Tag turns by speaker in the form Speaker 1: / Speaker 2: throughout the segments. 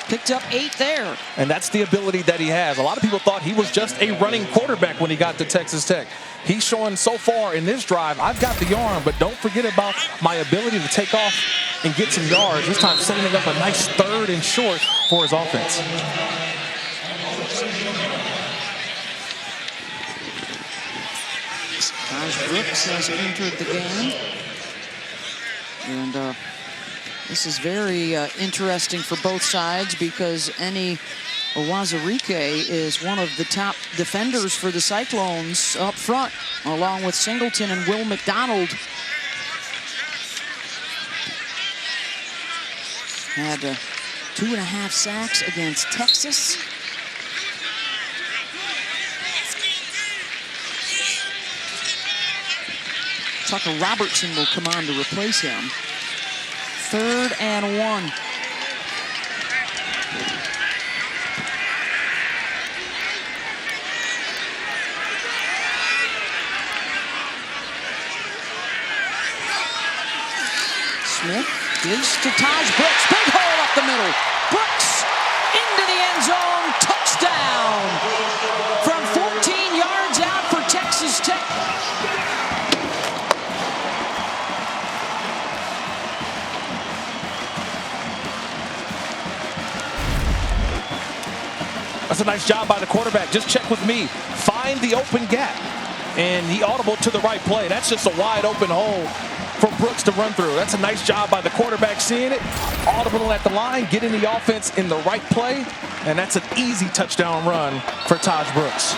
Speaker 1: Picked up 8 there.
Speaker 2: And that's the ability that he has. A lot of people thought he was just a running quarterback when he got to Texas Tech. He's showing so far in this drive, I've got the arm, but don't forget about my ability to take off and get some yards. This time setting up a nice 3rd and short for his offense.
Speaker 1: Taj Brooks has entered the game. And this is very interesting for both sides because Eni Owazurike is one of the top defenders for the Cyclones up front, along with Singleton and Will McDonald. Had 2.5 sacks against Texas. Tucker Robertson will come on to replace him. 3rd and 1. Smith gives to Taj Brooks. Big hole up the middle. Brooks into the end zone. Touchdown. From 14 yards out for Texas Tech.
Speaker 2: That's a nice job by the quarterback. Just check with me. Find the open gap. And he audible to the right play. That's just a wide open hole for Brooks to run through. That's a nice job by the quarterback seeing it. Audible at the line, getting the offense in the right play. And that's an easy touchdown run for Taj Brooks.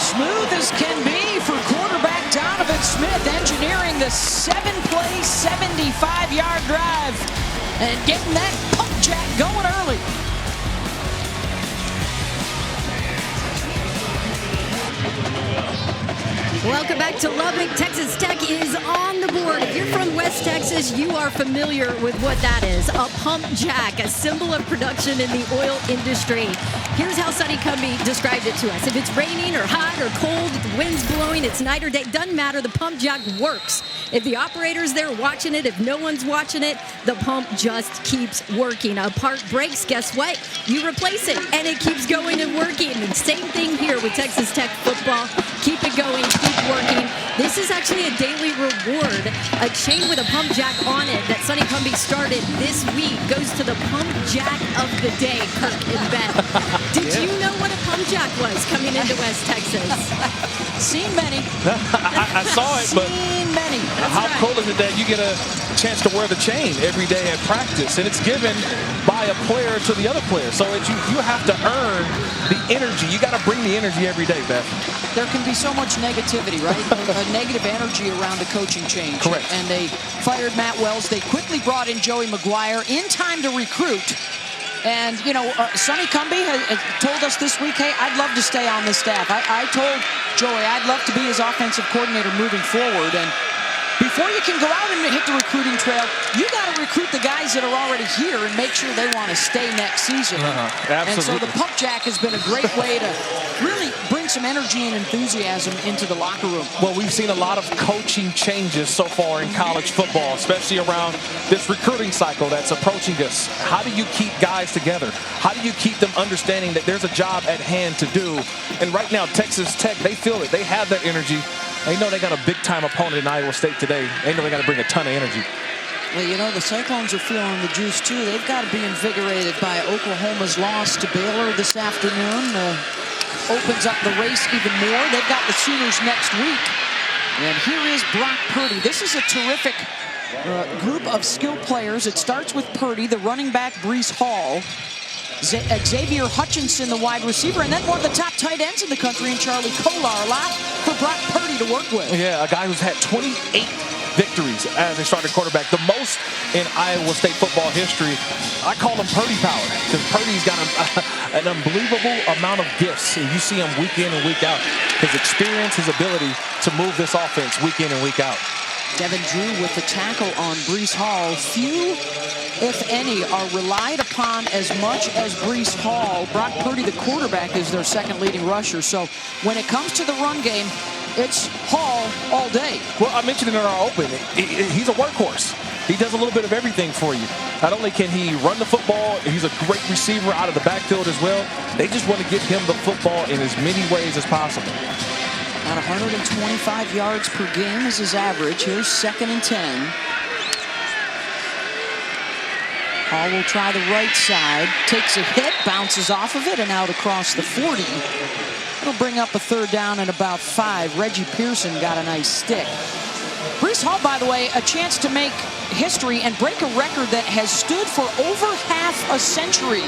Speaker 1: Smooth as can be for quarterback Donovan Smith, engineering the 7-play, 75-yard drive and getting that pump jack going early.
Speaker 3: Welcome back to Lubbock. Texas Tech is on the board. If you're from West Texas, you are familiar with what that is. A pump jack, a symbol of production in the oil industry. Here's how Sonny Cumbie described it to us. If it's raining or hot or cold, if the wind's blowing, it's night or day, doesn't matter. The pump jack works. If the operator's there watching it, if no one's watching it, the pump just keeps working. A part breaks, guess what? You replace it, and it keeps going and working. And same thing here with Texas Tech football. Keep it going, keep working. This is actually a daily reward. A chain with a pump jack on it that Sonny Cumbie started this week goes to the pump jack of the day, Kirk and Beth. Did you know what a pump jack was coming into West Texas?
Speaker 1: Seen many.
Speaker 2: I saw it, but
Speaker 1: Seen many.
Speaker 2: how cool is it that you get a chance to wear the chain every day at practice, and it's given by a player to the other player. So you have to earn the energy. You got to bring the energy every day, Beth.
Speaker 1: There can be so much negativity, right? A negative energy around the coaching change.
Speaker 2: Correct.
Speaker 1: And they fired Matt Wells. They quickly brought in Joey McGuire in time to recruit. And, you know, Sonny Cumbie has told us this week, hey, I'd love to stay on this staff. I told Joey I'd love to be his offensive coordinator moving forward. And before you can go out and hit the recruiting trail, you got to recruit the guys that are already here and make sure they want to stay next season.
Speaker 2: Absolutely.
Speaker 1: And so the pump jack has been a great way to really bring some energy and enthusiasm into the locker room.
Speaker 2: Well, we've seen a lot of coaching changes so far in college football, especially around this recruiting cycle that's approaching us. How do you keep guys together? How do you keep them understanding that there's a job at hand to do? And right now, Texas Tech, they feel it. They have that energy. They know they got a big-time opponent in Iowa State today. They know they got to bring a ton of energy.
Speaker 1: Well, you know, the Cyclones are feeling the juice, too. They've got to be invigorated by Oklahoma's loss to Baylor this afternoon. Opens up the race even more. They've got the Sooners next week. And here is Brock Purdy. This is a terrific group of skilled players. It starts with Purdy, the running back, Breece Hall, Xavier Hutchinson, the wide receiver, and then one of the top tight ends in the country in Charlie Kolar. A lot for Brock Purdy to work with. Yeah, a guy who's had 28 victories as a starting quarterback, the most in Iowa State football history. I call him Purdy power because Purdy's got an unbelievable amount of gifts. You see him week in and week out. His experience, his ability to move this offense week in and week out. Devin Drew with the tackle on Breece Hall. Few, if any, are relied upon as much as Breece Hall. Brock Purdy, the quarterback, is their second leading rusher. So when it comes to the run game, it's Hall all day. Well, I mentioned it in our open. He's a workhorse.
Speaker 2: He does a little bit of everything for you. Not only can he run the football, he's a great receiver out of the backfield as well. They just want to get him the football in as many ways as possible.
Speaker 1: About 125 yards per game is his average. Here's 2nd and 10. Hall will try the right side. Takes a hit, bounces off of it, and out across the 40. It'll bring up a 3rd down and about 5. Reggie Pearson got a nice stick. Breece Hall, by the way, a chance to make history and break a record that has stood for over half a century.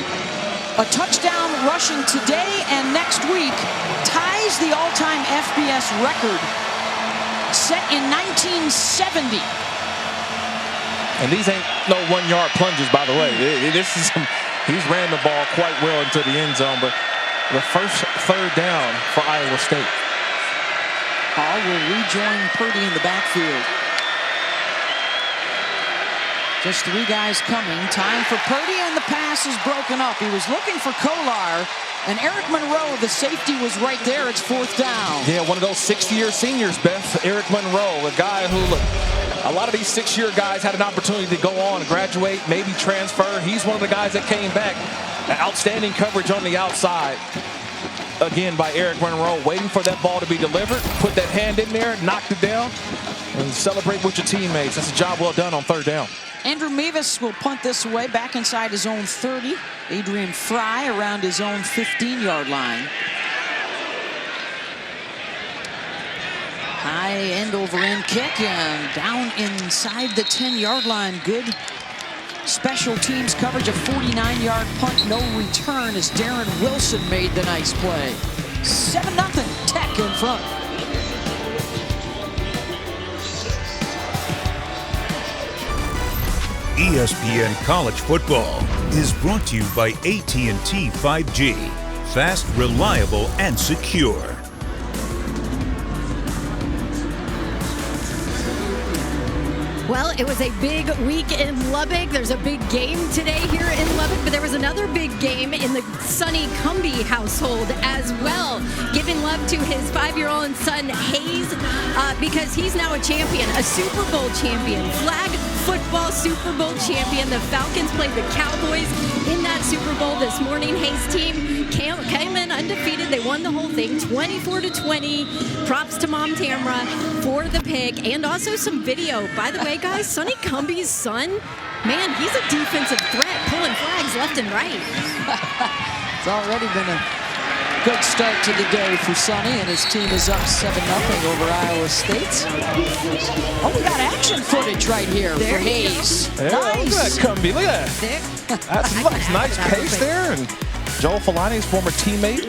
Speaker 1: A touchdown rushing today and next week ties the all-time FBS record set in 1970.
Speaker 2: And these ain't no 1-yard plunges, by the way. He's ran the ball quite well into the end zone, but the first 3rd down for Iowa State.
Speaker 1: Hall will rejoin Purdy in the backfield. Just 3 guys coming. Time for Purdy, and the pass is broken up. He was looking for Kolar, and Eric Monroe, the safety, was right there. It's 4th down.
Speaker 2: Yeah, one of those 6th-year seniors, Beth. Eric Monroe, a guy who, look, a lot of these 6-year guys had an opportunity to go on and graduate, maybe transfer. He's one of the guys that came back. Outstanding coverage on the outside. Again, by Eric Monroe, waiting for that ball to be delivered. Put that hand in there, knocked it down, and celebrate with your teammates. That's a job well done on 3rd down.
Speaker 1: Andrew Mevis will punt this away back inside his own 30. Adrian Fry around his own 15-yard line. High end over end kick and down inside the 10-yard line. Good special teams coverage. A 49-yard punt, no return as Darren Wilson made the nice play. 7-0 Tech in front.
Speaker 4: ESPN College Football is brought to you by AT&T 5G. Fast, reliable, and secure.
Speaker 3: Well, it was a big week in Lubbock. There's a big game today here in Lubbock, but there was another big game in the Sonny Cumbie household as well. Giving love to his 5-year-old son, Hayes, because he's now a champion, a Super Bowl champion, flag football Super Bowl champion. The Falcons played the Cowboys in that Super Bowl this morning. Hayes' team came in undefeated. They won the whole thing, 24-20. Props to Mom Tamra for the pick, and also some video. By the way, guys, Sonny Cumbie's son, man, he's a defensive threat, pulling flags left and right.
Speaker 1: It's already been a good start to the day for Sonny, and his team is up 7-0 over Iowa State. Oh, we got action footage right here for Hayes.
Speaker 2: Yeah,
Speaker 1: Nice.
Speaker 2: Look at that, Cumbie. Look at that. That's nice pace there. And Joel Falani's former teammate.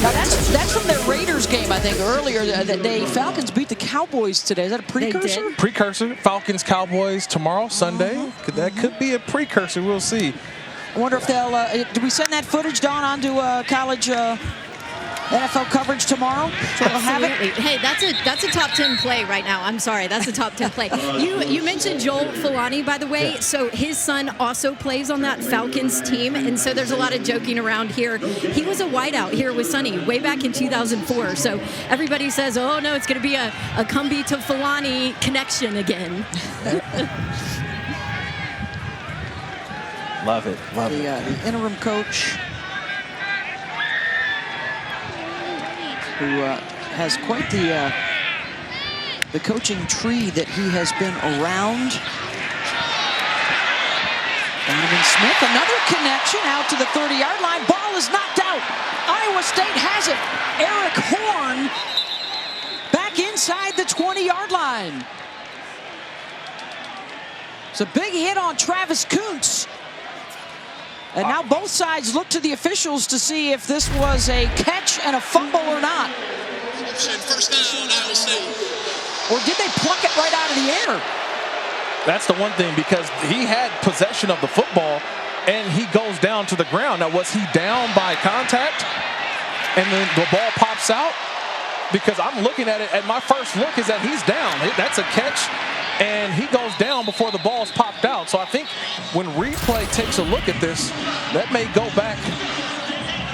Speaker 1: Now that's from their Raiders game, I think, earlier that day. Falcons beat the Cowboys today. Is that a precursor?
Speaker 2: Precursor. Falcons, Cowboys tomorrow, Sunday. That could be a precursor. We'll see.
Speaker 1: I wonder if they'll, do we send that footage down onto college NFL coverage tomorrow? So we'll have it?
Speaker 3: Hey, that's a top 10 play right now. I'm sorry, that's a top 10 play. You mentioned Joel Falani, by the way. Yeah. So his son also plays on that Falcons team, and so there's a lot of joking around here. He was a wideout here with Sonny way back in 2004. So everybody says, oh no, it's going to be a Cumbie to Falani connection again.
Speaker 2: Love it. Love it.
Speaker 1: The interim coach, who has quite the coaching tree that he has been around. Donovan Smith, another connection out to the 30-yard line. Ball is knocked out. Iowa State has it. Eric Horn back inside the 20-yard line. It's a big hit on Travis Kuntz. And now both sides look to the officials to see if this was a catch and a fumble or not.
Speaker 5: First down, Iowa State.
Speaker 1: Or did they pluck it right out of the air?
Speaker 2: That's the one thing, because he had possession of the football and he goes down to the ground. Now, was he down by contact and then the ball pops out? Because I'm looking at it, and my first look is that he's down. That's a catch, and he goes down before the ball's popped out. So I think when replay takes a look at this, that may go back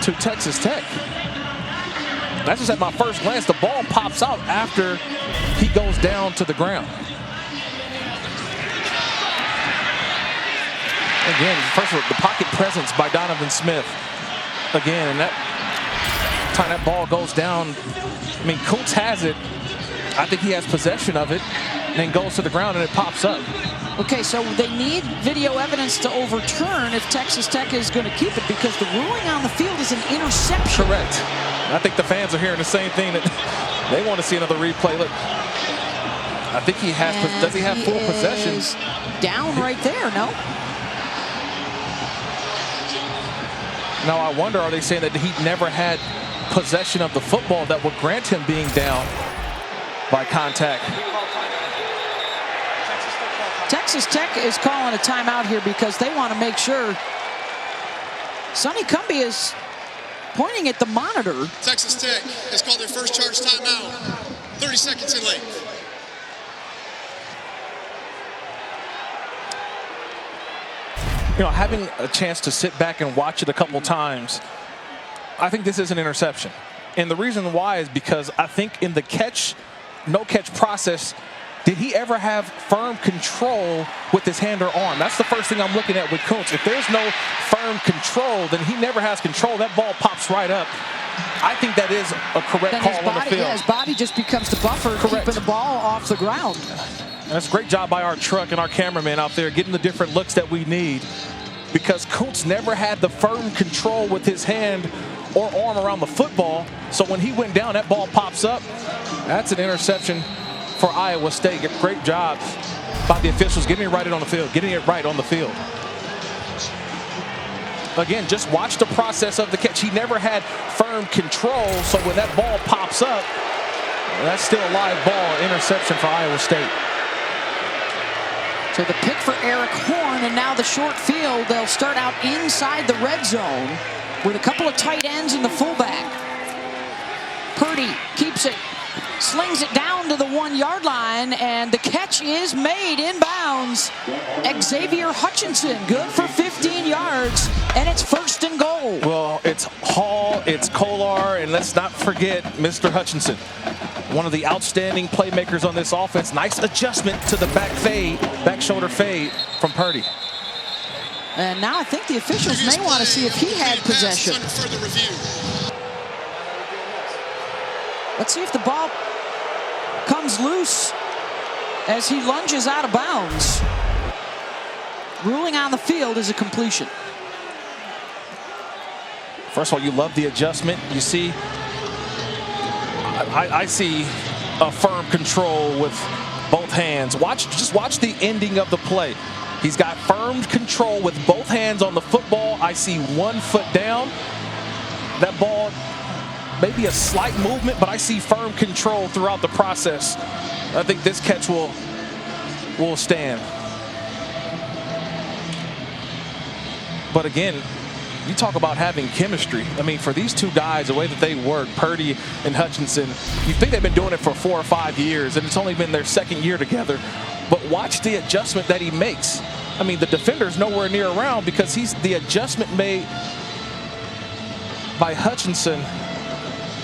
Speaker 2: to Texas Tech. That's just at my first glance. The ball pops out after he goes down to the ground. Again, first of all, the pocket presence by Donovan Smith. Again, and that time that ball goes down, I mean, Kuntz has it. I think he has possession of it, and then goes to the ground and it pops up.
Speaker 1: Okay, so they need video evidence to overturn if Texas Tech is going to keep it, because the ruling on the field is an interception.
Speaker 2: Correct. I think the fans are hearing the same thing, that they want to see another replay. Look, I think he has. Does he have full possession?
Speaker 1: Down right there, no?
Speaker 2: Now I wonder, are they saying that he never had possession of the football that would grant him being down by contact?
Speaker 1: Texas Tech is calling a timeout here because they want to make sure. Sonny Cumbie is pointing at the monitor.
Speaker 5: Texas Tech has called their first charge timeout. 30 seconds in length.
Speaker 2: You know, having a chance to sit back and watch it a couple times, I think this is an interception. And the reason why is because I think in the no catch process, did he ever have firm control with his hand or arm? That's the first thing I'm looking at with Kuntz. If there's no firm control, then he never has control. That ball pops right up. I think that is a correct call on the field.
Speaker 1: Yeah, his body just becomes the buffer,
Speaker 2: correct,
Speaker 1: keeping the ball off the ground.
Speaker 2: And that's a great job by our truck and our cameraman out there getting the different looks that we need, because Kuntz never had the firm control with his hand or arm around the football. So when he went down, that ball pops up. That's an interception for Iowa State. Great job by the officials getting it right on the field, Again, just watch the process of the catch. He never had firm control, so when that ball pops up, that's still a live ball. Interception for Iowa State.
Speaker 1: So the pick for Eric Horn, and now the short field. They'll start out inside the red zone with a couple of tight ends and the fullback. Purdy keeps it, slings it down to the 1-yard line, and the catch is made inbounds. Xavier Hutchinson, good for 15 yards, and it's 1st and goal.
Speaker 2: Well, it's Hall, it's Kolar, and let's not forget Mr. Hutchinson, one of the outstanding playmakers on this offense. Nice adjustment to the back shoulder fade from Purdy.
Speaker 1: And now I think the officials may want to see if he had possession. Let's see if the ball comes loose as he lunges out of bounds. Ruling on the field is a completion.
Speaker 2: First of all, you love the adjustment. You see, I see a firm control with both hands. Just watch the ending of the play. He's got firm control with both hands on the football. I see 1 foot down. That ball, maybe a slight movement, but I see firm control throughout the process. I think this catch will stand. But again, you talk about having chemistry. I mean, for these two guys, the way that they work, Purdy and Hutchinson, you think they've been doing it for 4 or 5 years, and it's only been their 2nd year together. But watch the adjustment that he makes. I mean, the defender's nowhere near around because the adjustment made by Hutchinson.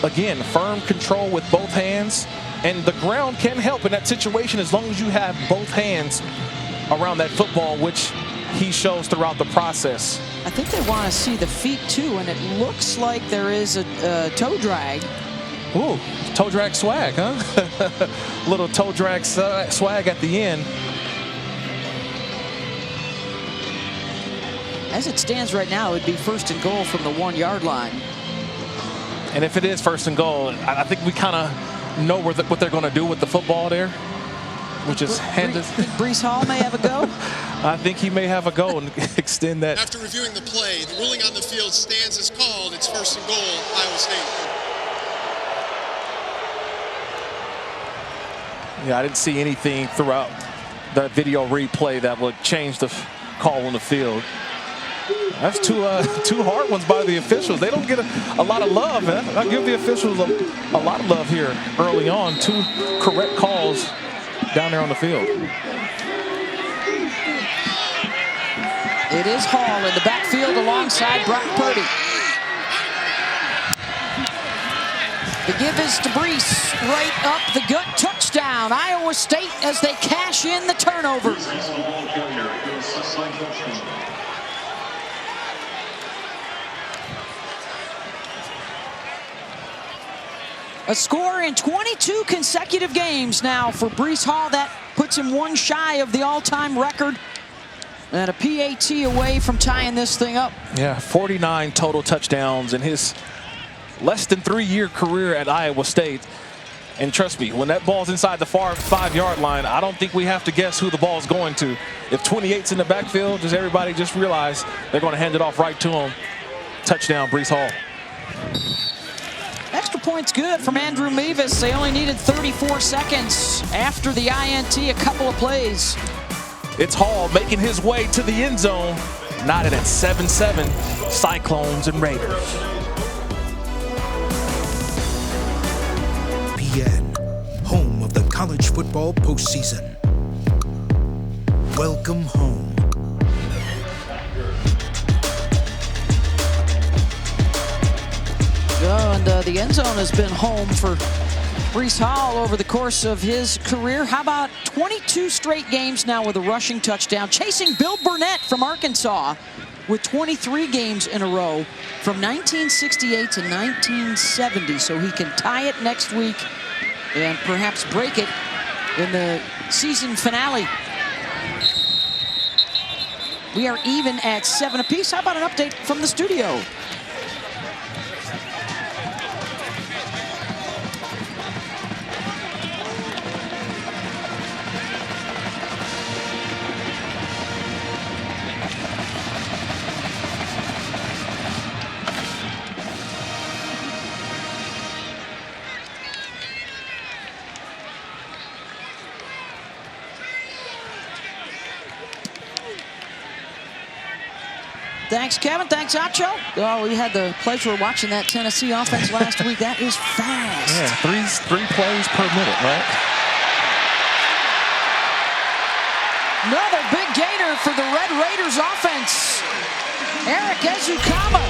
Speaker 2: Again, firm control with both hands, and the ground can help in that situation as long as you have both hands around that football, which he shows throughout the process.
Speaker 1: I think they want to see the feet too, and it looks like there is a toe drag.
Speaker 2: Ooh, toe drag swag, huh? Little toe drag swag at the end.
Speaker 1: As it stands right now, it would be 1st and goal from the 1-yard line.
Speaker 2: And if it is 1st and goal, I think we kind of know what they're going to do with the football there, which is hand it.
Speaker 1: Brees Hall may have a go.
Speaker 2: I think he may have a go and extend that.
Speaker 5: After reviewing the play, the ruling on the field stands as called. It's 1st and goal, Iowa State.
Speaker 2: Yeah, I didn't see anything throughout the video replay that would change the call on the field. That's two hard ones by the officials. They don't get a lot of love. I give the officials a lot of love here early on. 2 correct calls down there on the field.
Speaker 1: It is Hall in the backfield alongside Brock Purdy. The give is to Brees, right up the gut, touchdown. Iowa State as they cash in the turnover. A score in 22 consecutive games now for Breece Hall. That puts him one shy of the all-time record. And a PAT away from tying this thing up.
Speaker 2: Yeah, 49 total touchdowns in his less than 3-year career at Iowa State. And trust me, when that ball's inside the far 5-yard line, I don't think we have to guess who the ball's going to. If 28's in the backfield, just everybody just realize they're going to hand it off right to him. Touchdown, Breece Hall.
Speaker 1: Extra point's good from Andrew Mevis. They only needed 34 seconds after the INT, a couple of plays.
Speaker 2: It's Hall making his way to the end zone. Knotted at 7-7, Cyclones and Raiders.
Speaker 6: PN, home of the college football postseason. Welcome home.
Speaker 1: And the end zone has been home for Breece Hall over the course of his career. How about 22 straight games now with a rushing touchdown, chasing Bill Burnett from Arkansas with 23 games in a row from 1968 to 1970. So he can tie it next week and perhaps break it in the season finale. We are even at 7 apiece. How about an update from the studio? Thanks, Kevin. Thanks, Acho. Oh, we had the pleasure of watching that Tennessee offense last week. That is fast.
Speaker 2: Yeah, three plays per minute, right?
Speaker 1: Another big gainer for the Red Raiders offense. Eric Ezukama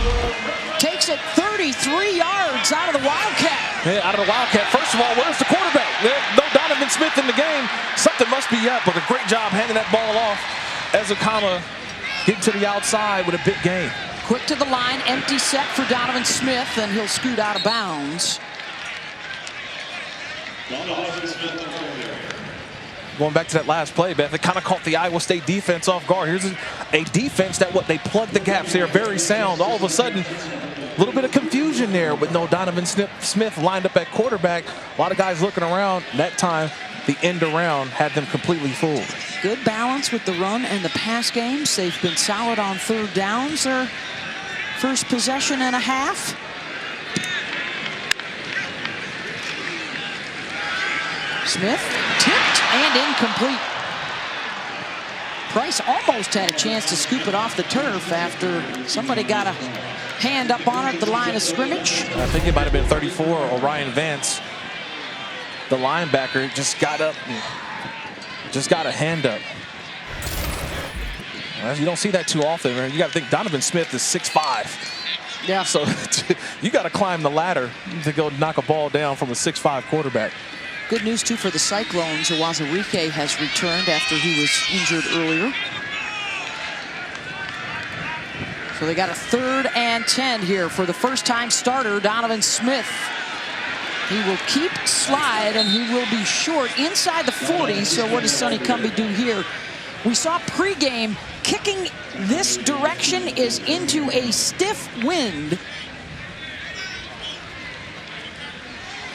Speaker 1: takes it 33 yards out of the Wildcat.
Speaker 2: Yeah, out of the Wildcat. First of all, where's the quarterback? No Donovan Smith in the game. Something must be up, but a great job handing that ball off. Ezukama getting to the outside with a big gain.
Speaker 1: Quick to the line, empty set for Donovan Smith, and he'll scoot out of bounds.
Speaker 2: Going back to that last play, Beth, it kind of caught the Iowa State defense off guard. Here's a defense that they plug the gaps. They are very sound. All of a sudden, a little bit of confusion there with no Donovan Smith lined up at quarterback. A lot of guys looking around. That time, the end around had them completely fooled.
Speaker 1: Good balance with the run and the pass games. They've been solid on third downs. Their first possession and a half. Smith tipped and incomplete. Price almost had a chance to scoop it off the turf after somebody got a hand up on it at the line of scrimmage.
Speaker 2: I think it might have been 34, Orion Vance. The linebacker just got up, just got a hand up. Well, you don't see that too often, man. You got to think Donovan Smith is 6'5".
Speaker 1: Yeah.
Speaker 2: So you got to climb the ladder to go knock a ball down from a 6'5" quarterback.
Speaker 1: Good news, too, for the Cyclones. Owazurike has returned after he was injured earlier. So they got a 3rd and 10 here for the first-time starter, Donovan Smith. He will keep slide, and he will be short inside the 40. So what does Sonny Cumbie do here? We saw pregame kicking this direction is into a stiff wind.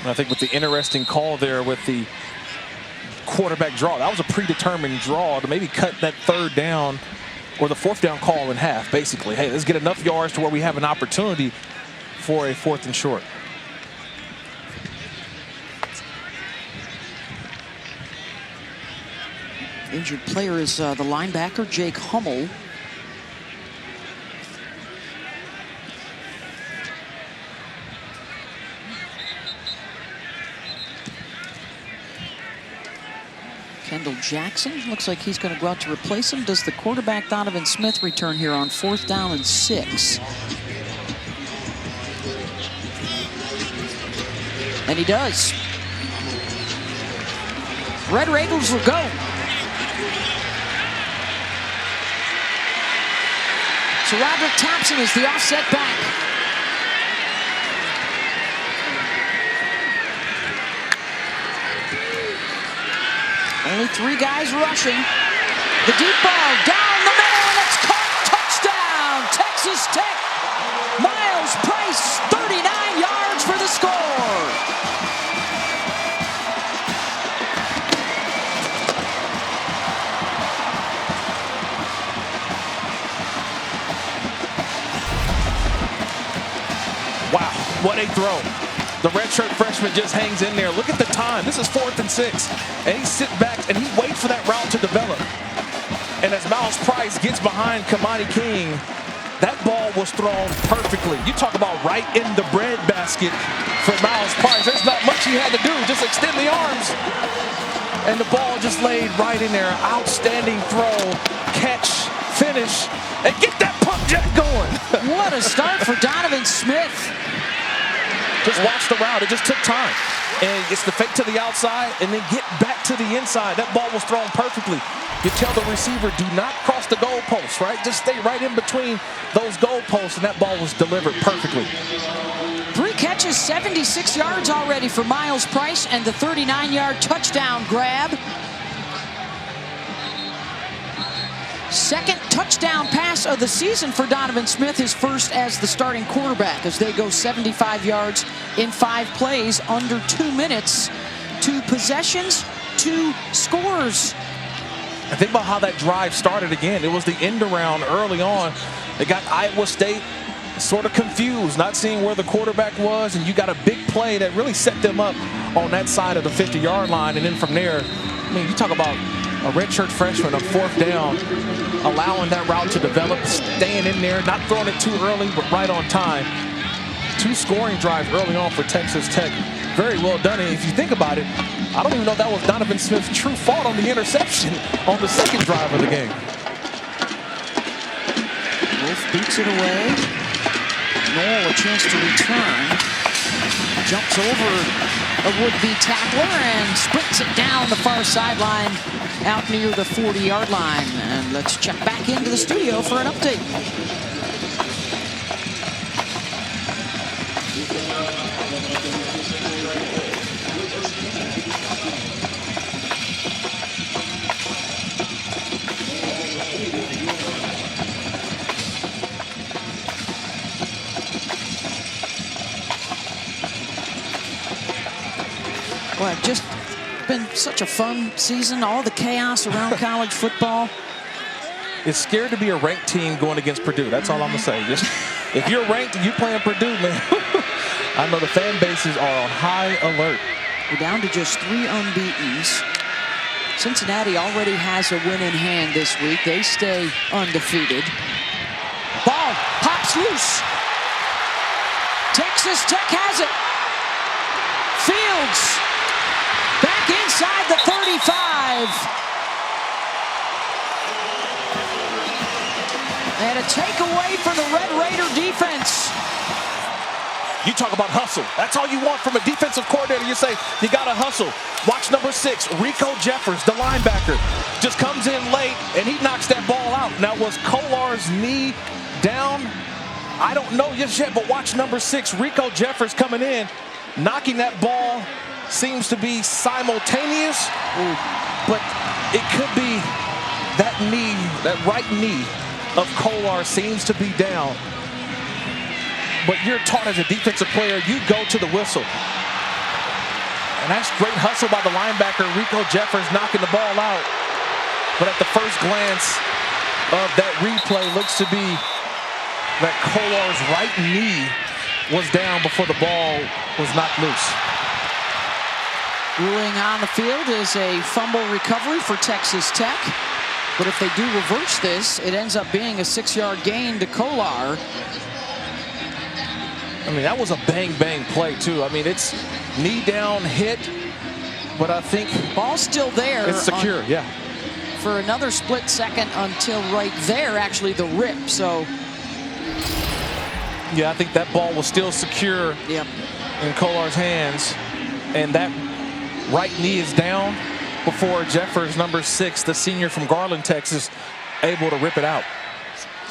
Speaker 2: I think with the interesting call there with the quarterback draw, that was a predetermined draw to maybe cut that 3rd down or the 4th down call in half, basically. Hey, let's get enough yards to where we have an opportunity for a 4th and short.
Speaker 1: Injured player is the linebacker, Jake Hummel. Kendall Jackson looks like he's going to go out to replace him. Does the quarterback Donovan Smith return here on 4th down and 6? And he does. Red Raiders will go. So Roderick Thompson is the offset back. Only 3 guys rushing. The deep ball down the middle, and it's caught. Touchdown, Texas Tech. Miles Price, 39 yards for the score.
Speaker 2: Wow, what a throw. The redshirt freshman just hangs in there. Look at the time. This is 4th and 6. And he sits back and he waits for that route to develop. And as Miles Price gets behind Kamani King, that ball was thrown perfectly. You talk about right in the breadbasket for Miles Price. There's not much he had to do. Just extend the arms. And the ball just laid right in there. Outstanding throw, catch, finish, and get that pump jack going.
Speaker 1: What a start for Donovan Smith.
Speaker 2: Just watch the route. It just took time. And it's the fake to the outside and then get back to the inside. That ball was thrown perfectly. You tell the receiver, do not cross the goalposts, right? Just stay right in between those goalposts, and that ball was delivered perfectly.
Speaker 1: 3 catches, 76 yards already for Miles Price, and the 39-yard touchdown grab. Second touchdown pass of the season for Donovan Smith, his first as the starting quarterback, as they go 75 yards in 5 plays, under 2 minutes. 2 possessions, 2 scores.
Speaker 2: And think about how that drive started again. It was the end around early on. They got Iowa State sort of confused, not seeing where the quarterback was, and you got a big play that really set them up on that side of the 50-yard line. And then from there, I mean, you talk about a redshirt freshman on 4th down, allowing that route to develop, staying in there, not throwing it too early, but right on time. 2 scoring drives early on for Texas Tech. Very well done. And if you think about it, I don't even know if that was Donovan Smith's true fault on the interception on the second drive of the game.
Speaker 1: Wolf beats it away. Noel a chance to return. Jumps over a would-be tackler and sprints it down the far sideline out near the 40-yard line. And let's check back into the studio for an update. Well, just been such a fun season, all the chaos around college football.
Speaker 2: It's scared to be a ranked team going against Purdue. That's all I'm going to say. Just, if you're ranked and you're playing Purdue, man, I know the fan bases are on high alert.
Speaker 1: We're down to just 3 unbeatens. Cincinnati already has a win in hand this week. They stay undefeated. Ball pops loose. Texas Tech has it. Fields back inside the 35. And a takeaway for the Red Raider defense.
Speaker 2: You talk about hustle. That's all you want from a defensive coordinator. You say, you got to hustle. Watch number 6, Rico Jeffers, the linebacker, just comes in late, and he knocks that ball out. Now, was Kolar's knee down? I don't know just yet, but watch number 6, Rico Jeffers coming in, knocking that ball. Seems to be simultaneous, but it could be that knee, that right knee of Kolar seems to be down. But you're taught as a defensive player, you go to the whistle. And that's great hustle by the linebacker, Rico Jeffers, knocking the ball out. But at the first glance of that replay, looks to be that Kolar's right knee was down before the ball was knocked loose.
Speaker 1: Ruling on the field is a fumble recovery for Texas Tech. But if they do reverse this, it ends up being a 6-yard gain to Kolar.
Speaker 2: I mean, that was a bang-bang play, too. I mean, it's knee down, hit, but I think
Speaker 1: ball's still there.
Speaker 2: It's secure, yeah.
Speaker 1: For another split second until right there, actually, the rip. So,
Speaker 2: yeah, I think that ball was still secure in Kolar's hands. And that right knee is down before Jeffers, number 6, the senior from Garland, Texas, able to rip it out.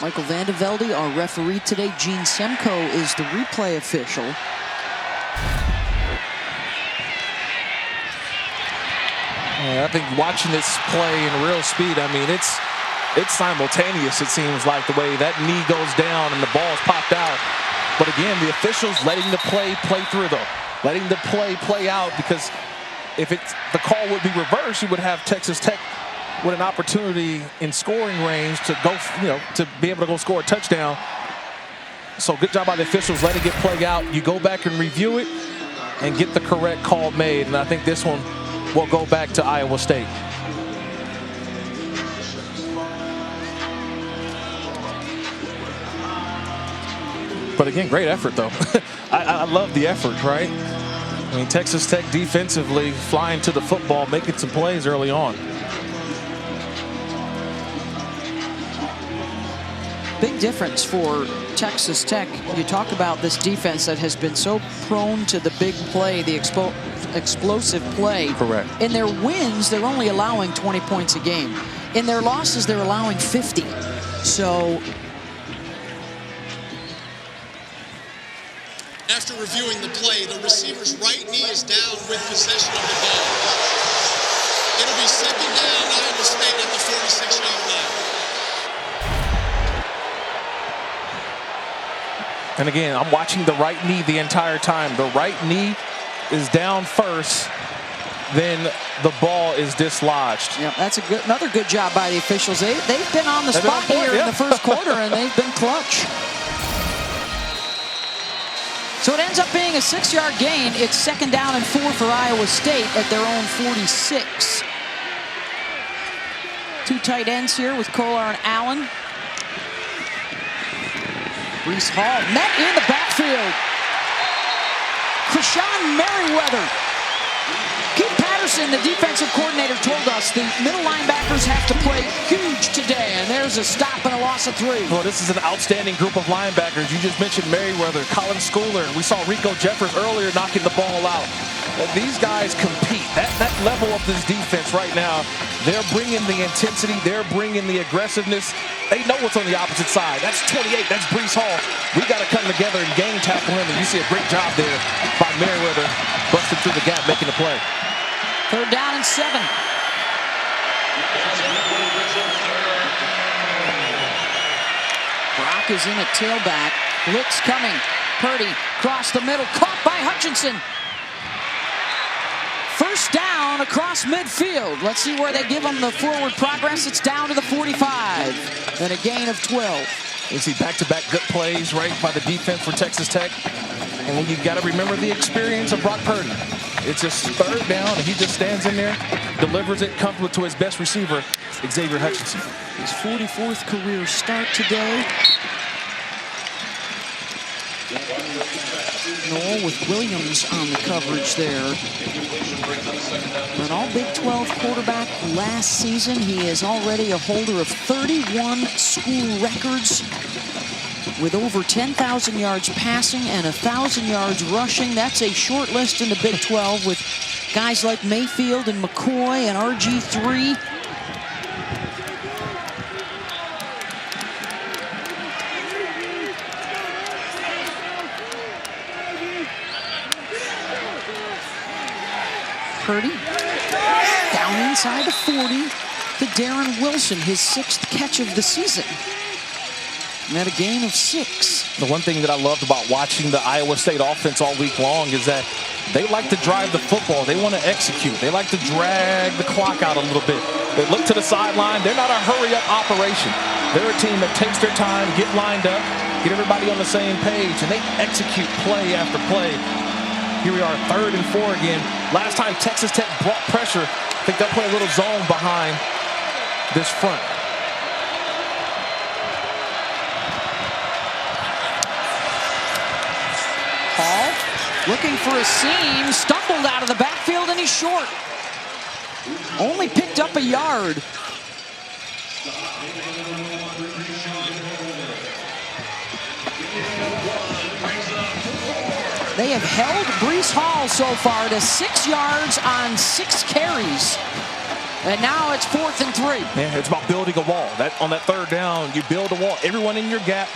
Speaker 1: Michael Vandevelde, our referee today. Gene Semko is the replay official.
Speaker 2: Yeah, I think watching this play in real speed, I mean, it's simultaneous, it seems like, the way that knee goes down and the ball's popped out. But again, the officials letting the play through, though. Letting the play out, because if the call would be reversed, you would have Texas Tech with an opportunity in scoring range to go, to be able to go score a touchdown. So good job by the officials letting it play out. You go back and review it and get the correct call made. And I think this one will go back to Iowa State. But again, great effort, though. I love the effort, right? I mean, Texas Tech defensively flying to the football, making some plays early on.
Speaker 1: Big difference for Texas Tech. You talk about this defense that has been so prone to the big play, the explosive play.
Speaker 2: Correct.
Speaker 1: In their wins, they're only allowing 20 points a game. In their losses, they're allowing 50. So
Speaker 5: after reviewing the play, the receiver's right knee is down with possession of the ball. It'll be second down, Iowa State at the 46-yard line.
Speaker 2: And again, I'm watching the right knee the entire time. The right knee is down first, then the ball is dislodged.
Speaker 1: yeah, that's another good job by the officials. They've been on the spot here in the first quarter, and they've been clutch. So it ends up being a 6-yard gain. It's second down and 4 for Iowa State at their own 46. Two tight ends here with Kolar and Allen. Brees Hall met in the backfield. Krishan Merriweather. Keith Patterson, the defensive coordinator, told us the middle linebackers have to play huge today, and there's a stop and a loss of 3.
Speaker 2: Well, this is an outstanding group of linebackers. You just mentioned Merriweather, Colin Schooler. We saw Rico Jeffers earlier knocking the ball out. These guys compete. That level of this defense right now, they're bringing the intensity, they're bringing the aggressiveness. They know what's on the opposite side. That's 28, that's Brees Hall. We got to come together and gang tackle him, and you see a great job there by Merriweather, busting through the gap, making the play.
Speaker 1: Third down and 7. Brock is in at tailback. Blitz coming. Purdy across the middle, caught by Hutchinson. First down across midfield. Let's see where they give them the forward progress. It's down to the 45. And a gain of 12.
Speaker 2: You see back-to-back good plays right by the defense for Texas Tech. And then you've got to remember the experience of Brock Purdy. It's just third down, and he just stands in there, delivers it, comes to his best receiver, Xavier Hutchinson.
Speaker 1: His 44th career start today. Noel with Williams on the coverage there. An all Big 12 quarterback last season. He is already a holder of 31 school records with over 10,000 yards passing and 1,000 yards rushing. That's a short list in the Big 12 with guys like Mayfield and McCoy and RG3. Purdy down inside the 40 to Darren Wilson, his 6th catch of the season. And at a gain of 6.
Speaker 2: The one thing that I loved about watching the Iowa State offense all week long is that they like to drive the football. They want to execute. They like to drag the clock out a little bit. They look to the sideline. They're not a hurry-up operation. They're a team that takes their time, get lined up, get everybody on the same page, and they execute play after play. Here we are, 3rd and 4 again. Last time Texas Tech brought pressure, I think they'll play a little zone behind this front.
Speaker 1: Hall looking for a seam, stumbled out of the backfield, and he's short. Only picked up a yard. They have held Brees Hall so far to 6 yards on 6 carries. And now it's 4th and 3.
Speaker 2: Yeah, it's about building a wall. On that 3rd down, you build a wall. Everyone in your gap,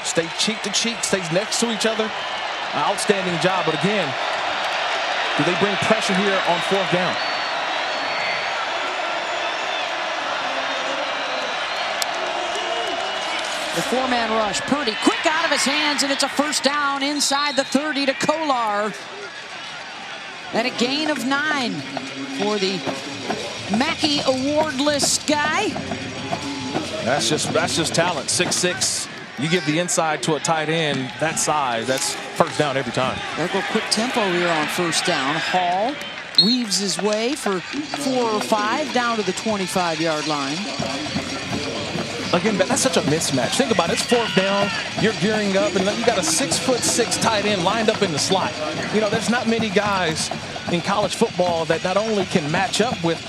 Speaker 2: stay cheek to cheek, stays next to each other. Outstanding job. But again, do they bring pressure here on 4th down?
Speaker 1: The four-man rush. Purdy quick out of his hands, and it's a first down inside the 30 to Kolar. And a gain of 9 for the Mackey Award list guy.
Speaker 2: That's just talent. 6'6". You give the inside to a tight end that size, that's first down every time.
Speaker 1: They'll go quick tempo here on first down. Hall weaves his way for 4 or 5 down to the 25-yard line.
Speaker 2: Again, that's such a mismatch. Think about it. It's fourth down. You're gearing up, and you got a 6'6" tight end lined up in the slot. You know, there's not many guys in college football that not only can match up with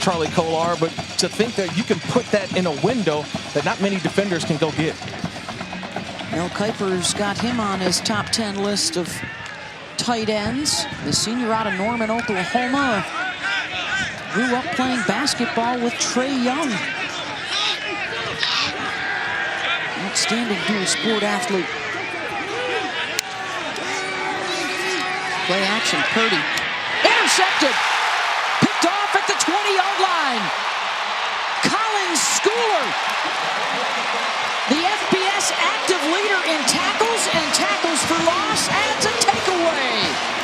Speaker 2: Charlie Kolar, but to think that you can put that in a window that not many defenders can go get.
Speaker 1: Mel Kiper's got him on his top 10 list of tight ends. The senior out of Norman, Oklahoma, grew up playing basketball with Trey Young. Outstanding dual sport athlete. Play action, Purdy. Intercepted. Picked off at the 20-yard line. Colin Schooler, the FBS active leader in tackles and tackles for loss, adds a takeaway.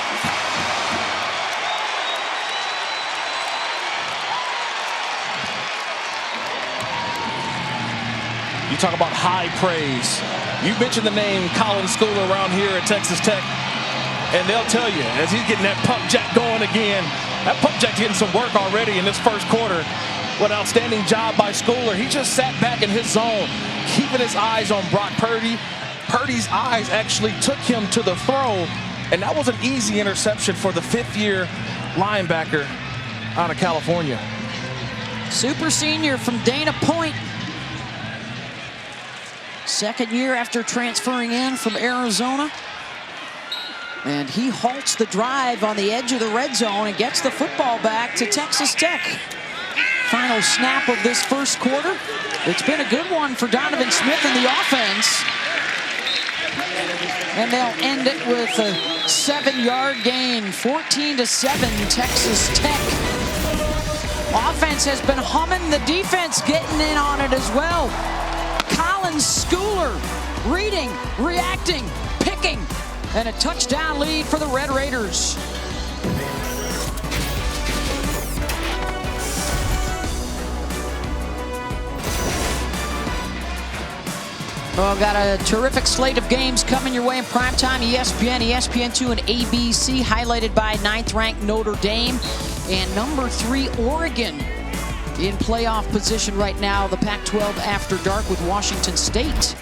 Speaker 2: You talk about high praise. You mentioned the name Colin Schooler around here at Texas Tech, and they'll tell you, as he's getting that pump jack going again, that pump jack's getting some work already in this first quarter. What an outstanding job by Schooler. He just sat back in his zone, keeping his eyes on Brock Purdy. Purdy's eyes actually took him to the throw, and that was an easy interception for the fifth-year linebacker out of California.
Speaker 1: Super senior from Dana Point. Second year after transferring in from Arizona. And he halts the drive on the edge of the red zone and gets the football back to Texas Tech. Final snap of this first quarter. It's been a good one for Donovan Smith in the offense. And they'll end it with a 7-yard gain, 14-7 Texas Tech. Offense has been humming, the defense getting in on it as well. Colin Schooler reading, reacting, picking, and a touchdown lead for the Red Raiders. Well, got a terrific slate of games coming your way in primetime. ESPN, ESPN2, and ABC, highlighted by 9th-ranked Notre Dame and number 3 Oregon in playoff position right now. The Pac-12 after dark with Washington State.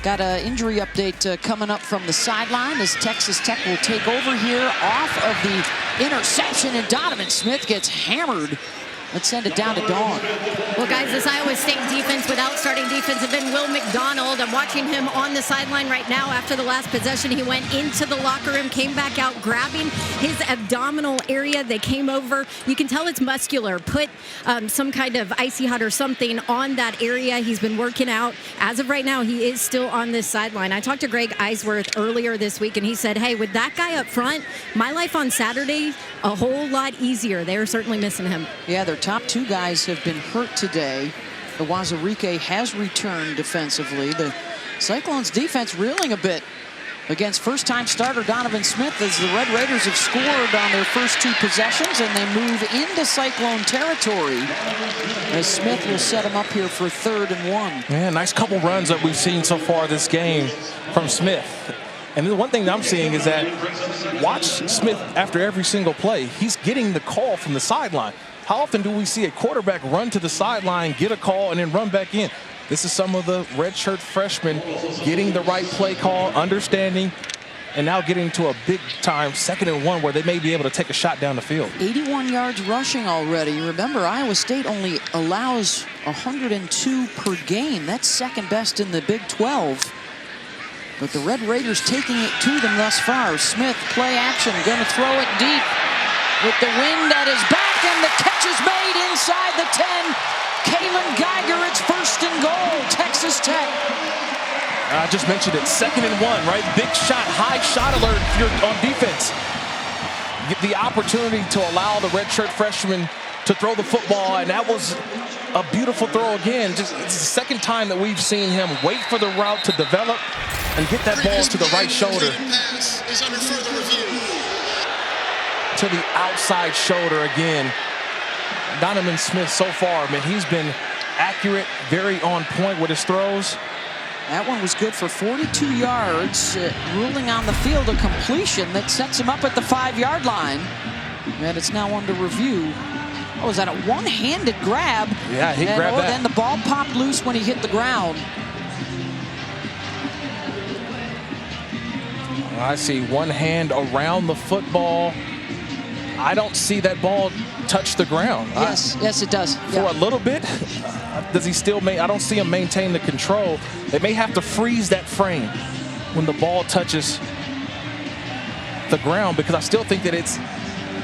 Speaker 1: Got an injury update coming up from the sideline as Texas Tech will take over here off of the interception, and Donovan Smith gets hammered. Let's send it down to Dawn.
Speaker 3: Well, guys, this Iowa State defense without starting defensive end Will McDonald. I'm watching him on the sideline right now. After the last possession, he went into the locker room, came back out, grabbing his abdominal area. They came over. You can tell it's muscular. Put some kind of icy hot or something on that area. He's been working out. As of right now, he is still on this sideline. I talked to Greg Eisworth earlier this week, and he said, hey, with that guy up front, my life on Saturday, a whole lot easier. They're certainly missing him.
Speaker 1: Yeah, their top 2 guys have been hurt today. The Wazirike has returned defensively. The Cyclones defense reeling a bit against first-time starter Donovan Smith as the Red Raiders have scored on their first 2 possessions, and they move into Cyclone territory as Smith will set him up here for 3rd and 1.
Speaker 2: Yeah, nice couple runs that we've seen so far this game from Smith. And the one thing that I'm seeing is that watch Smith after every single play. He's getting the call from the sideline. How often do we see a quarterback run to the sideline, get a call, and then run back in? This is some of the redshirt freshmen getting the right play call, understanding, and now getting to a big-time 2nd and 1 where they may be able to take a shot down the field.
Speaker 1: 81 yards rushing already. Remember, Iowa State only allows 102 per game. That's second best in the Big 12. But the Red Raiders taking it to them thus far. Smith, play action, going to throw it deep with the wind at his back, and the catch is made inside the 10. Kalen Geiger, it's 1st and goal, Texas Tech.
Speaker 2: I just mentioned it, 2nd and 1, right? Big shot, high shot alert if you're on defense. Get the opportunity to allow the redshirt freshman to throw the football, and that was A beautiful throw again. It's the second time that we've seen him wait for the route to develop and get that ball to the right shoulder.
Speaker 5: Pass is under further review.
Speaker 2: To the outside shoulder again. Donovan Smith so far, man, he's been accurate, very on point with his throws.
Speaker 1: That one was good for 42 yards, ruling on the field a completion that sets him up at the 5-yard line. And it's now under review. Oh, was that a one-handed grab?
Speaker 2: Yeah, he grabbed that.
Speaker 1: Then the ball popped loose when he hit the ground.
Speaker 2: I see one hand around the football. I don't see that ball touch the ground.
Speaker 1: Yes, it does.
Speaker 2: For a little bit. Does he still I don't see him maintain the control. They may have to freeze that frame when the ball touches the ground, because I still think that it's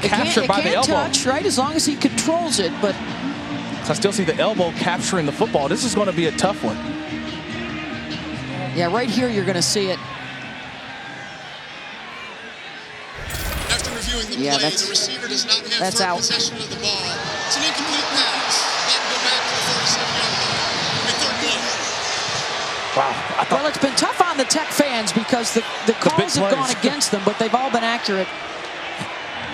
Speaker 2: captured by the elbow.
Speaker 1: Touch, right, as long as he controls it, but
Speaker 2: so I still see the elbow capturing the football. This is going to be a tough one.
Speaker 1: Yeah, right here you're going to see it.
Speaker 5: After reviewing the play, the receiver does not have firm possession of the ball. It's an incomplete pass. That'll go back to the 37-yard line. 3rd one.
Speaker 2: Wow.
Speaker 1: Well, it's been tough on the Tech fans because the calls have gone against them, but they've all been accurate.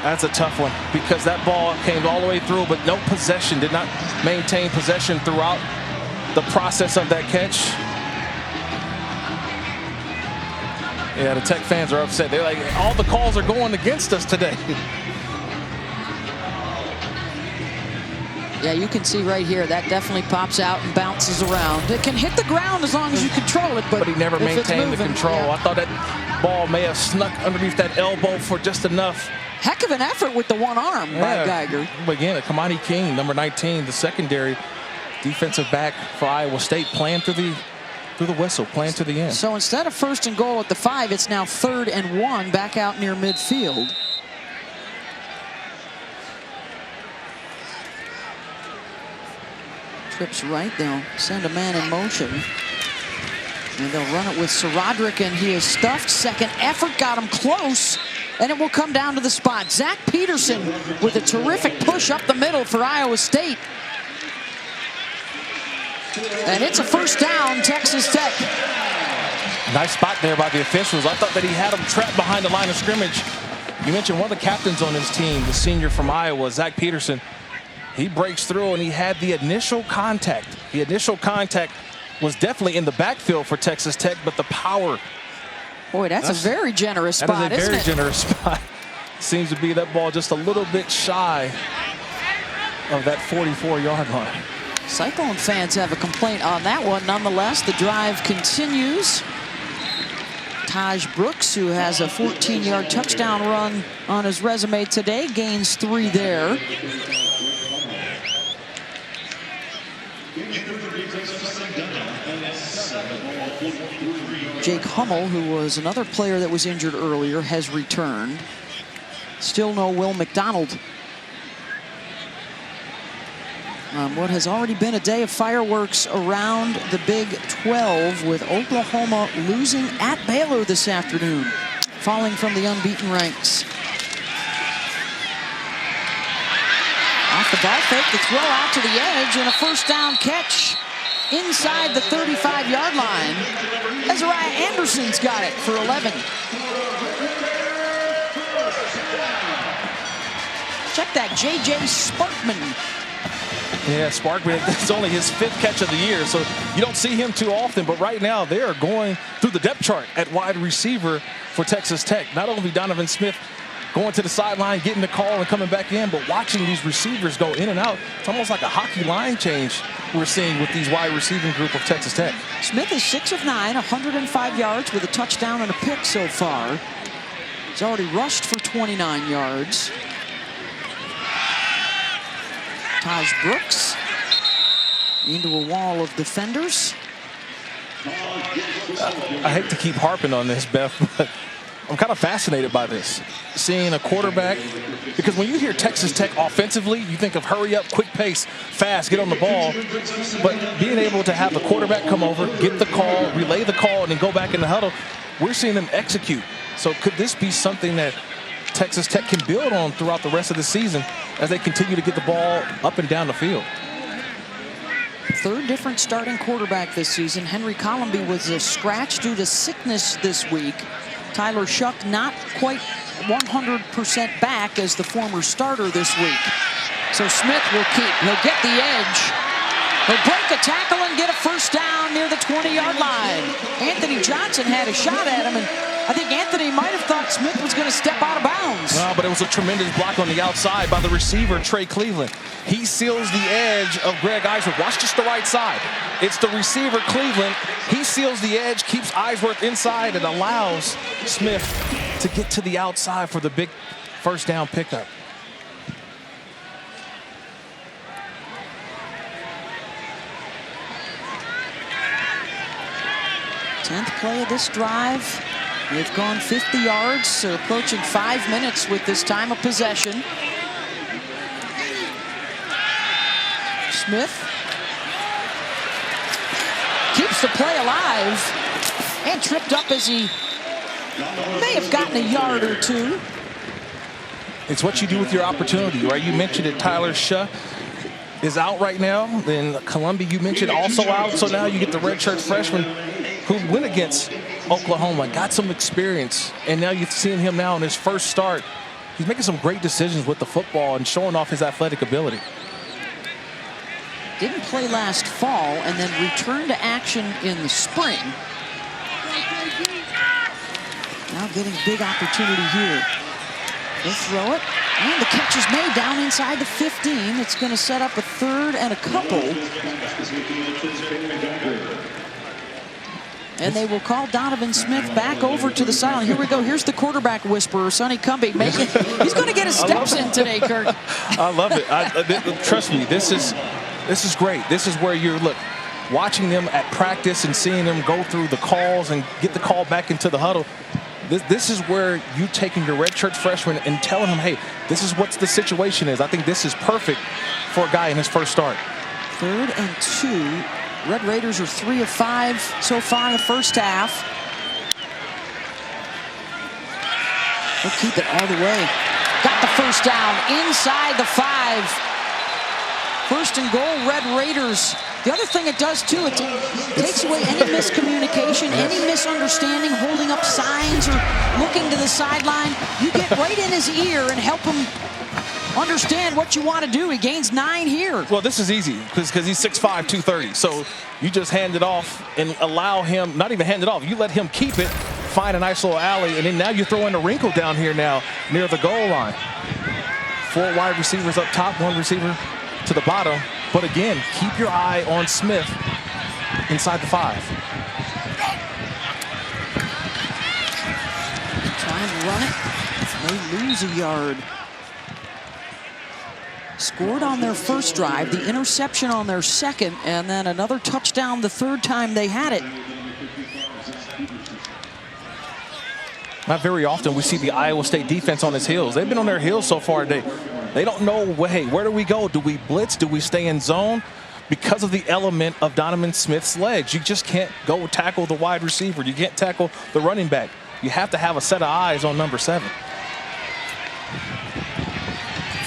Speaker 2: That's a tough one, because that ball came all the way through, but no possession, did not maintain possession throughout the process of that catch. Yeah, the Tech fans are upset. They're like, all the calls are going against us today.
Speaker 1: Yeah, you can see right here, that definitely pops out and bounces around. It can hit the ground as long as you control it, but
Speaker 2: he never maintained the control. Yeah. I thought that ball may have snuck underneath that elbow for just enough.
Speaker 1: Heck of an effort with the one arm by Geiger.
Speaker 2: Again, Kamani King, number 19, the secondary defensive back for Iowa State, playing through the whistle, playing to the end.
Speaker 1: So instead of 1st and goal at the 5, it's now 3rd and 1 back out near midfield. Trips right, they'll send a man in motion. And they'll run it with Roderick, and he is stuffed. Second effort got him close. And it will come down to the spot. Zach Peterson with a terrific push up the middle for Iowa State. And it's a 1st down, Texas Tech.
Speaker 2: Nice spot there by the officials. I thought that he had him trapped behind the line of scrimmage. You mentioned one of the captains on his team, the senior from Iowa, Zach Peterson. He breaks through and he had the initial contact. The initial contact was definitely in the backfield for Texas Tech, but the power.
Speaker 1: Boy, that's a very generous spot, isn't it?
Speaker 2: That is a very generous spot. Seems to be that ball just a little bit shy of that 44-yard line.
Speaker 1: Cyclone fans have a complaint on that one. Nonetheless, the drive continues. Taj Brooks, who has a 14-yard touchdown run on his resume today, gains 3 there. Jake Hummel, who was another player that was injured earlier, has returned. Still no Will McDonald. What has already been a day of fireworks around the Big 12, with Oklahoma losing at Baylor this afternoon, falling from the unbeaten ranks. Off the ball fake, the throw out to the edge, and a 1st down catch inside the 35-yard line. Ezariah Anderson's got it for 11. Check that, J.J. Sparkman.
Speaker 2: Yeah, Sparkman, it's only his 5th catch of the year, so you don't see him too often. But right now, they are going through the depth chart at wide receiver for Texas Tech. Not only Donovan Smith going to the sideline, getting the call and coming back in, but watching these receivers go in and out. It's almost like a hockey line change we're seeing with these wide receiving group of Texas Tech.
Speaker 1: Smith is 6 of 9, 105 yards with a touchdown and a pick so far. He's already rushed for 29 yards. Taj Brooks into a wall of defenders.
Speaker 2: I hate to keep harping on this, Beth, but I'm kind of fascinated by this. Seeing a quarterback, because when you hear Texas Tech offensively, you think of hurry up, quick pace, fast, get on the ball. But being able to have the quarterback come over, get the call, relay the call, and then go back in the huddle, we're seeing them execute. So could this be something that Texas Tech can build on throughout the rest of the season as they continue to get the ball up and down the field?
Speaker 1: third different starting quarterback this season. Henry Colomby was a scratch due to sickness this week. Tyler Shuck not quite 100% back as the former starter this week. So Smith will keep. He'll get the edge. He'll break a tackle and get a first down near the 20-yard line. Anthony Johnson had a shot at him, and I think Anthony might have thought Smith was going to step out of bounds.
Speaker 2: Well, but it was a tremendous block on the outside by the receiver, Trey Cleveland. He seals the edge of Greg Eisworth. Watch just the right side. It's the receiver, Cleveland. He seals the edge, keeps Eisworth inside, and allows Smith to get to the outside for the big first down pickup.
Speaker 1: Tenth play of this drive. They've gone 50 yards, so approaching 5 minutes with this time of possession. Smith keeps the play alive and tripped up as he may have gotten a yard or two.
Speaker 2: It's what you do with your opportunity, right? You mentioned it, Tyler Shuck is out right now. Then Colomby, you mentioned, also out. So now you get the redshirt freshman who went against Oklahoma, got some experience, and now you've seen him now in his first start. He's making some great decisions with the football and showing off his athletic ability.
Speaker 1: Didn't play last fall and then returned to action in the spring. Now getting big opportunity here. They'll throw it, and the catch is made down inside the 15. It's going to set up a third and a couple. And they will call Donovan Smith back over to the sideline. Here we go. Here's the quarterback whisperer, Sonny Cumbie. He's going to get his steps in today, Kirk.
Speaker 2: I love it. Trust me, this is great. This is where you're, watching them at practice and seeing them go through the calls and get the call back into the huddle. This is where you taking your redshirt freshman and telling him, hey, this is what the situation is. I think this is perfect for a guy in his first start.
Speaker 1: 3rd and 2. Red Raiders are 3 of 5 so far in the first half. They'll keep it all the way. Got the first down inside the 5. 1st and goal, Red Raiders. The other thing it does, too, it takes away any miscommunication, any misunderstanding, holding up signs or looking to the sideline. You get right in his ear and help him understand what you want to do. He gains 9 here.
Speaker 2: Well, this is easy because he's 6'5", 230. So you just hand it off and allow him, not even hand it off, you let him keep it, find a nice little alley, and then now you throw in a wrinkle down here now near the goal line. 4 wide receivers up top, 1 receiver to the bottom. But again, keep your eye on Smith inside the 5.
Speaker 1: Trying to run it. They lose a yard. Scored on their first drive, the interception on their second, and then another touchdown the 3rd time they had it.
Speaker 2: Not very often we see the Iowa State defense on its heels. They've been on their heels so far today. They don't know, hey, where do we go? Do we blitz? Do we stay in zone? Because of the element of Donovan Smith's legs. You just can't go tackle the wide receiver. You can't tackle the running back. You have to have a set of eyes on number 7.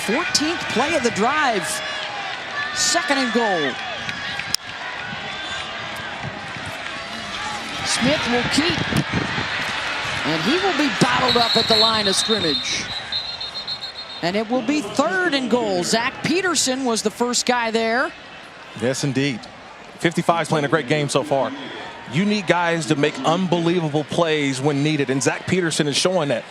Speaker 1: 14th play of the drive. 2nd and goal. Smith will keep. And he will be bottled up at the line of scrimmage. And it will be 3rd and goal. Zach Peterson was the first guy there.
Speaker 2: Yes, indeed. 55's playing a great game so far. You need guys to make unbelievable plays when needed, and Zach Peterson is showing that.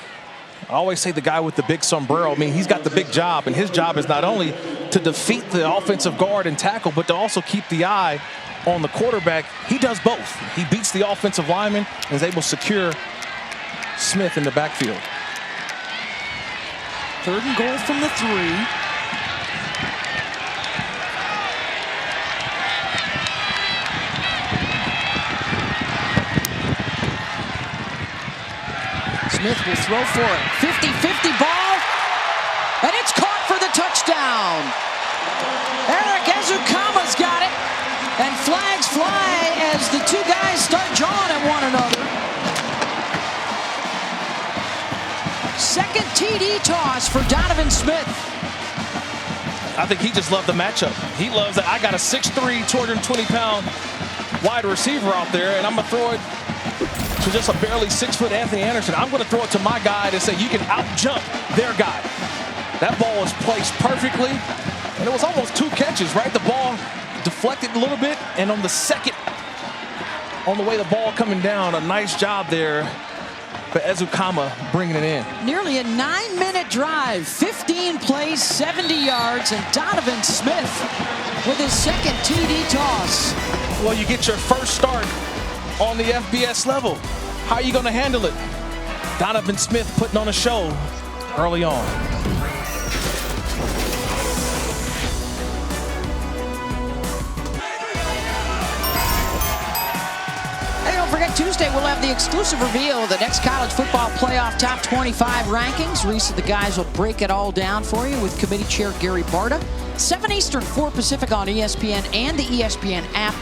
Speaker 2: I always say the guy with the big sombrero, I mean, he's got the big job, and his job is not only to defeat the offensive guard and tackle, but to also keep the eye on the quarterback. He does both. He beats the offensive lineman and is able to secure Smith in the backfield.
Speaker 1: 3rd and goal from the 3. Smith will throw for it. 50-50 ball. And it's caught for the touchdown. Eric Ezukama's got it. And flags fly as the 2 guys start jawing at one another. 2nd TD toss for Donovan Smith.
Speaker 2: I think he just loved the matchup. He loves that I got a 6'3", 220-pound wide receiver out there, and I'm going to throw it to just a barely 6-foot Anthony Anderson. I'm going to throw it to my guy to say you can out-jump their guy. That ball was placed perfectly, and it was almost 2 catches, right? The ball deflected a little bit, and on the second, on the way the ball coming down, a nice job there for Ezukama bringing it in.
Speaker 1: Nearly a 9-minute drive, 15 plays, 70 yards, and Donovan Smith with his second TD toss.
Speaker 2: Well, you get your first start on the FBS level. How are you going to handle it? Donovan Smith putting on a show early on.
Speaker 1: Hey, don't forget, Tuesday we'll have the exclusive reveal of the next college football playoff top 25 rankings. Reese and the guys will break it all down for you with committee chair Gary Barta. 7 Eastern, 4 Pacific on ESPN and the ESPN app,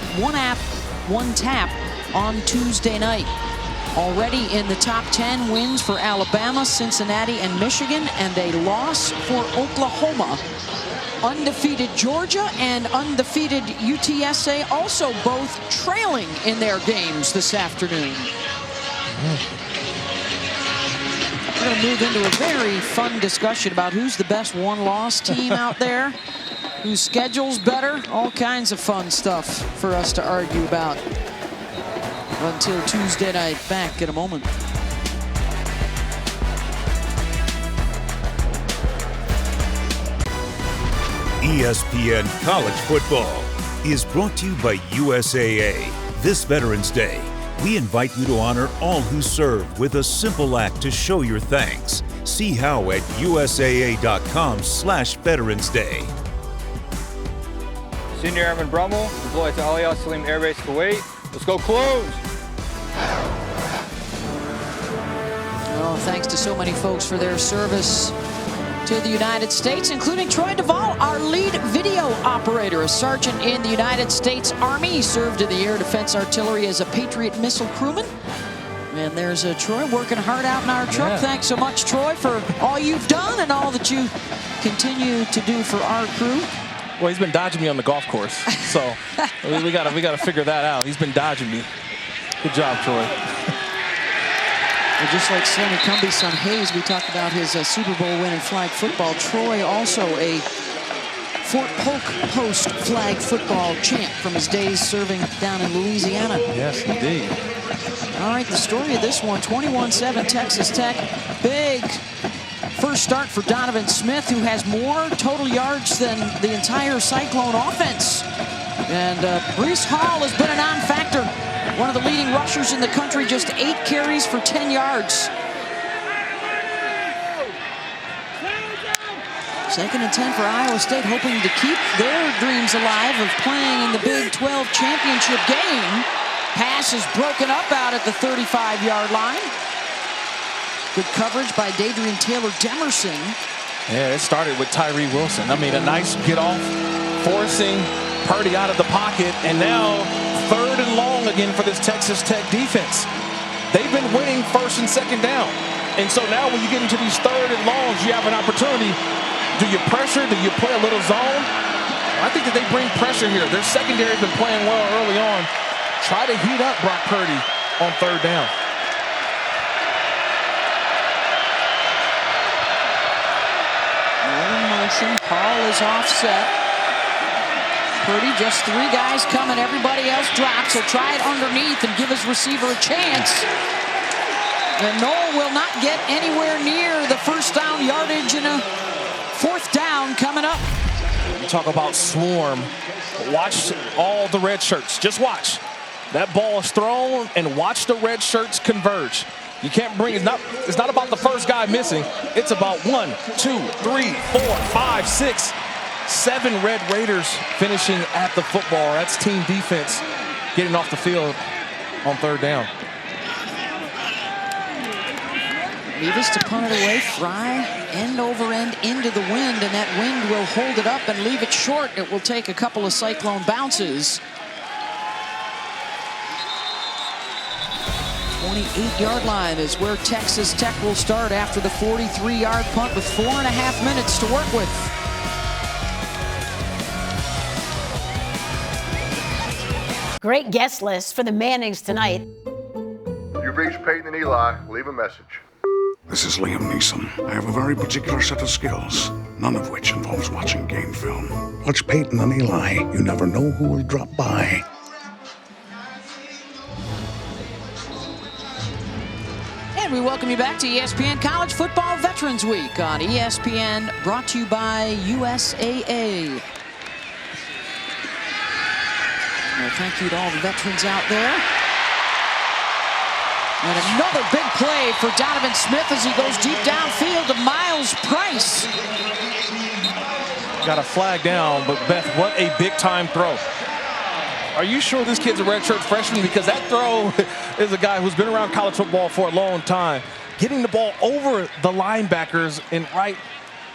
Speaker 1: one tap on Tuesday night. Already in the top 10 wins for Alabama, Cincinnati, and Michigan, and a loss for Oklahoma. Undefeated Georgia and undefeated UTSA also both trailing in their games this afternoon. We're going to move into a very fun discussion about who's the best one-loss team out there, whose schedule's better, all kinds of fun stuff for us to argue about until Tuesday night. Back in a moment.
Speaker 4: ESPN College Football is brought to you by USAA. This Veterans Day, we invite you to honor all who served with a simple act to show your thanks. See how at usaa.com/Veterans Day.
Speaker 7: Senior Airman Brummel, deployed to Al Salim Air Base, Kuwait. Let's go Clones!
Speaker 1: Well, thanks to so many folks for their service to the United States, including Troy Duvall, our lead video operator, a sergeant in the United States Army. He served in the Air Defense Artillery as a Patriot missile crewman. And there's Troy working hard out in our truck.
Speaker 2: Yeah.
Speaker 1: Thanks so much, Troy, for all you've done and all that you continue to do for our crew.
Speaker 2: Well, he's been dodging me on the golf course, so we gotta figure that out. He's been dodging me. Good job, Troy.
Speaker 1: Well, just like Sonny Cumbie's son Hayes, we talked about his Super Bowl win in flag football. Troy also a Fort Polk Post flag football champ from his days serving down in Louisiana.
Speaker 2: Yes, indeed.
Speaker 1: All right, the story of this one, 21-7 Texas Tech. Big first start for Donovan Smith, who has more total yards than the entire Cyclone offense. And Breece Hall has been a non-factor. One of the leading rushers in the country, just 8 carries for 10 yards. 2nd and 10 for Iowa State, hoping to keep their dreams alive of playing in the Big 12 championship game. Pass is broken up out at the 35-yard line. Good coverage by Dadrian Taylor-Demerson.
Speaker 2: Yeah, it started with Tyree Wilson. I mean, a nice get-off, forcing Purdy out of the pocket, and now 3rd and long again for this Texas Tech defense. They've been winning 1st and 2nd down. And so now when you get into these 3rd and longs, you have an opportunity. Do you pressure? Do you play a little zone? I think that they bring pressure here. Their secondary has been playing well early on. Try to heat up Brock Purdy on 3rd down.
Speaker 1: Hall is offset. Purdy, just 3 guys coming. Everybody else drops. He'll try it underneath and give his receiver a chance. And Noel will not get anywhere near the first down yardage in a 4th down coming up.
Speaker 2: You talk about swarm. Watch all the red shirts. Just watch. That ball is thrown and watch the red shirts converge. You can't bring, it's not about the first guy missing. It's about 1, 2, 3, 4, 5, 6, 7 Red Raiders finishing at the football. That's team defense getting off the field on 3rd down.
Speaker 1: Nevis to punt it away. Fry end over end into the wind, and that wind will hold it up and leave it short. It will take a couple of Cyclone bounces. 28-yard line is where Texas Tech will start after the 43-yard punt with 4.5 minutes to work with.
Speaker 3: Great guest list for the Mannings tonight.
Speaker 8: You've reached Peyton and Eli. Leave a message.
Speaker 9: This is Liam Neeson. I have a very particular set of skills, none of which involves watching game film. Watch Peyton and Eli. You never know who will drop by.
Speaker 1: And we welcome you back to ESPN College Football Veterans Week on ESPN, brought to you by USAA. Well, thank you to all the veterans out there. And another big play for Donovan Smith as he goes deep downfield to Miles Price.
Speaker 2: Got a flag down, but Beth, what a big-time throw. Are you sure this kid's a redshirt freshman? Because that throw is a guy who's been around college football for a long time. Getting the ball over the linebackers and right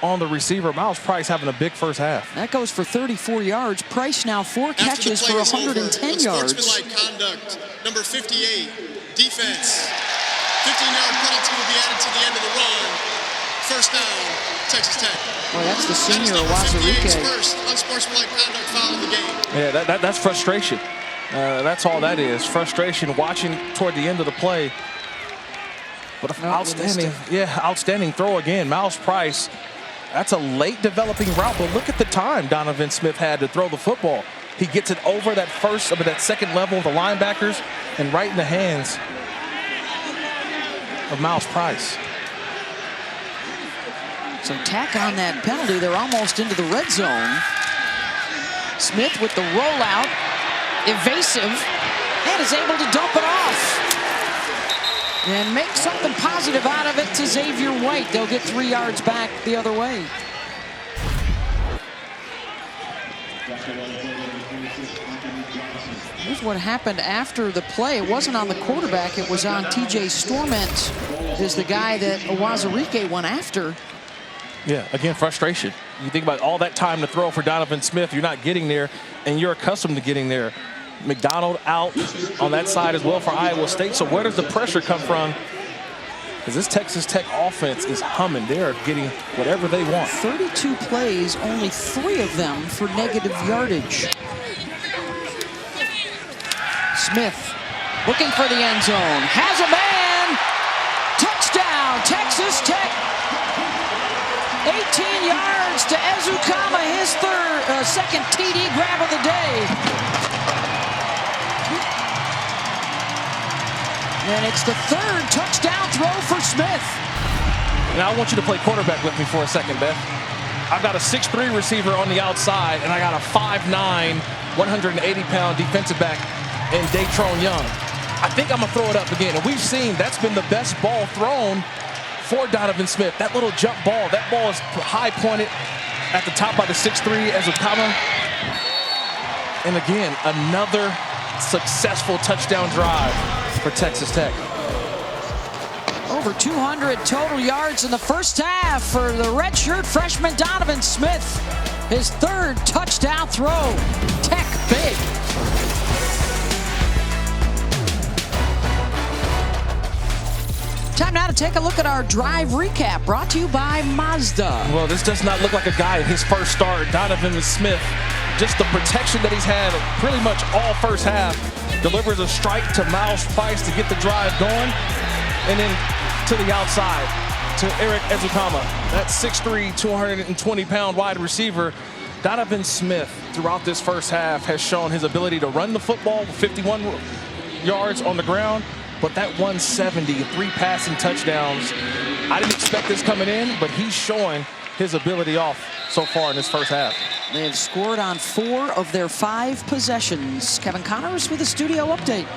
Speaker 2: on the receiver. Miles Price having a big first half.
Speaker 1: That goes for 34 yards. Price now 4 catches for 110 yards.
Speaker 5: Unsportsmanlike conduct, number 58, defense. 15-yard penalty will be added to the end of the run. First down, Texas Tech.
Speaker 1: Boy, that's the senior
Speaker 5: Wazarique.
Speaker 1: Wazarique.
Speaker 5: First unsportsmanlike conduct foul of the game.
Speaker 2: Yeah, that's frustration. That's all that is. Frustration watching toward the end of the play. But outstanding throw again. Miles Price. That's a late developing route, but look at the time Donovan Smith had to throw the football. He gets it over that second level of the linebackers and right in the hands of Miles Price.
Speaker 1: So tack on that penalty. They're almost into the red zone. Smith with the rollout, evasive, and is able to dump it off. And make something positive out of it to Xavier White. They'll get 3 yards back the other way. Here's what happened after the play. It wasn't on the quarterback. It was on T.J. Storment, is the guy that Wazarique went after.
Speaker 2: Yeah, again, frustration. You think about all that time to throw for Donovan Smith. You're not getting there, and you're accustomed to getting there. McDonald out on that side as well for Iowa State. So where does the pressure come from? Because this Texas Tech offense is humming. They are getting whatever they want.
Speaker 1: 32 plays, only 3 of them for negative yardage. Smith looking for the end zone. Has a man. Touchdown, Texas Tech. 18 yards to Ezukama, his second TD grab of the day. And it's the 3rd touchdown throw for Smith.
Speaker 2: Now I want you to play quarterback with me for a second, Beth. I've got a 6'3" receiver on the outside, and I got a 5'9", 180-pound defensive back in Datron Young. I think I'm going to throw it up again. And we've seen that's been the best ball thrown for Donovan Smith. That little jump ball, that ball is high pointed at the top by the 6'3" Ezukama. And again, another successful touchdown drive for Texas Tech.
Speaker 1: Over 200 total yards in the first half for the redshirt freshman Donovan Smith. His 3rd touchdown throw. Tech big. Time now to take a look at our drive recap, brought to you by Mazda.
Speaker 2: Well, this does not look like a guy in his first start. Donovan Smith, just the protection that he's had pretty much all first half, delivers a strike to Miles Price to get the drive going, and then to the outside to Eric Ezukama. That 6'3", 220-pound wide receiver. Donovan Smith, throughout this first half, has shown his ability to run the football with 51 yards on the ground, but that 170, 3 passing touchdowns, I didn't expect this coming in, but he's showing his ability off so far in this first half.
Speaker 1: They have scored on 4 of their 5 possessions. Kevin Connors with a studio update.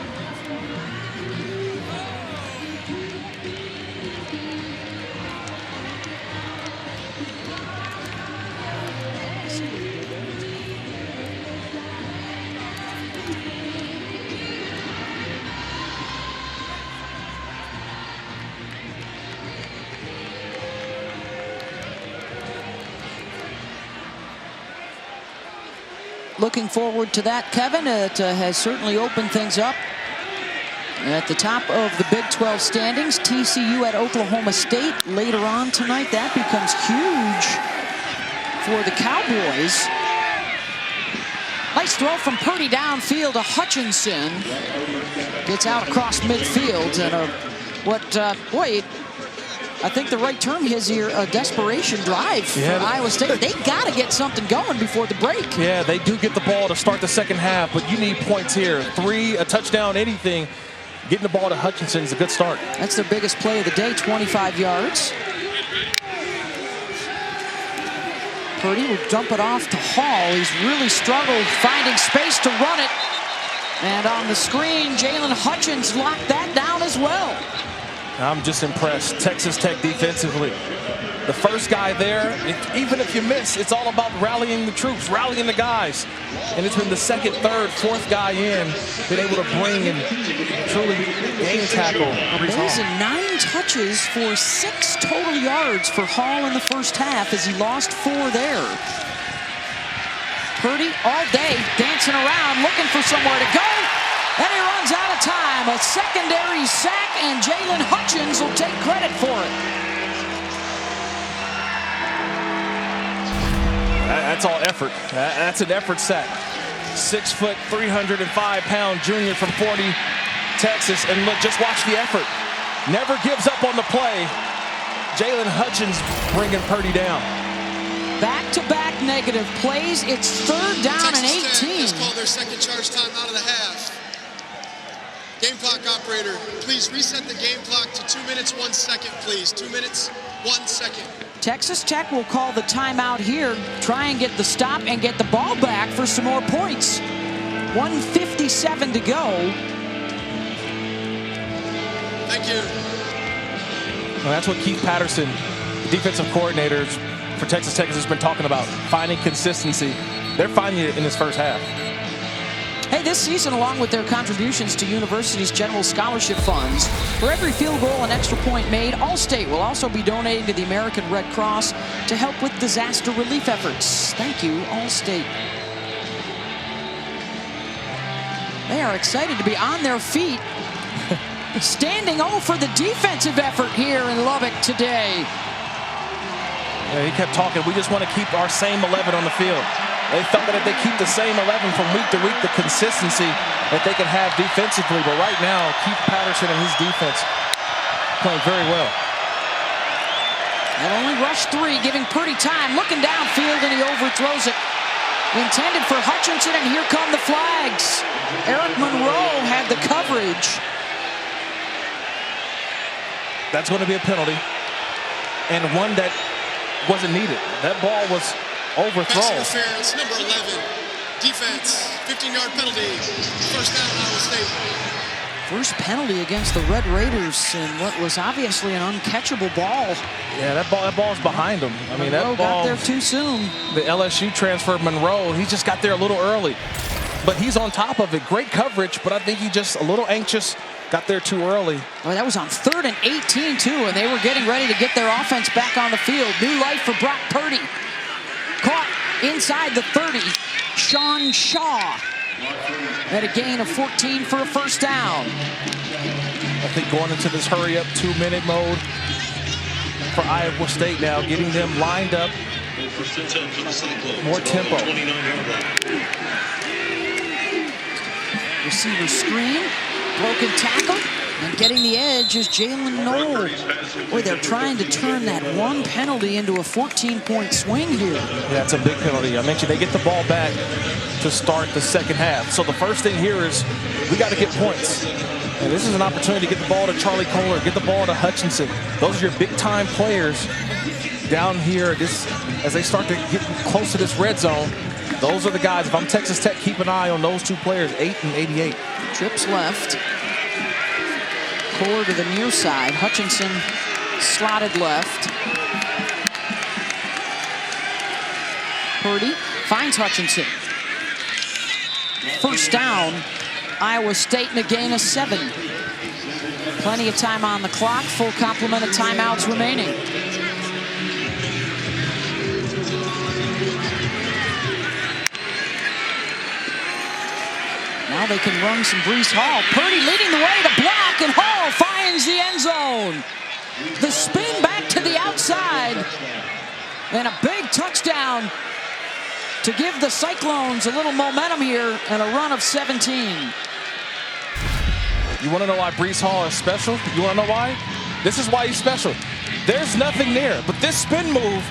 Speaker 1: Looking forward to that, Kevin. It has certainly opened things up. At the top of the Big 12 standings, TCU at Oklahoma State later on tonight. That becomes huge for the Cowboys. Nice throw from Purdy downfield to Hutchinson. Gets out across midfield. And boy, I think the right term is here, a desperation drive for Iowa State. They got to get something going before the break.
Speaker 2: Yeah, they do get the ball to start the second half, but you need points here. 3, a touchdown, anything. Getting the ball to Hutchinson is a good start.
Speaker 1: That's their biggest play of the day, 25 yards. Purdy will dump it off to Hall. He's really struggled finding space to run it. And on the screen, Jalen Hutchins locked that down as well.
Speaker 2: I'm just impressed. Texas Tech defensively. The first guy there, even if you miss, it's all about rallying the troops, rallying the guys. And it's been the second, third, fourth guy in, been able to bring and truly game tackle.
Speaker 1: Amazing, 9 touches for 6 total yards for Hall in the first half as he lost 4 there. Purdy all day dancing around, looking for somewhere to go. And he runs out of time. A secondary sack, and Jalen Hutchins will take credit for it.
Speaker 2: That's all effort. That's an effort sack. 6 foot, 305-pound junior from 40, Texas. And look, just watch the effort. Never gives up on the play. Jalen Hutchins bringing Purdy down.
Speaker 1: Back-to-back negative plays. It's 3rd down and 18.
Speaker 5: Texas Tech has called their second charge time out of the half. Game clock operator, please reset the game clock to 2 minutes, 1 second, please. 2 minutes, 1 second.
Speaker 1: Texas Tech will call the timeout here, try and get the stop and get the ball back for some more points. 1:57 to go.
Speaker 5: Thank you.
Speaker 2: Well, that's what Keith Patterson, the defensive coordinator for Texas Tech, has been talking about, finding consistency. They're finding it in this first half.
Speaker 1: Hey, this season, along with their contributions to universities' general scholarship funds, for every field goal and extra point made, Allstate will also be donating to the American Red Cross to help with disaster relief efforts. Thank you, Allstate. They are excited to be on their feet, standing O for the defensive effort here in Lubbock today.
Speaker 2: Yeah, he kept talking. We just want to keep our same 11 on the field. They felt that if they keep the same 11 from week to week, the consistency that they can have defensively. But right now, Keith Patterson and his defense playing very well.
Speaker 1: And only rush 3, giving Purdy time. Looking downfield, and he overthrows it. Intended for Hutchinson, and here come the flags. Eric Monroe had the coverage.
Speaker 2: That's going to be a penalty, and one that wasn't needed. That ball was overthrown.
Speaker 5: Pass interference, number 11. Defense, 15-yard penalty. First down, Iowa State.
Speaker 1: First penalty against the Red Raiders, and what was obviously an uncatchable ball.
Speaker 2: Yeah, that ball's behind him. I mean,
Speaker 1: Monroe
Speaker 2: that ball
Speaker 1: got there too soon.
Speaker 2: The LSU transfer, Monroe, he just got there a little early. But he's on top of it. Great coverage, but I think he just a little anxious. Got there too early.
Speaker 1: Well, that was on 3rd and 18, too, and they were getting ready to get their offense back on the field. New life for Brock Purdy. Caught inside the 30. Sean Shaw at a gain of 14 for a first down.
Speaker 2: I think going into this hurry-up 2-minute mode for Iowa State now, getting them lined up. More tempo.
Speaker 1: Receiver screen. Broken tackle, and getting the edge is Jalen Knoll. Boy, they're trying to turn that one penalty into a 14-point swing here.
Speaker 2: Yeah, that's a big penalty. I mentioned they get the ball back to start the second half. So the first thing here is we got to get points. And this is an opportunity to get the ball to Charlie Kohler, get the ball to Hutchinson. Those are your big-time players down here as they start to get close to this red zone. Those are the guys. If I'm Texas Tech, keep an eye on those 2 players, 8 and 88.
Speaker 1: Trips left. Kohler to the near side. Hutchinson slotted left. Purdy finds Hutchinson. First down, Iowa State, and a gain of 7. Plenty of time on the clock. Full complement of timeouts remaining. Now they can run some Breece Hall. Purdy leading the way to block, and Hall finds the end zone. The spin back to the outside. And a big touchdown to give the Cyclones a little momentum here and a run of 17.
Speaker 2: You want to know why Breece Hall is special? You want to know why? This is why he's special. There's nothing there, but this spin move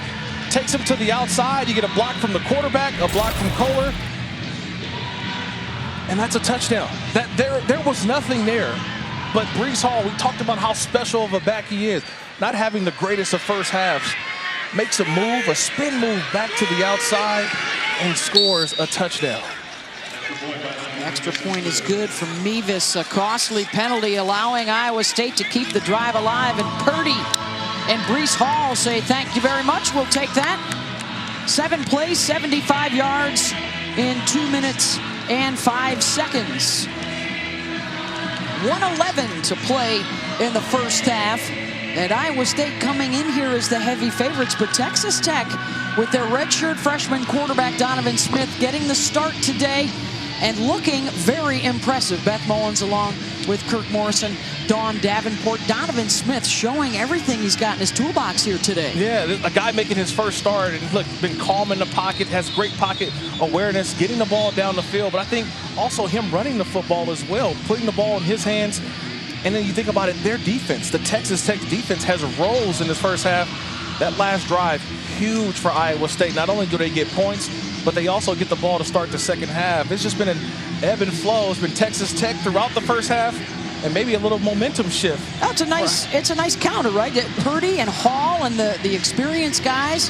Speaker 2: takes him to the outside. You get a block from the quarterback, a block from Kohler, and that's a touchdown. There was nothing there, but Breece Hall, we talked about how special of a back he is. Not having the greatest of first halves, makes a move, a spin move back to the outside, and scores a touchdown.
Speaker 1: The extra point is good for Mevis. A costly penalty allowing Iowa State to keep the drive alive. And Purdy and Breece Hall say thank you very much. We'll take that. 7 plays, 75 yards in 2 minutes and 5 seconds. 1:11 to play in the first half. And Iowa State coming in here as the heavy favorites. But Texas Tech, with their redshirt freshman quarterback Donovan Smith, getting the start today and looking very impressive. Beth Mullins along with Kirk Morrison, Dawn Davenport. Donovan Smith showing everything he's got in his toolbox here today.
Speaker 2: Yeah, a guy making his first start and look, been calm in the pocket, has great pocket awareness, getting the ball down the field. But I think also him running the football as well, putting the ball in his hands. And then you think about it, their defense, the Texas Tech defense has rose in this first half. That last drive, huge for Iowa State. Not only do they get points, but they also get the ball to start the second half. It's just been an ebb and flow. It's been Texas Tech throughout the first half, and maybe a little momentum shift.
Speaker 1: That's a nice, it's a nice counter, right? Purdy and Hall and the experienced guys,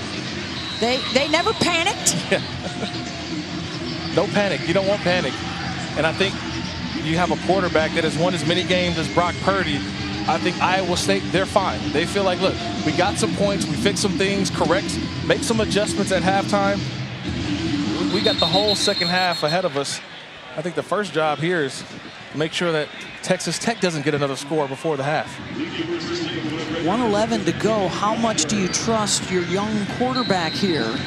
Speaker 1: they never panicked.
Speaker 2: No panic. You don't want panic. And I think you have a quarterback that has won as many games as Brock Purdy. I think Iowa State, they're fine. They feel like, look, we got some points, we fixed some things, correct, make some adjustments at halftime. We got the whole second half ahead of us. I think the first job here is to make sure that Texas Tech doesn't get another score before the half.
Speaker 1: 1:11 to go. How much do you trust your young quarterback here?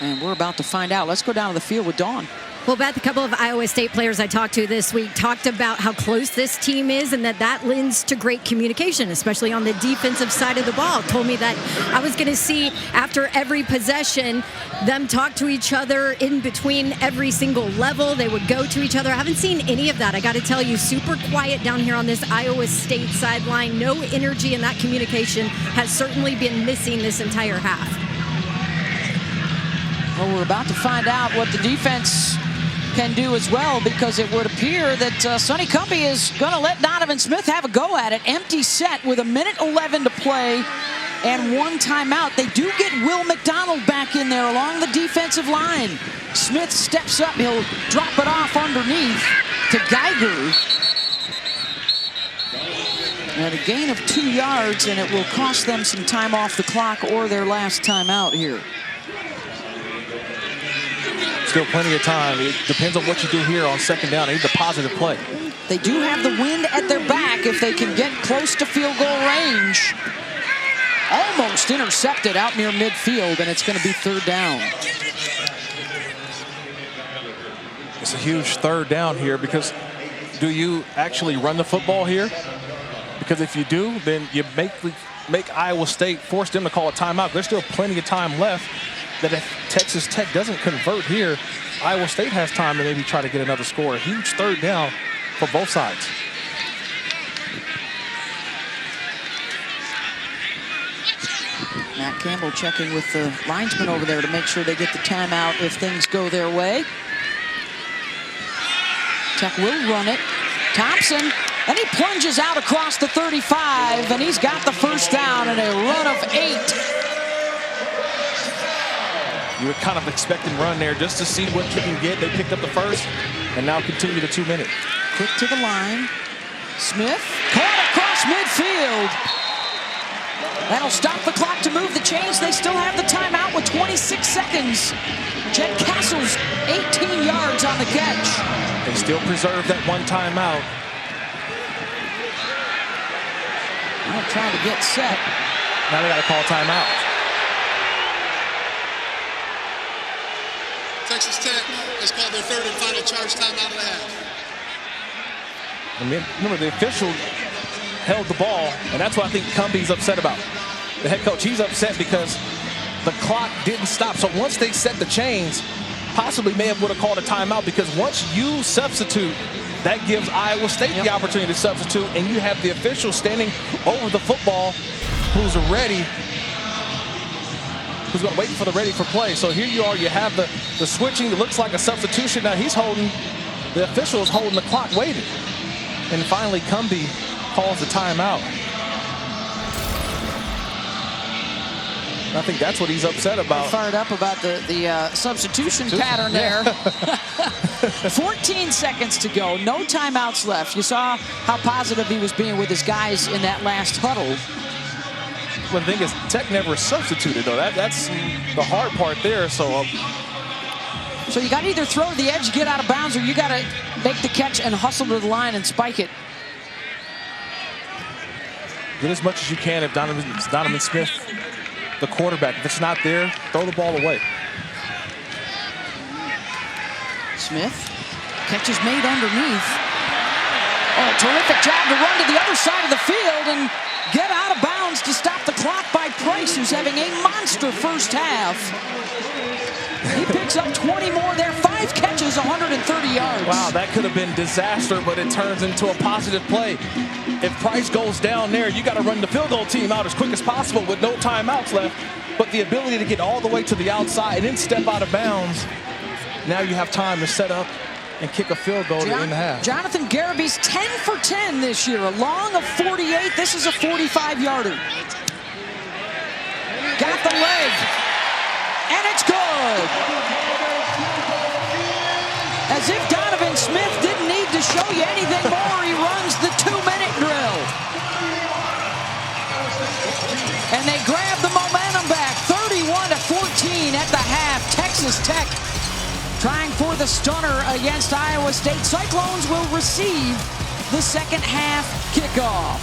Speaker 1: And we're about to find out. Let's go down to the field with Dawn.
Speaker 3: Well, Beth, a couple of Iowa State players I talked to this week talked about how close this team is and that lends to great communication, especially on the defensive side of the ball. Told me that I was going to see after every possession them talk to each other in between every single level. They would go to each other. I haven't seen any of that. I got to tell you, super quiet down here on this Iowa State sideline. No energy, and that communication has certainly been missing this entire half.
Speaker 1: Well, we're about to find out what the defense can do as well, because it would appear that Sonny Cumbie is going to let Donovan Smith have a go at it. Empty set with 1:11 to play and 1 timeout. They do get Will McDonald back in there along the defensive line. Smith steps up. He'll drop it off underneath to Geiger. And a gain of 2 yards, and it will cost them some time off the clock or their last timeout here.
Speaker 2: Still plenty of time. It depends on what you do here on second down. They need the positive play.
Speaker 1: They do have the wind at their back if they can get close to field goal range. Almost intercepted out near midfield, and it's going to be 3rd down.
Speaker 2: It's a huge 3rd down here, because do you actually run the football here? Because if you do, then you make Iowa State, force them to call a timeout. There's still plenty of time left. That if Texas Tech doesn't convert here, Iowa State has time to maybe try to get another score. A huge 3rd down for both sides.
Speaker 1: Matt Campbell checking with the linesman over there to make sure they get the timeout if things go their way. Tech will run it. Thompson, and he plunges out across the 35, and he's got the 1st down and a run of 8.
Speaker 2: You were kind of expecting run there just to see what you can get. They picked up the 1st and now continue the 2 minute.
Speaker 1: Quick to the line. Smith caught across midfield. That'll stop the clock to move the chains. They still have the timeout with 26 seconds. Jed Castle's 18 yards on the catch.
Speaker 2: They still preserve that 1 timeout.
Speaker 1: Now trying to get set.
Speaker 2: Now they got to call timeout.
Speaker 5: Texas Tech has called their third and final charge timeout of the half.
Speaker 2: Remember, the official held the ball, and that's what I think Cumbie's upset about. The head coach, he's upset because the clock didn't stop. So once they set the chains, possibly would have called a timeout, because once you substitute, that gives Iowa State the opportunity to substitute, and you have the official standing over the football who's ready, who's going to wait for the ready for play. So here you are, you have the switching. It looks like a substitution. Now the official is holding the clock waiting. And finally, Cumbie calls the timeout. I think that's what he's upset about.
Speaker 1: Fired up about the substitution pattern there. 14 seconds to go. No timeouts left. You saw how positive he was being with his guys in that last huddle.
Speaker 2: Well, the thing is, Tech never substituted, though. That's the hard part there. So
Speaker 1: you got to either throw to the edge, get out of bounds, or you got to make the catch and hustle to the line and spike it.
Speaker 2: Get as much as you can if Donovan Smith, the quarterback. If it's not there, throw the ball away.
Speaker 1: Smith, catch is made underneath. Oh, terrific job to run to the other side of the field and get out of bounds to stop the clock by Price, who's having a monster first half. He picks up 20 more there, 5 catches, 130 yards.
Speaker 2: Wow, that could have been disaster, but it turns into a positive play. If Price goes down there, you got to run the field goal team out as quick as possible with no timeouts left. But the ability to get all the way to the outside and then step out of bounds, now you have time to set up and kick a field goal to end the half.
Speaker 1: Jonathan Garaby's 10 for 10 this year, a long of 48. This is a 45-yarder. Got the leg, and it's good. As if Donovan Smith didn't need to show you anything more, he runs the 2-minute drill. And they grab the momentum back, 31-14 at the half. Texas Tech trying for the stunner against Iowa State. Cyclones will receive the second half kickoff.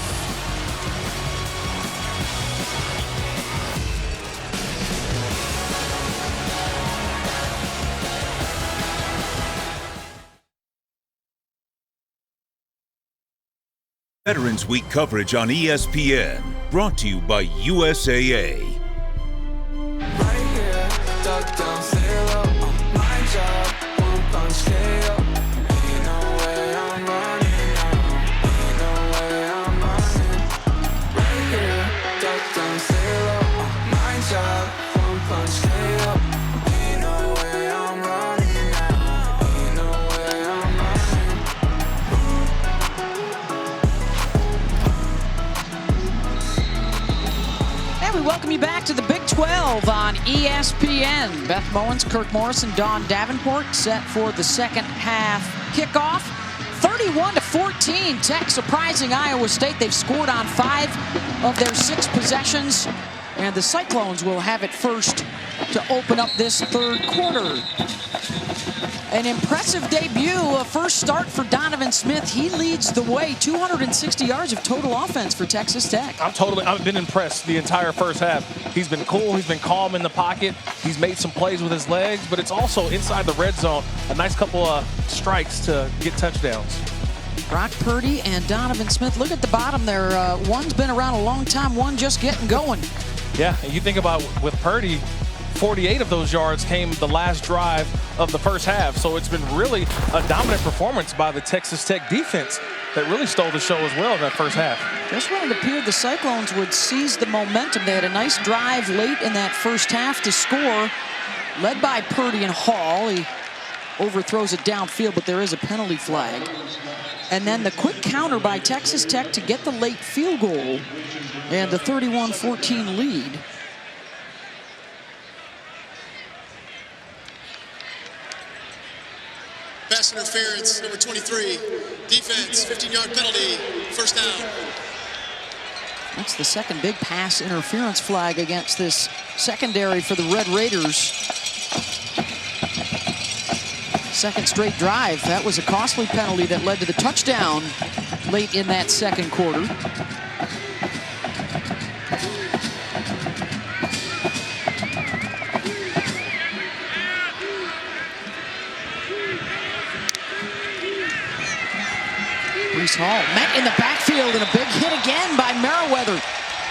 Speaker 4: Veterans Week coverage on ESPN, brought to you by USAA.
Speaker 10: Right here, duck down, sail up, my job, one punch KO. Ain't no way I'm running now, ain't no way I'm running. Right here, duck down, sail up, my job, one punch KO. Ain't no way I'm running now, ain't no way I'm running.
Speaker 1: And we welcome you back to the Big 12 on ESPN. Beth Mowens, Kirk Morris, and Dawn Davenport set for the second half kickoff. 31-14, Tech surprising Iowa State. They've scored on 5 of their 6 possessions, and the Cyclones will have it first to open up this third quarter. An impressive debut, a first start for Donovan Smith. He leads the way, 260 yards of total offense for Texas Tech.
Speaker 2: I've been impressed the entire first half. He's been cool, he's been calm in the pocket. He's made some plays with his legs, but it's also inside the red zone. A nice couple of strikes to get touchdowns.
Speaker 1: Brock Purdy and Donovan Smith. Look at the bottom there. One's been around a long time, one just getting going.
Speaker 2: Yeah, and you think about with Purdy, 48 of those yards came the last drive of the first half. So it's been really a dominant performance by the Texas Tech defense that really stole the show as well in that first half.
Speaker 1: Just when it appeared the Cyclones would seize the momentum, they had a nice drive late in that first half to score, led by Purdy and Hall. He overthrows it downfield, but there is a penalty flag. And then the quick counter by Texas Tech to get the late field goal and the 31-14 lead.
Speaker 5: Pass interference, number 23. Defense, 15-yard penalty, first down.
Speaker 1: That's the second big pass interference flag against this secondary for the Red Raiders. Second straight drive. That was a costly penalty that led to the touchdown late in that second quarter. Brees Hall met in the backfield and a big hit again by Merriweather.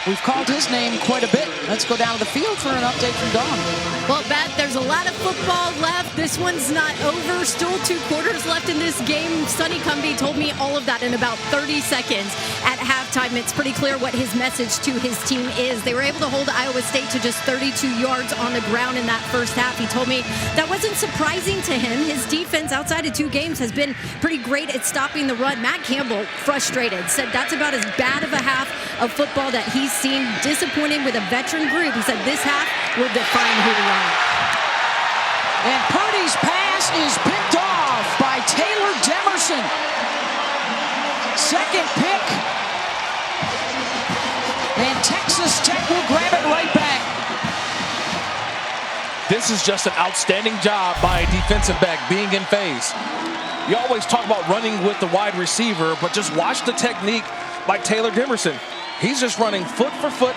Speaker 1: We've called his name quite a bit. Let's go down to the field for an update from Dawn.
Speaker 3: Well, Beth, there's a lot of football left. This one's not over. Still 2 quarters left in this game. Sonny Cumbie told me all of that in about 30 seconds at halftime. It's pretty clear what his message to his team is. They were able to hold Iowa State to just 32 yards on the ground in that first half. He told me that wasn't surprising to him. His defense outside of 2 games has been pretty great at stopping the run. Matt Campbell, frustrated, said that's about as bad of a half of football that he's seen. Disappointed with a veteran group. He said this half will define who we are.
Speaker 1: And Purdy's pass is picked off by Taylor Demerson. Second pick. And Texas Tech will grab it right back.
Speaker 2: This is just an outstanding job by a defensive back being in phase. You always talk about running with the wide receiver, but just watch the technique by Taylor Demerson. He's just running foot for foot,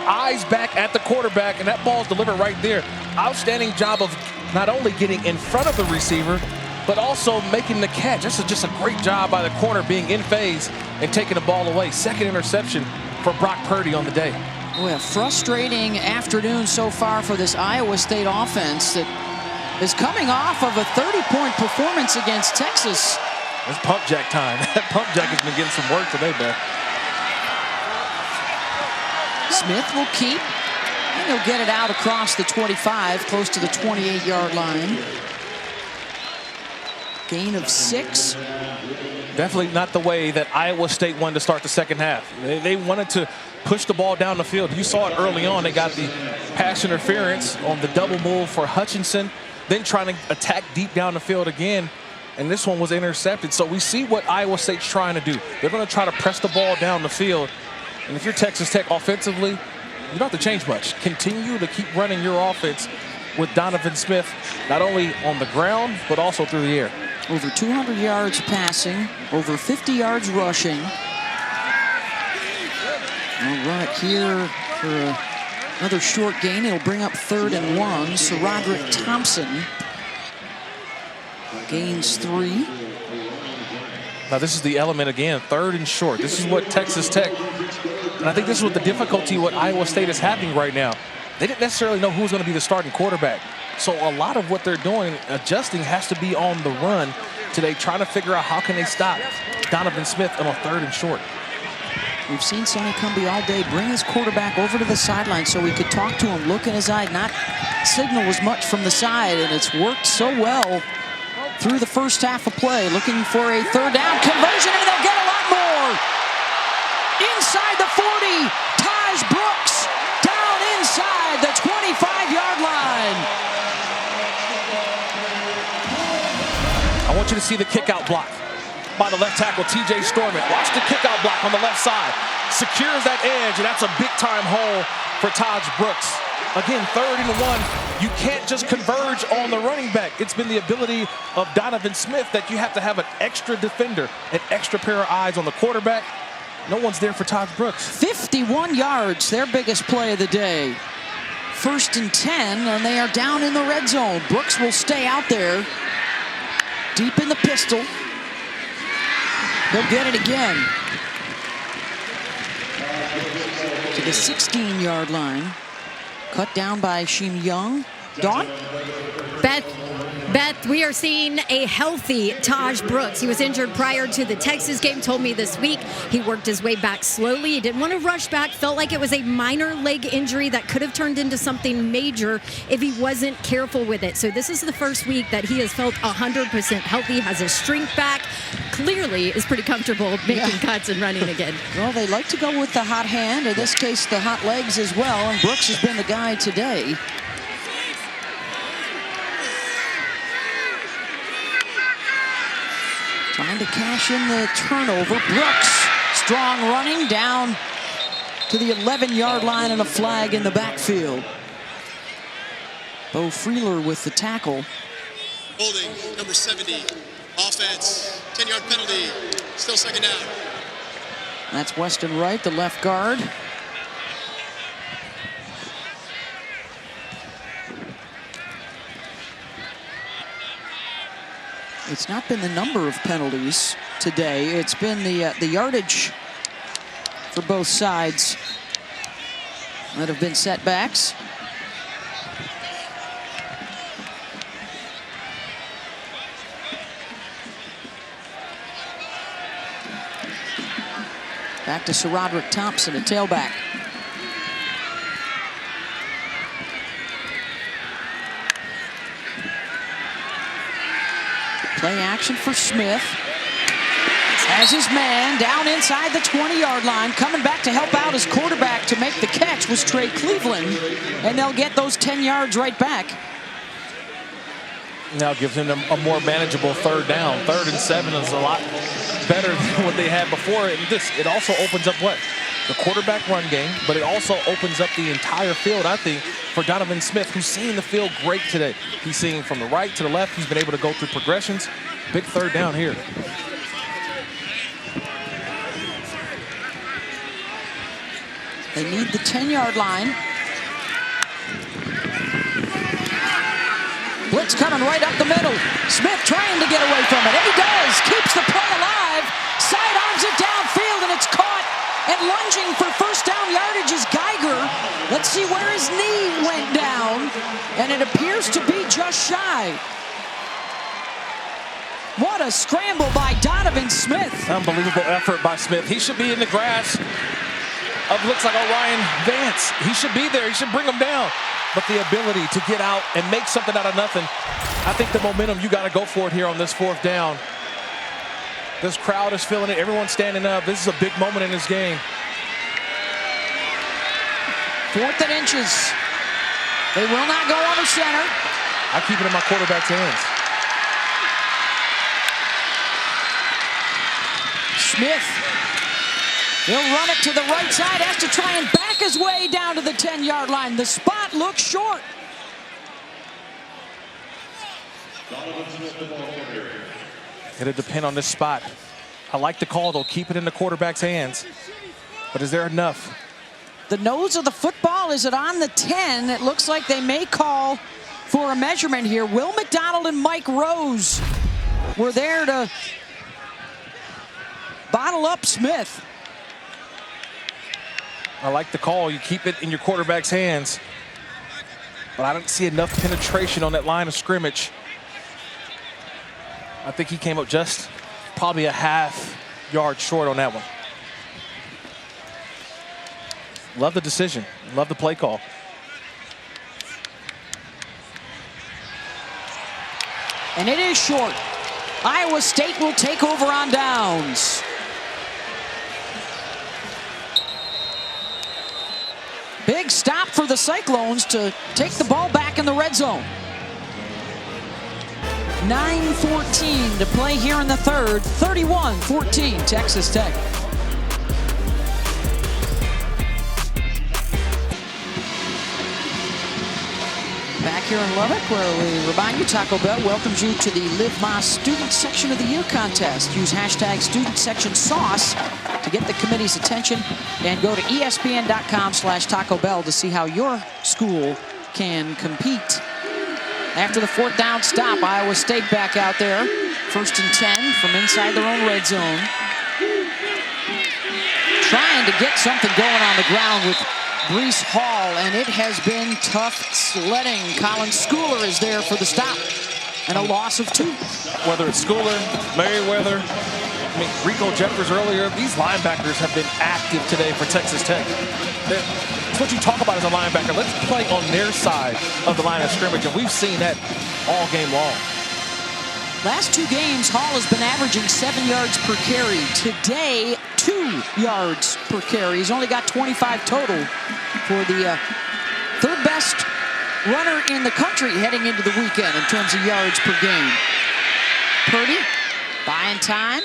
Speaker 2: eyes back at the quarterback, and that ball's delivered right there. Outstanding job of not only getting in front of the receiver, but also making the catch. This is just a great job by the corner being in phase and taking the ball away. Second interception for Brock Purdy on the day.
Speaker 1: Well, frustrating afternoon so far for this Iowa State offense that is coming off of a 30-point performance against Texas.
Speaker 2: It's pump jack time. That pump jack has been getting some work today, Beth.
Speaker 1: Smith will keep, and he'll get it out across the 25, close to the 28-yard line. Gain of 6.
Speaker 2: Definitely not the way that Iowa State wanted to start the second half. They wanted to push the ball down the field. You saw it early on. They got the pass interference on the double move for Hutchinson, then trying to attack deep down the field again, and this one was intercepted. So we see what Iowa State's trying to do. They're going to try to press the ball down the field. And if you're Texas Tech offensively, you don't have to change much. Continue to keep running your offense with Donovan Smith, not only on the ground, but also through the air.
Speaker 1: Over 200 yards passing, over 50 yards rushing. All right, here for another short gain. It'll bring up 3rd and 1. So Roderick Thompson gains 3.
Speaker 2: Now this is the element again, 3rd and short. This is what Texas Tech, and I think this is what the difficulty what Iowa State is having right now. They didn't necessarily know who was going to be the starting quarterback. So a lot of what they're doing, adjusting, has to be on the run today, trying to figure out how can they stop Donovan Smith on a 3rd and short.
Speaker 1: We've seen Sonny Cumbie all day bring his quarterback over to the sideline so we could talk to him, look in his eye, not signal as much from the side, and it's worked so well through the first half of play. Looking for a 3rd down conversion, and they'll get a lot more. Inside the 40, Taj Brooks down inside the 25-yard line.
Speaker 2: I want you to see the kick-out block by the left tackle, T.J. Storman. Watch the kick-out block on the left side. Secures that edge, and that's a big-time hole for Taj Brooks. Again, 3rd and 1. You can't just converge on the running back. It's been the ability of Donovan Smith that you have to have an extra defender, an extra pair of eyes on the quarterback. No one's there for Taj Brooks.
Speaker 1: 51 yards, their biggest play of the day. 1st and 10, and they are down in the red zone. Brooks will stay out there, deep in the pistol. He'll get it again to the 16-yard line. Cut down by Sheen Young. Dawn?
Speaker 3: Beth, we are seeing a healthy Taj Brooks. He was injured prior to the Texas game, told me this week. He worked his way back slowly. He didn't want to rush back. Felt like it was a minor leg injury that could have turned into something major if he wasn't careful with it. So this is the first week that he has felt 100% healthy, has his strength back, clearly is pretty comfortable making cuts and running again.
Speaker 1: Well, they like to go with the hot hand, in this case the hot legs as well, and Brooks has been the guy today. Trying to cash in the turnover. Brooks, strong running down to the 11-yard line and a flag in the backfield. Bo Freeler with the tackle.
Speaker 5: Holding, number 70. Offense, 10-yard penalty. Still 2nd down.
Speaker 1: That's Weston Wright, the left guard. It's not been the number of penalties today. It's been the yardage for both sides that have been setbacks. Back to Sir Roderick Thompson, a tailback. Play action for Smith. Has his man down inside the 20-yard line. Coming back to help out his quarterback to make the catch was Trey Cleveland. And they'll get those 10 yards right back.
Speaker 2: Now gives him a more manageable 3rd down. 3rd and 7 is a lot better than what they had before. And it also opens up what? The quarterback run game, but it also opens up the entire field, I think, for Donovan Smith, who's seeing the field great today. He's seeing from the right to the left. He's been able to go through progressions. Big 3rd down here.
Speaker 1: They need the 10-yard line. Blitz coming right up the middle. Smith trying to get away from it, and he does. Keeps the play alive. Sidearms it downfield, and it's caught. And lunging for 1st down yardage is Geiger. Let's see where his knee went down, and it appears to be just shy. What a scramble by Donovan Smith.
Speaker 2: Unbelievable effort by Smith. He should be in the grass of looks like Orion Vance. He should be there. He should bring him down. But the ability to get out and make something out of nothing, I think the momentum, you got to go for it here on this 4th down. This crowd is feeling it. Everyone's standing up. This is a big moment in this game.
Speaker 1: 4th and inches. They will not go under center.
Speaker 2: I keep it in my quarterback's hands.
Speaker 1: Smith. He'll run it to the right side, has to try and back his way down to the 10-yard line. The spot looks short.
Speaker 2: It'll depend on this spot. I like the call, though. Keep it in the quarterback's hands. But is there enough?
Speaker 1: The nose of the football, is it on the 10? It looks like they may call for a measurement here. Will McDonald and Mike Rose were there to bottle up Smith.
Speaker 2: I like the call. You keep it in your quarterback's hands. But I don't see enough penetration on that line of scrimmage. I think he came up just probably a half yard short on that one. Love the decision. Love the play call.
Speaker 1: And it is short. Iowa State will take over on downs. Big stop for the Cyclones to take the ball back in the red zone. 9:14 to play here in the 3rd. 31-14 Texas Tech. Back here in Lubbock, where we remind you Taco Bell welcomes you to the Live My Student Section of the Year contest. Use hashtag Student Section Sauce to get the committee's attention, and go to ESPN.com/Taco Bell to see how your school can compete. After the 4th down stop, Iowa State back out there. 1st and 10 from inside their own red zone. Trying to get something going on the ground with Breece Hall, and it has been tough sledding. Colin Schooler is there for the stop, and a loss of 2.
Speaker 2: Whether it's Schooler, Merriweather, I mean, Rico Jeffers earlier, these linebackers have been active today for Texas Tech. It's what you talk about as a linebacker. Let's play on their side of the line of scrimmage, and we've seen that all game long.
Speaker 1: Last 2 games, Hall has been averaging 7 yards per carry. Today, 2 yards per carry. He's only got 25 total for the 3rd best runner in the country heading into the weekend in terms of yards per game. Purdy buying time.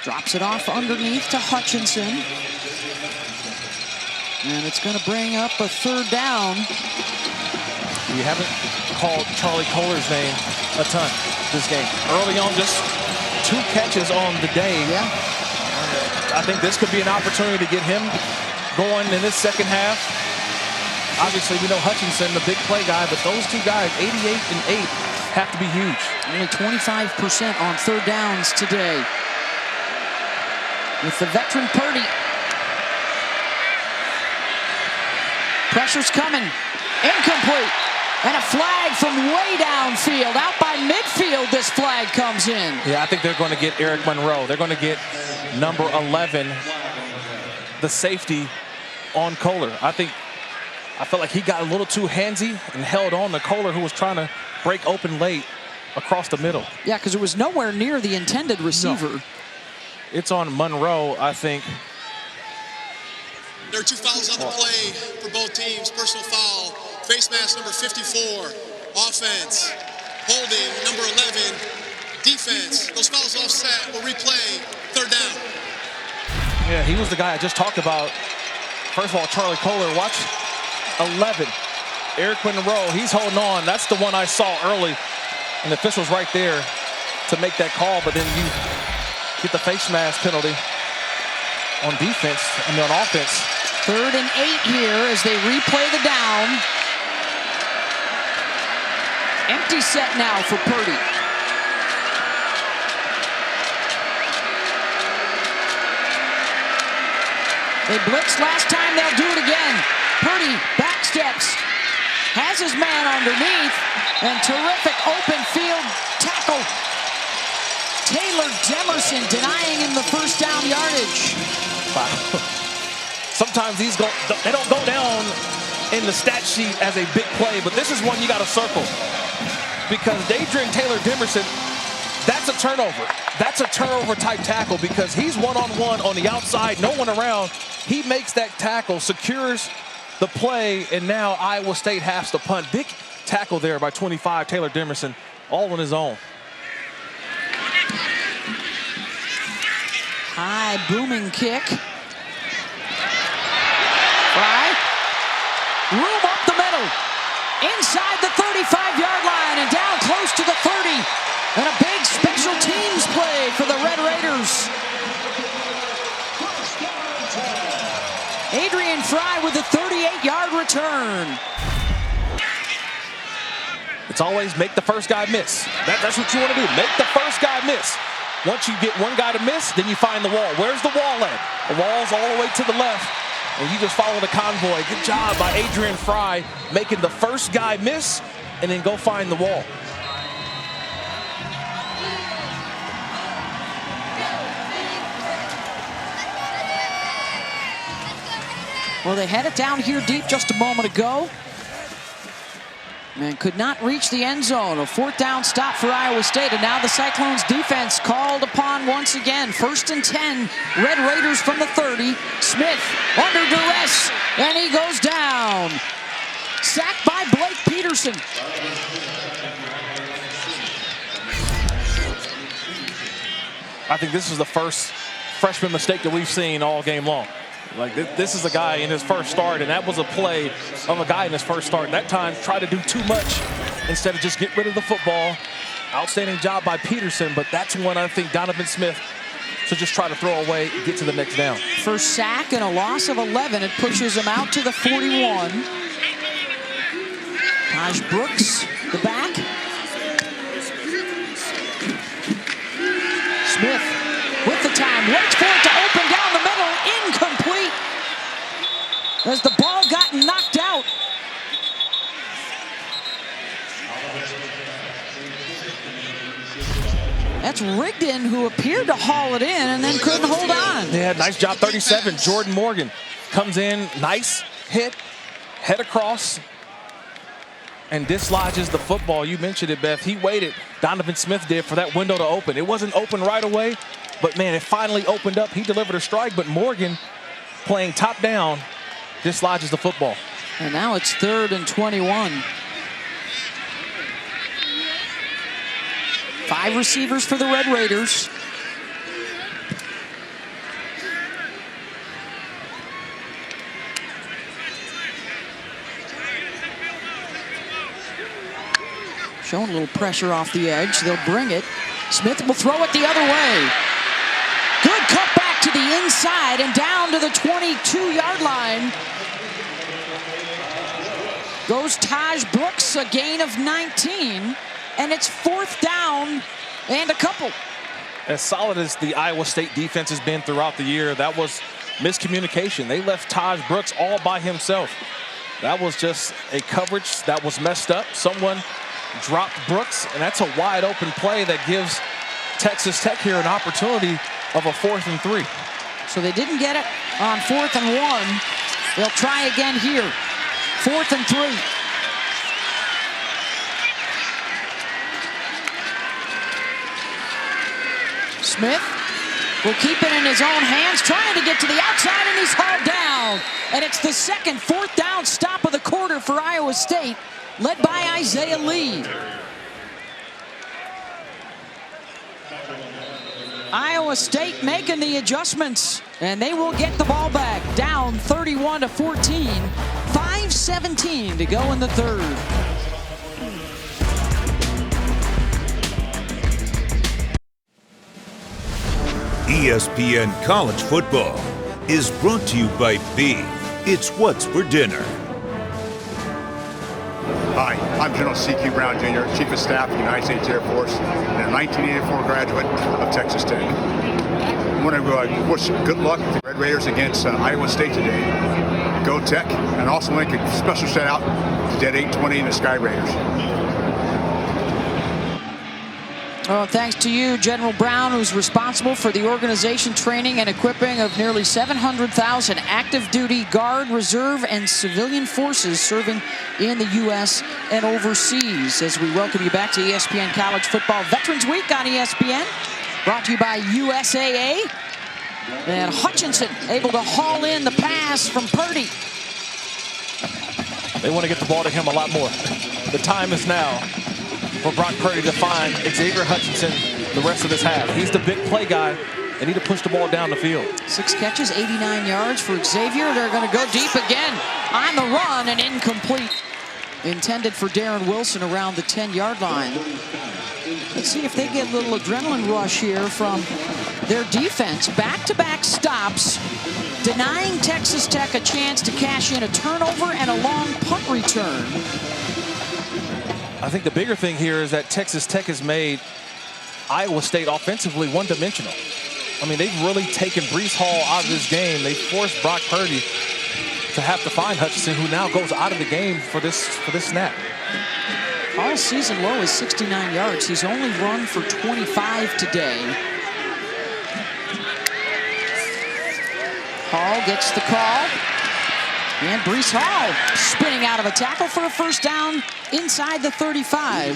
Speaker 1: Drops it off underneath to Hutchinson. And it's going to bring up a 3rd down.
Speaker 2: You haven't called Charlie Kohler's name a ton this game. Early on, just 2 catches on the day.
Speaker 1: Yeah.
Speaker 2: I think this could be an opportunity to get him going in this 2nd half. Obviously, we know Hutchinson, the big play guy, but those 2 guys, 88 and 8, have to be huge.
Speaker 1: Only 25% on 3rd downs today. with the veteran Purdy. Pressure's coming. Incomplete. And a flag from way downfield. Out by midfield, this flag comes in.
Speaker 2: Yeah, I think they're going to get Eric Monroe. They're going to get number 11, the safety, on Kohler. I felt like he got a little too handsy and held on to Kohler, who was trying to break open late across the middle.
Speaker 1: Yeah, because it was nowhere near the intended receiver.
Speaker 2: No. It's on Monroe, I think.
Speaker 5: There are 2 fouls on the play for both teams. Personal foul, face mask number 54. Offense, holding number 11. Defense, those fouls offset, will replay, 3rd down.
Speaker 2: Yeah, he was the guy I just talked about. First of all, Charlie Kohler, watch 11. Eric Monroe, he's holding on. That's the one I saw early. And the official's right there to make that call, but then you get the face mask penalty on defense, on offense.
Speaker 1: 3rd and 8 here as they replay the down. Empty set now for Purdy. They blitzed last time, they'll do it again. Purdy back steps, has his man underneath, and terrific open field tackle. Taylor Demerson denying him the first down yardage.
Speaker 2: Wow. Sometimes they don't go down in the stat sheet as a big play, but this is one you got to circle. Because Adrian Taylor Demerson, that's a turnover. That's a turnover type tackle because he's one-on-one on the outside, no one around. He makes that tackle, secures the play, and now Iowa State has to punt. Big tackle there by 25, Taylor Demerson, all on his own.
Speaker 1: High booming kick. Fry. Room up the middle. Inside the 35-yard line and down close to the 30. And a big special teams play for the Red Raiders. Adrian Fry with a 38-yard return.
Speaker 2: It's always make the first guy miss. That's what you want to do. Make the first guy miss. Once you get one guy to miss, then you find the wall. Where's the wall at? The wall's all the way to the left. And you just follow the convoy. Good job by Adrian Fry making the first guy miss and then go find the wall.
Speaker 1: Well, they had it down here deep just a moment ago. And could not reach the end zone. A 4th down stop for Iowa State. And now the Cyclones defense called upon once again. 1st and 10. Red Raiders from the 30. Smith under duress. And he goes down. Sacked by Blake Peterson.
Speaker 2: I think this is the first freshman mistake that we've seen all game long. Like this is a guy in his first start, and that was a play of a guy in his first start. That time, try to do too much instead of just get rid of the football. Outstanding job by Peterson, but that's one I think Donovan Smith should just try to throw away and get to the next down.
Speaker 1: First sack and a loss of 11. It pushes him out to the 41. Taj Brooks, the back. Smith with the time, waits for it to open down the middle, incomplete as the ball got knocked out. That's Rigdon, who appeared to haul it in and then couldn't hold on.
Speaker 2: Yeah, nice job, 37. Jordan Morgan comes in, nice hit, head across, and dislodges the football. You mentioned it, Beth. He waited, Donovan Smith did, for that window to open. It wasn't open right away, but man, it finally opened up. He delivered a strike, but Morgan, playing top down, dislodges the football.
Speaker 1: And now it's 3rd and 21. 5 receivers for the Red Raiders. Showing a little pressure off the edge. They'll bring it. Smith will throw it the other way. Good cutback to the inside and down to the 22-yard line. Goes Taj Brooks, a gain of 19. And it's 4th down and a couple.
Speaker 2: As solid as the Iowa State defense has been throughout the year, that was miscommunication. They left Taj Brooks all by himself. That was just a coverage that was messed up. Someone dropped Brooks, and that's a wide open play that gives Texas Tech here an opportunity of a 4th and 3.
Speaker 1: So they didn't get it on 4th and 1. They'll try again here. 4th and 3. Smith will keep it in his own hands, trying to get to the outside, and he's hauled down. And it's the second 4th down stop of the quarter for Iowa State, led by Isaiah Lee. Iowa State making the adjustments, and they will get the ball back, down 31-14, 5:17 to go in the third.
Speaker 4: ESPN College Football is brought to you by Beef. It's what's for dinner.
Speaker 8: Hi, I'm General C.Q. Brown Jr., Chief of Staff of the United States Air Force and a 1984 graduate of Texas Tech. I want to wish good luck to the Red Raiders against Iowa State today. Go Tech, and also make a special shout out to Dead 820 and the Sky Raiders.
Speaker 1: Well, thanks to you, General Brown, who's responsible for the organization, training, and equipping of nearly 700,000 active duty Guard, Reserve, and civilian forces serving in the U.S. and overseas. As we welcome you back to ESPN College Football Veterans Week on ESPN, brought to you by USAA. And Hutchinson able to haul in the pass from Purdy.
Speaker 2: They want to get the ball to him a lot more. The time is now for Brock Purdy to find Xavier Hutchinson the rest of this half. He's the big play guy. They need to push the ball down the field.
Speaker 1: 6 catches, 89 yards for Xavier. They're going to go deep again on the run, and incomplete. Intended for Darren Wilson around the 10-yard line. Let's see if they get a little adrenaline rush here from their defense. Back-to-back stops, denying Texas Tech a chance to cash in a turnover and a long punt return.
Speaker 2: I think the bigger thing here is that Texas Tech has made Iowa State offensively one-dimensional. I mean, they've really taken Breece Hall out of this game. They forced Brock Purdy to have to find Hutchinson, who now goes out of the game for this snap.
Speaker 1: Hall's season low is 69 yards. He's only run for 25 today. Hall gets the call. And Breece Hall spinning out of a tackle for a first down inside the 35.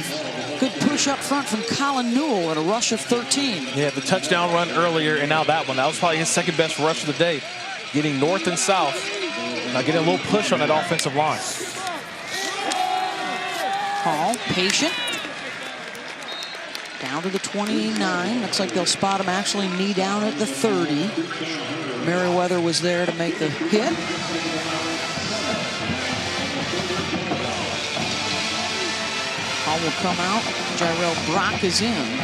Speaker 1: Good push up front from Colin Newell at a rush of 13.
Speaker 2: Yeah, the touchdown run earlier, and now that one. That was probably his second best rush of the day. Getting north and south. Now getting a little push on that offensive line.
Speaker 1: Hall, patient. Down to the 29. Looks like they'll spot him actually knee down at the 30. Merriweather was there to make the hit. Hall will come out. Jarrell Brock is in.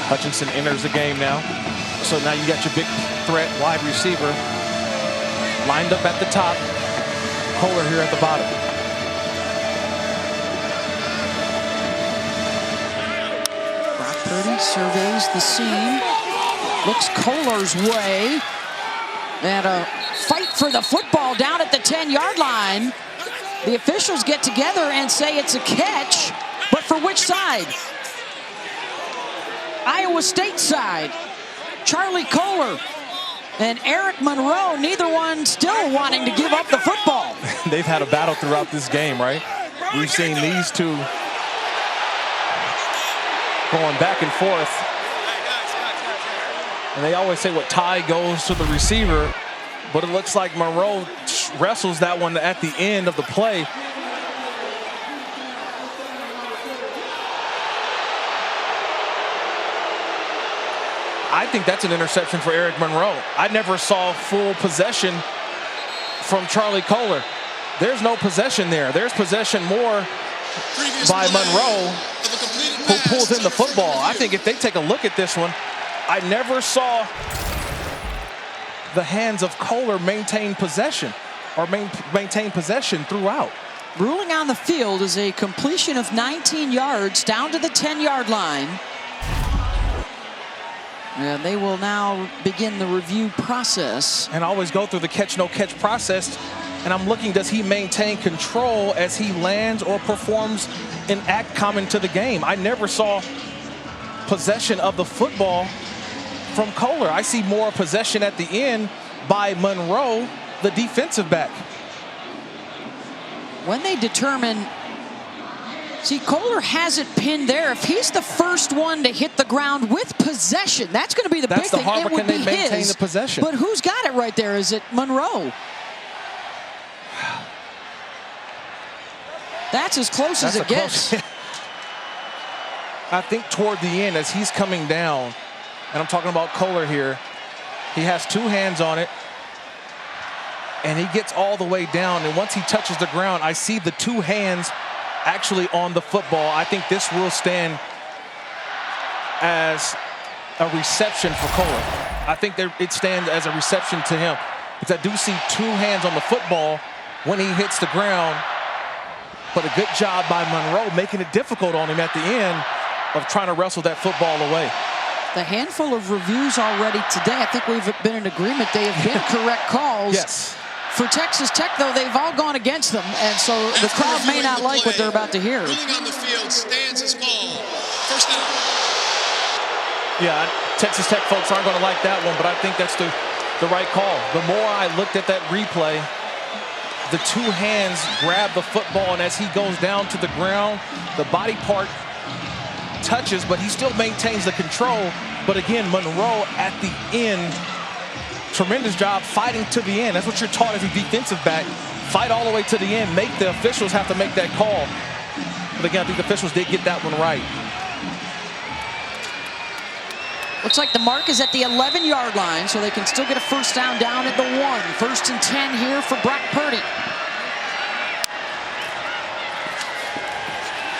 Speaker 2: Hutchinson enters the game now. So now you got your big threat wide receiver lined up at the top. Kohler here at the bottom.
Speaker 1: Brock Purdy surveys the scene. Looks Kohler's way. And a fight for the football down at the 10-yard line. The officials get together and say it's a catch, but for which side? Iowa State side. Charlie Kohler and Eric Monroe, neither one still wanting to give up the football.
Speaker 2: They've had a battle throughout this game, right? We've seen these two going back and forth. And they always say what tie goes to the receiver, but it looks like Monroe wrestles that one at the end of the play. I think that's an interception for Eric Monroe. I never saw full possession from Charlie Kohler. There's no possession there. There's possession more by Monroe, who pulls in the football. I think if they take a look at this one, I never saw the hands of Kohler maintain possession or maintain possession throughout.
Speaker 1: Ruling on the field is a completion of 19 yards down to the 10-yard line. And they will now begin the review process.
Speaker 2: And always go through the catch, no catch process. And I'm looking, does he maintain control as he lands or performs an act common to the game? I never saw possession of the football from Kohler. I see more possession at the end by Monroe, the defensive back.
Speaker 1: When they determine, see, Kohler has it pinned there. If he's the first one to hit the ground with possession, that's going to be the big thing.
Speaker 2: It would be maintain
Speaker 1: his.
Speaker 2: The possession.
Speaker 1: But who's got it right there? Is it Monroe? That's as close as it gets.
Speaker 2: I think toward the end, as he's coming down, and I'm talking about Kohler here, he has two hands on it, and he gets all the way down, and once he touches the ground, I see the two hands actually on the football. I think this will stand as a reception for Kohler. I think it stands as a reception to him, because I do see two hands on the football when he hits the ground. But a good job by Monroe, making it difficult on him at the end of trying to wrestle that football away.
Speaker 1: The handful of reviews already today, I think we've been in agreement. They have been correct calls.
Speaker 2: Yes.
Speaker 1: For Texas Tech, though, they've all gone against them, and so the crowd may not like what they're about to hear.
Speaker 5: Ruling on the field stands as called. First down.
Speaker 2: Yeah, Texas Tech folks aren't going to like that one, but I think that's the right call. The more I looked at that replay, the two hands grab the football, and as he goes down to the ground, the body part touches, but he still maintains the control. But again, Monroe at the end, tremendous job fighting to the end. That's what you're taught as a defensive back. Fight all the way to the end. Make the officials have to make that call. But again, I think the officials did get that one right.
Speaker 1: Looks like the mark is at the 11-yard line, so they can still get a first down at the 1. First and 10 here for Brock Purdy.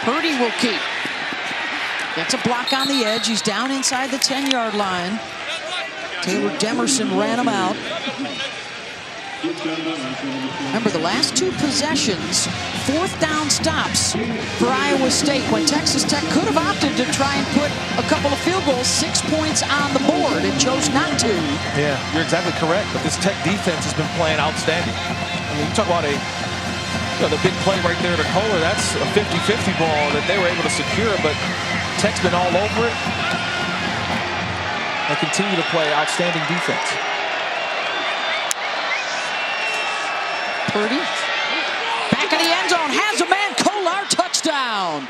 Speaker 1: Purdy will keep. Gets a block on the edge. He's down inside the 10-yard line. Taylor Demerson ran him out. Remember, the last two possessions, fourth down stops for Iowa State, when Texas Tech could have opted to try and put a couple of field goals, 6 points on the board, and chose not to.
Speaker 2: Yeah, you're exactly correct. But this Tech defense has been playing outstanding. I mean, you talk about the big play right there to Kohler. That's a 50-50 ball that they were able to secure, but Tech's been all over it. They continue to play outstanding defense.
Speaker 1: Purdy, back in the end zone, has a man, Kohler, touchdown.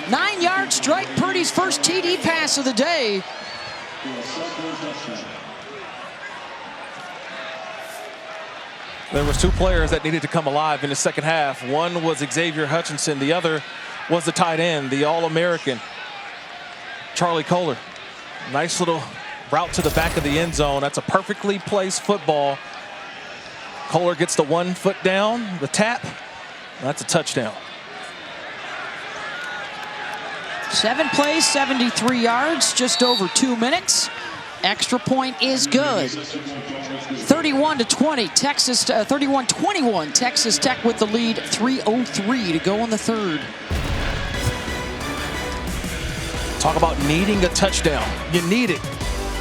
Speaker 1: 9-yard strike, Purdy's first TD pass of the day.
Speaker 2: There was two players that needed to come alive in the second half. One was Xavier Hutchinson. The other was the tight end, the All-American, Charlie Kohler. Nice little route to the back of the end zone. That's a perfectly placed football. Kohler gets the 1 foot down, the tap. That's a touchdown.
Speaker 1: 7 plays, 73 yards, just over 2 minutes. Extra point is good. 31-20, Texas, 31-21, Texas Tech with the lead, 3:03 to go in the third.
Speaker 2: Talk about needing a touchdown. You need it.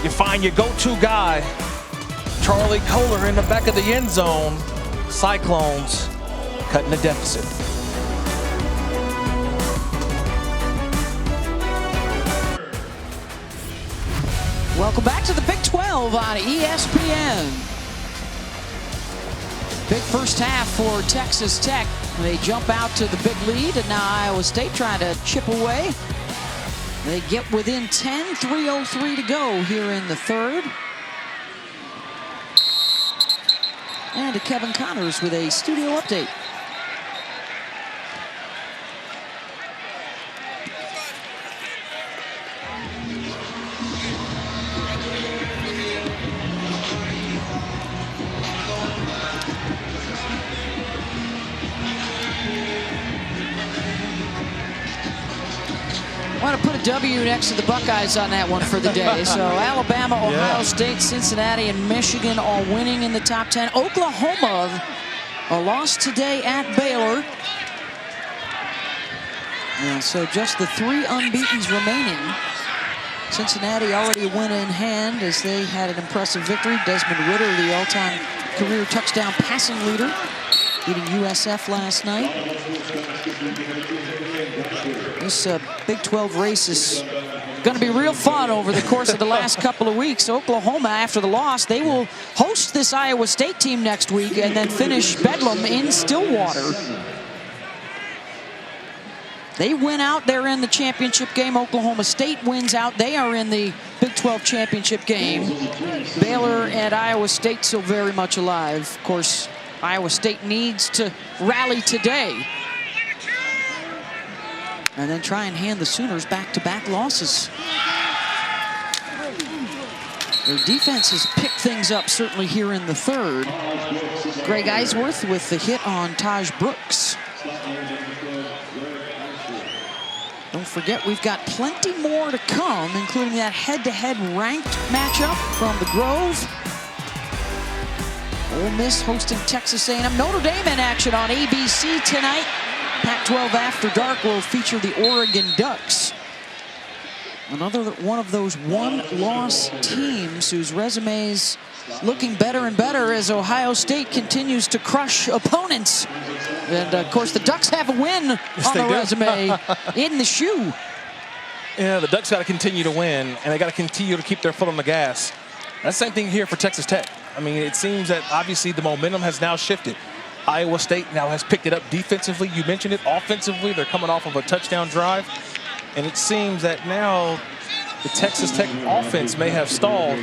Speaker 2: You find your go-to guy, Charlie Kohler, in the back of the end zone. Cyclones cutting the deficit.
Speaker 1: Welcome back to the Big 12 on ESPN. Big first half for Texas Tech. They jump out to the big lead, and now Iowa State trying to chip away. They get within 10, 3:03 to go here in the third. And to Kevin Connors with a studio update. I want to put a W next to the Buckeyes on that one for the day. So Alabama, Ohio State, Cincinnati, and Michigan all winning in the top 10. Oklahoma A loss today at Baylor. And so just the 3 unbeatens remaining. Cincinnati already a win in hand as they had an impressive victory. Desmond Ridder, the all-time career touchdown passing leader, beating USF last night. This Big 12 race is going to be real fun over the course of the last couple of weeks. Oklahoma, after the loss, they will host this Iowa State team next week and then finish Bedlam in Stillwater. They win out, they're in the championship game. Oklahoma State wins out, they are in the Big 12 championship game. Baylor and Iowa State still very much alive. Of course, Iowa State needs to rally today and then try and hand the Sooners back-to-back losses. Their defense has picked things up certainly here in the third. Greg Eisworth with the hit on Taj Brooks. Don't forget, we've got plenty more to come, including that head-to-head ranked matchup from the Grove. Ole Miss hosting Texas A&M. Notre Dame in action on ABC tonight. Pac-12 After Dark will feature the Oregon Ducks. Another one of those one-loss teams whose resumes looking better and better as Ohio State continues to crush opponents. And of course, the Ducks have a win on the resume in the shoe.
Speaker 2: Yeah, the Ducks got to continue to win, and they got to continue to keep their foot on the gas. That's the same thing here for Texas Tech. I mean, it seems that obviously the momentum has now shifted. Iowa State now has picked it up defensively. You mentioned it. Offensively, they're coming off of a touchdown drive. And it seems that now the Texas Tech offense may have stalled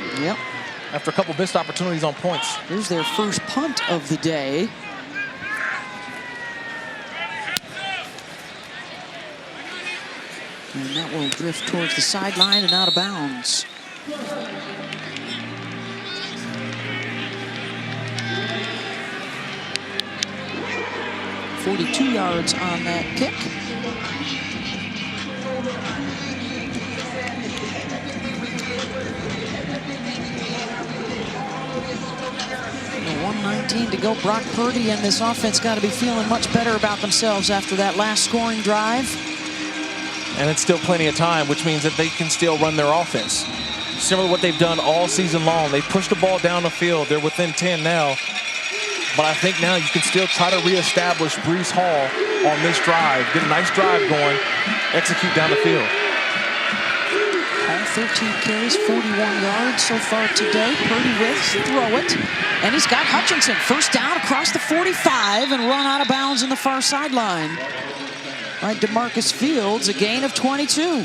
Speaker 2: after a couple missed opportunities on points.
Speaker 1: Here's their first punt of the day. And that will drift towards the sideline and out of bounds. .42 yards on that kick. .119 to go. Brock Purdy and this offense got to be feeling much better about themselves after that last scoring drive.
Speaker 2: And it's still plenty of time, which means that they can still run their offense. Similar to what they've done all season long. They push the ball down the field. They're within 10 now. But I think now you can still try to reestablish Breece Hall on this drive. Get a nice drive going. Execute down the field.
Speaker 1: All 13 carries, 41 yards so far today. Purdy with throw it. And he's got Hutchinson. First down across the 45 and run out of bounds in the far sideline. Right, DeMarcus Fields, a gain of 22.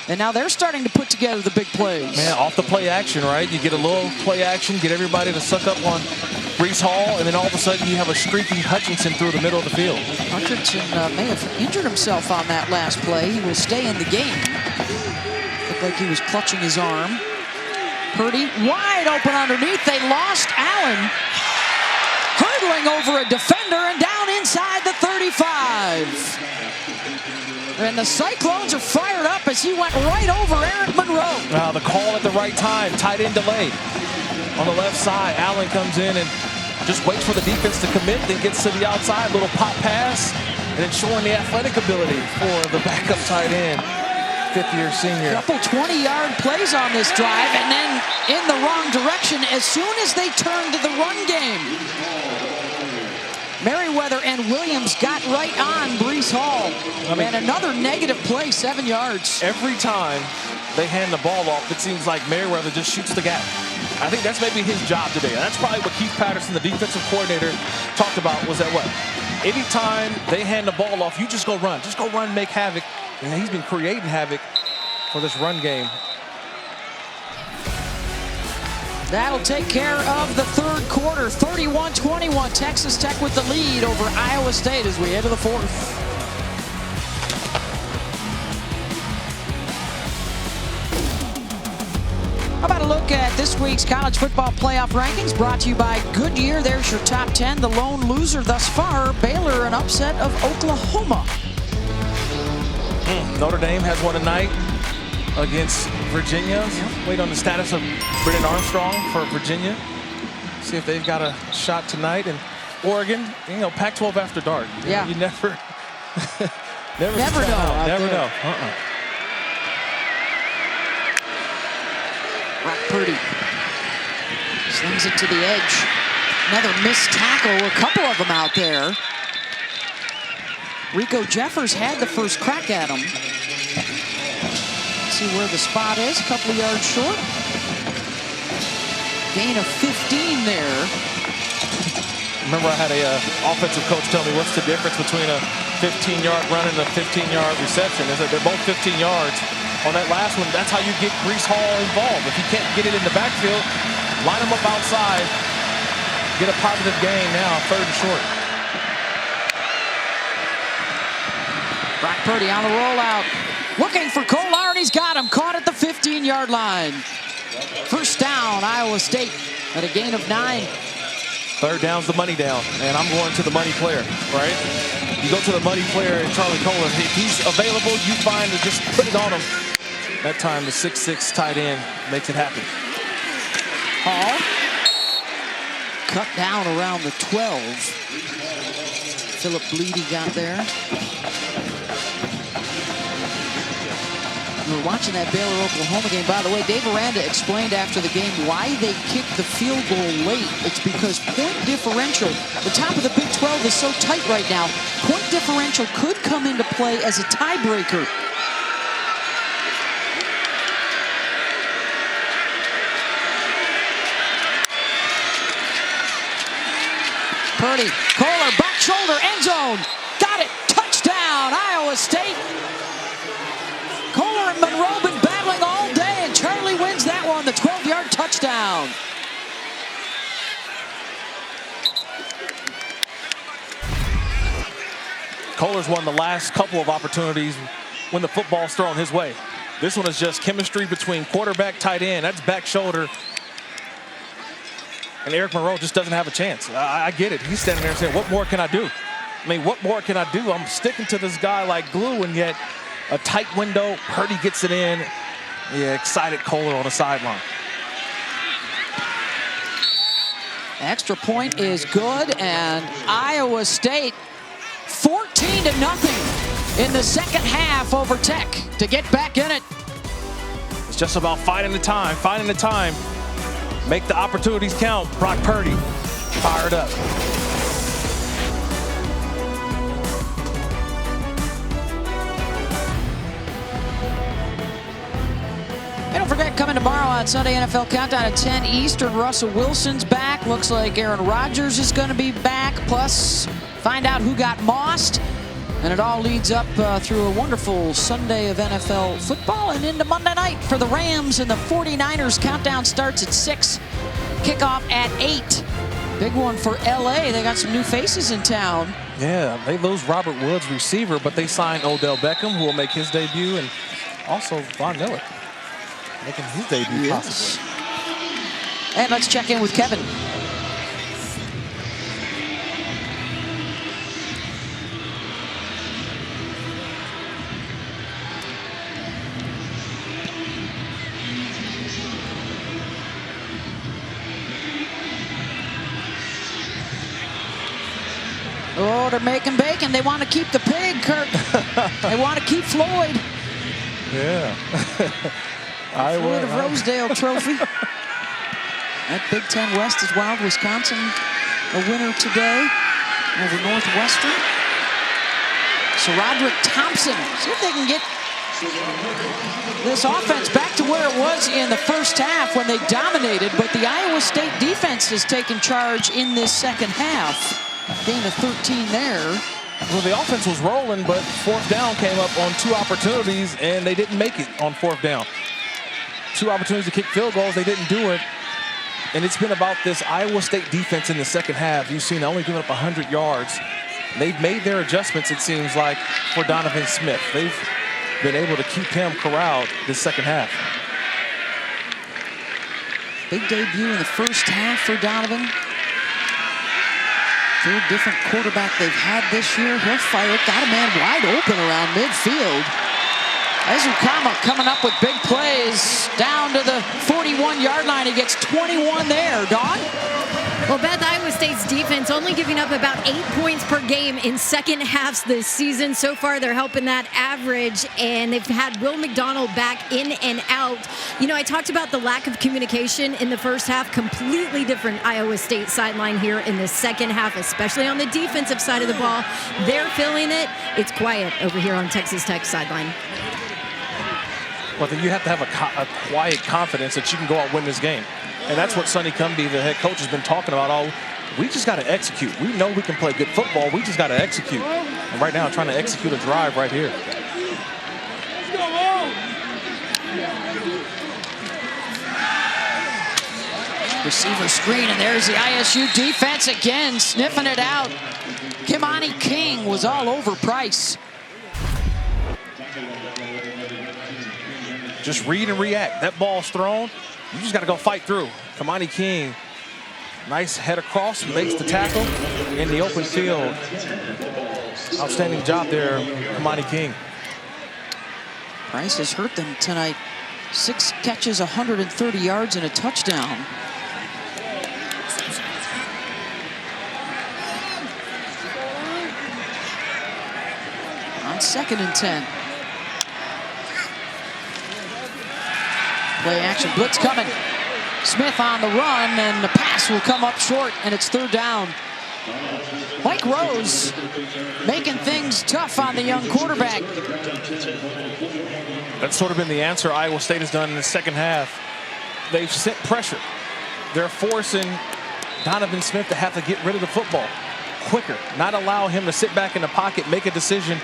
Speaker 1: And now they're starting to put together the big plays.
Speaker 2: Man, off the play action, right? You get a little play action, get everybody to suck up on Breece Hall, and then all of a sudden you have a streaking Hutchinson through the middle of the field.
Speaker 1: Hutchinson may have injured himself on that last play. He will stay in the game. Looked like he was clutching his arm. Purdy wide open underneath. They lost Allen. Hurdling over a defender and down inside the 35. And the Cyclones are fired up as he went right over Eric Monroe.
Speaker 2: Wow, the call at the right time. Tight end delayed. On the left side, Allen comes in and just waits for the defense to commit, then gets to the outside, little pop pass, and then showing the athletic ability for the backup tight end, fifth-year senior.
Speaker 1: Couple 20-yard plays on this drive, and then in the wrong direction as soon as they turned to the run game. Merriweather and Williams got right on Breece Hall. And another negative play, 7 yards.
Speaker 2: Every time they hand the ball off, it seems like Merriweather just shoots the gap. I think that's maybe his job today. And that's probably what Keith Patterson, the defensive coordinator, talked about was that what? Anytime they hand the ball off, you just go run. Just go run, make havoc. And he's been creating havoc for this run game.
Speaker 1: That'll take care of the third quarter. 31-21, Texas Tech with the lead over Iowa State as we head to the fourth. How about a look at this week's college football playoff rankings brought to you by Goodyear. There's your top 10. The lone loser thus far, Baylor, an upset of Oklahoma.
Speaker 2: Notre Dame has won tonight against Virginia. Wait on the status of Brennan Armstrong for Virginia. See if they've got a shot tonight. And Oregon, you know, Pac-12 after dark.
Speaker 1: Yeah.
Speaker 2: You never, never
Speaker 1: know.
Speaker 2: Never know.
Speaker 1: Brock Purdy slings it to the edge. Another missed tackle, a couple of them out there. Rico Jeffers had the first crack at him. See where the spot is, a couple of yards short. Gain of 15 there.
Speaker 2: Remember, I had a offensive coach tell me what's the difference between a 15-yard run and a 15-yard reception. Is that they're both 15 yards. On that last one, that's how you get Breece Hall involved. If you can't get it in the backfield, line them up outside. Get a positive gain now, 3rd and short.
Speaker 1: Brock Purdy on the rollout. Looking for Cole Larn. He's got him. Caught at the 15-yard line. First down, Iowa State at a gain of 9.
Speaker 2: 3rd down's the money down, and I'm going to the money player, right? You go to the money player and Charlie Kohler. If he's available, you find to just put it on him. That time, the 6'6" tight end makes it happen.
Speaker 1: Hall cut down around the 12. Philip Bleedy got there. We were watching that Baylor-Oklahoma game. By the way, Dave Aranda explained after the game why they kicked the field goal late. It's because point differential, the top of the Big 12 is so tight right now. Point differential could come into play as a tiebreaker. Purdy, Kohler, back shoulder, end zone. Got it, touchdown, Iowa State. Kohler and Monroe been battling all day, and Charlie wins that one, the 12-yard touchdown.
Speaker 2: Kohler's won the last couple of opportunities when the football's thrown his way. This one is just chemistry between quarterback, tight end. That's back shoulder. And Eric Monroe just doesn't have a chance. I get it. He's standing there saying, what more can I do? I mean, what more can I do? I'm sticking to this guy like glue, and yet a tight window. Purdy gets it in. Yeah, excited Kohler on the sideline.
Speaker 1: Extra point is good, and Iowa State 14-0 in the second half over Tech to get back in it.
Speaker 2: It's just about finding the time, Make the opportunities count. Brock Purdy fired up.
Speaker 1: And don't forget, coming tomorrow on Sunday NFL Countdown at 10 Eastern, Russell Wilson's back. Looks like Aaron Rodgers is going to be back. Plus, find out who got mossed. And it all leads up through a wonderful Sunday of NFL football and into Monday night for the Rams and the 49ers. Countdown starts at 6. Kickoff at 8. Big one for LA. They got some new faces in town.
Speaker 2: Yeah, they lose Robert Woods, receiver, but they signed Odell Beckham, who will make his debut, and also Von Miller making his debut possibly.
Speaker 1: And let's check in with Kevin. Oh, they're making bacon. They want to keep the pig, Kirk. They want to keep Floyd.
Speaker 2: Yeah.
Speaker 1: Floyd of Rosedale Trophy. That Big Ten West is wild. Wisconsin a winner today over Northwestern. So Roderick Thompson, see if they can get this offense back to where it was in the first half when they dominated. But the Iowa State defense has taken charge in this second half. Gain of 13 there.
Speaker 2: Well, the offense was rolling, but 4th down came up on 2 opportunities, and they didn't make it on 4th down. 2 opportunities to kick field goals, they didn't do it. And it's been about this Iowa State defense in the second half. You've seen only giving up 100 yards. They've made their adjustments, it seems like, for Donovan Smith. They've been able to keep him corralled this second half.
Speaker 1: Big debut in the first half for Donovan. 3rd different quarterback they've had this year. He'll fire it. Got a man wide open around midfield. Ezukama coming up with big plays down to the 41-yard line. He gets 21 there. Don?
Speaker 3: Well, Beth, Iowa State's defense only giving up about 8 points per game in second halves this season. So far, they're helping that average, and they've had Will McDonald back in and out. You know, I talked about the lack of communication in the first half. Completely different Iowa State sideline here in the second half, especially on the defensive side of the ball. They're feeling it. It's quiet over here on Texas Tech's sideline.
Speaker 2: Well, then you have to have a quiet confidence that you can go out and win this game. And that's what Sonny Cumbie, the head coach, has been talking about all. We just got to execute. We know we can play good football. We just got to execute. And right now, trying to execute a drive right here.
Speaker 1: Receiver screen, and there's the ISU defense again, sniffing it out. Kimani King was all over Price.
Speaker 2: Just read and react. That ball's thrown. You just got to go fight through. Kimani King, nice head across, makes the tackle in the open field. Outstanding job there, Kimani King.
Speaker 1: Price has hurt them tonight. 6 catches, 130 yards, and a touchdown. On 2nd and 10. Play action, blitz coming. Smith on the run, and the pass will come up short, and it's 3rd down. Mike Rose making things tough on the young quarterback.
Speaker 2: That's sort of been the answer Iowa State has done in the second half. They've sent pressure. They're forcing Donovan Smith to have to get rid of the football quicker, not allow him to sit back in the pocket, make a decision.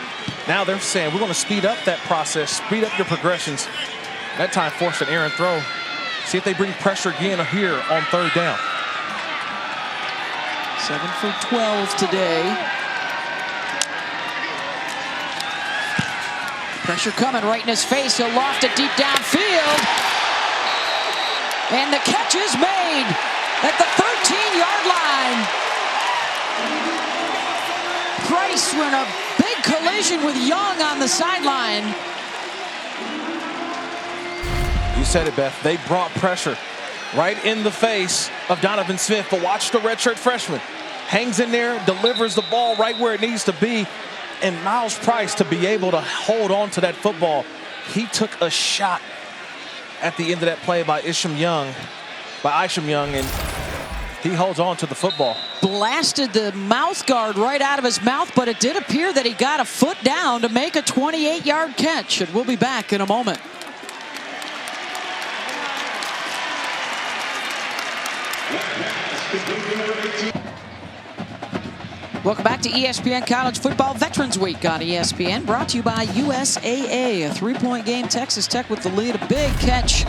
Speaker 2: Now they're saying, we're going to speed up that process, speed up your progressions. That time forced an errant throw. See if they bring pressure again here on 3rd down.
Speaker 1: 7 for 12 today. Pressure coming right in his face. He'll loft it deep downfield. And the catch is made at the 13-yard line. Price were in a big collision with Young on the sideline.
Speaker 2: You said it, Beth. They brought pressure right in the face of Donovan Smith. But watch the redshirt freshman. Hangs in there, delivers the ball right where it needs to be. And Miles Price, to be able to hold on to that football, he took a shot at the end of that play by Isham Young, and he holds on to the football.
Speaker 1: Blasted the mouth guard right out of his mouth, but it did appear that he got a foot down to make a 28-yard catch. And we'll be back in a moment. Welcome back to ESPN College Football Veterans Week on ESPN, brought to you by USAA. A 3-point game, Texas Tech with the lead. A big catch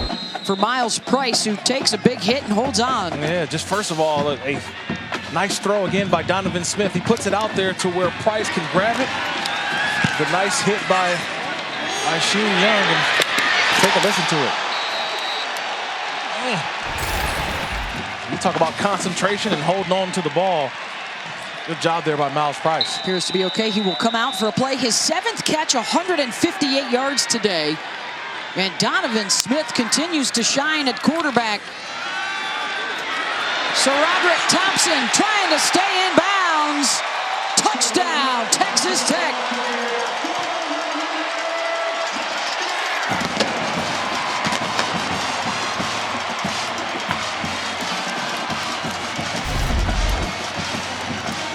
Speaker 1: for Miles Price, who takes a big hit and holds on.
Speaker 2: Yeah, just first of all, a nice throw again by Donovan Smith. He puts it out there to where Price can grab it. The nice hit by Isham Young, and take a listen to it. You talk about concentration and holding on to the ball. Good job there by Miles Price.
Speaker 1: Appears to be okay. He will come out for a play. His 7th catch, 158 yards today. And Donovan Smith continues to shine at quarterback. So Roderick Thompson trying to stay in bounds. Touchdown, Texas Tech.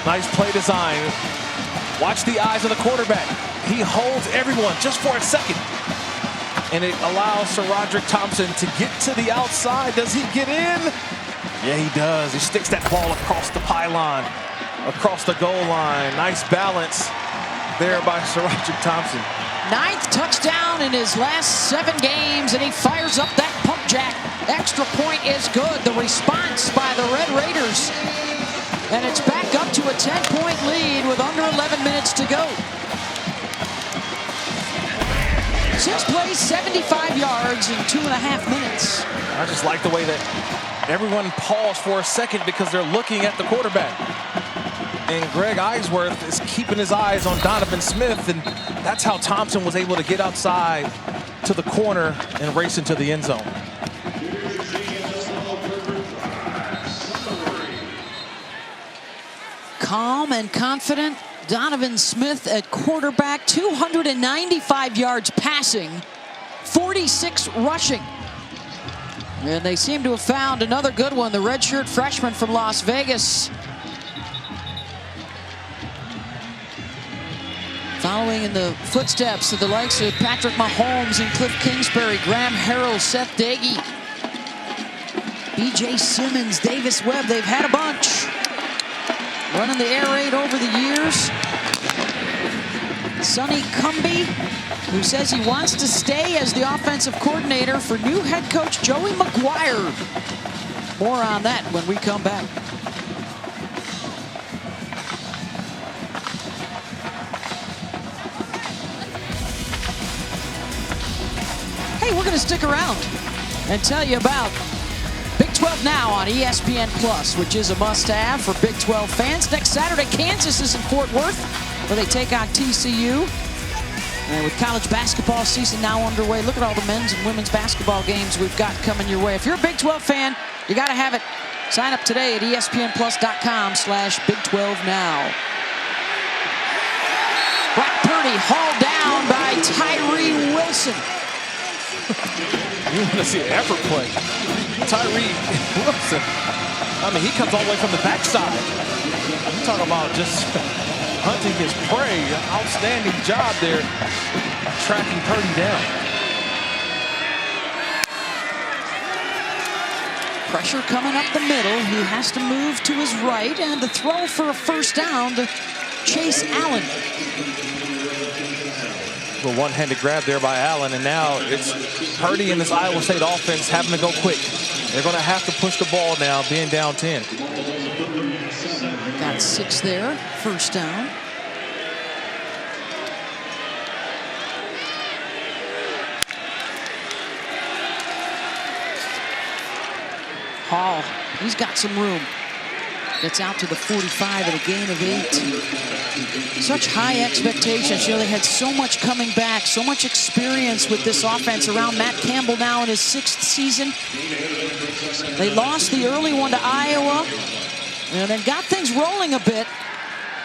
Speaker 2: Nice play design. Watch the eyes of the quarterback. He holds everyone just for a second. And it allows Sir Roderick Thompson to get to the outside. Does he get in? Yeah, he does. He sticks that ball across the pylon, across the goal line. Nice balance there by Sir Roderick Thompson.
Speaker 1: 9th touchdown in his last 7 games, and he fires up that pump jack. Extra point is good. The response by the Red Raiders. And it's back up to a 10-point lead with under 11 minutes to go. 6 plays, 75 yards in 2.5 minutes.
Speaker 2: I just like the way that everyone paused for a second because they're looking at the quarterback. And Greg Eisworth is keeping his eyes on Donovan Smith, and that's how Thompson was able to get outside to the corner and race into the end zone.
Speaker 1: calm and confident. Donovan Smith at quarterback, 295 yards passing, 46 rushing. And they seem to have found another good one, the redshirt freshman from Las Vegas. Following in the footsteps of the likes of Patrick Mahomes and Cliff Kingsbury, Graham Harrell, Seth Dagey, B.J. Simmons, Davis Webb, they've had a bunch. Running the air raid over the years. Sonny Cumbie, who says he wants to stay as the offensive coordinator for new head coach Joey McGuire. More on that when we come back. Hey, we're going to stick around and tell you about Big 12 Now on ESPN Plus, which is a must-have for Big 12 fans. Next Saturday, Kansas is in Fort Worth, where they take on TCU. And with college basketball season now underway, look at all the men's and women's basketball games we've got coming your way. If you're a Big 12 fan, you got to have it. Sign up today at ESPNplus.com/Big12Now. Brock Purdy hauled down by Tyree Wilson.
Speaker 2: You want to see an effort play. Tyree Wilson, I mean, he comes all the way from the backside. I'm talking about just hunting his prey. Outstanding job there, tracking Purdy down.
Speaker 1: Pressure coming up the middle. He has to move to his right, and the throw for a first down to Chase Allen.
Speaker 2: The one-handed grab there by Allen, and now it's Purdy and this Iowa State offense having to go quick. They're going to have to push the ball now, being down 10.
Speaker 1: Got 6 there, first down. Hall, he's got some room. Gets out to the 45 at a gain of 8. Such high expectations. You know, they had so much coming back, so much experience with this offense around Matt Campbell now in his 6th season. They lost the early one to Iowa and then got things rolling a bit.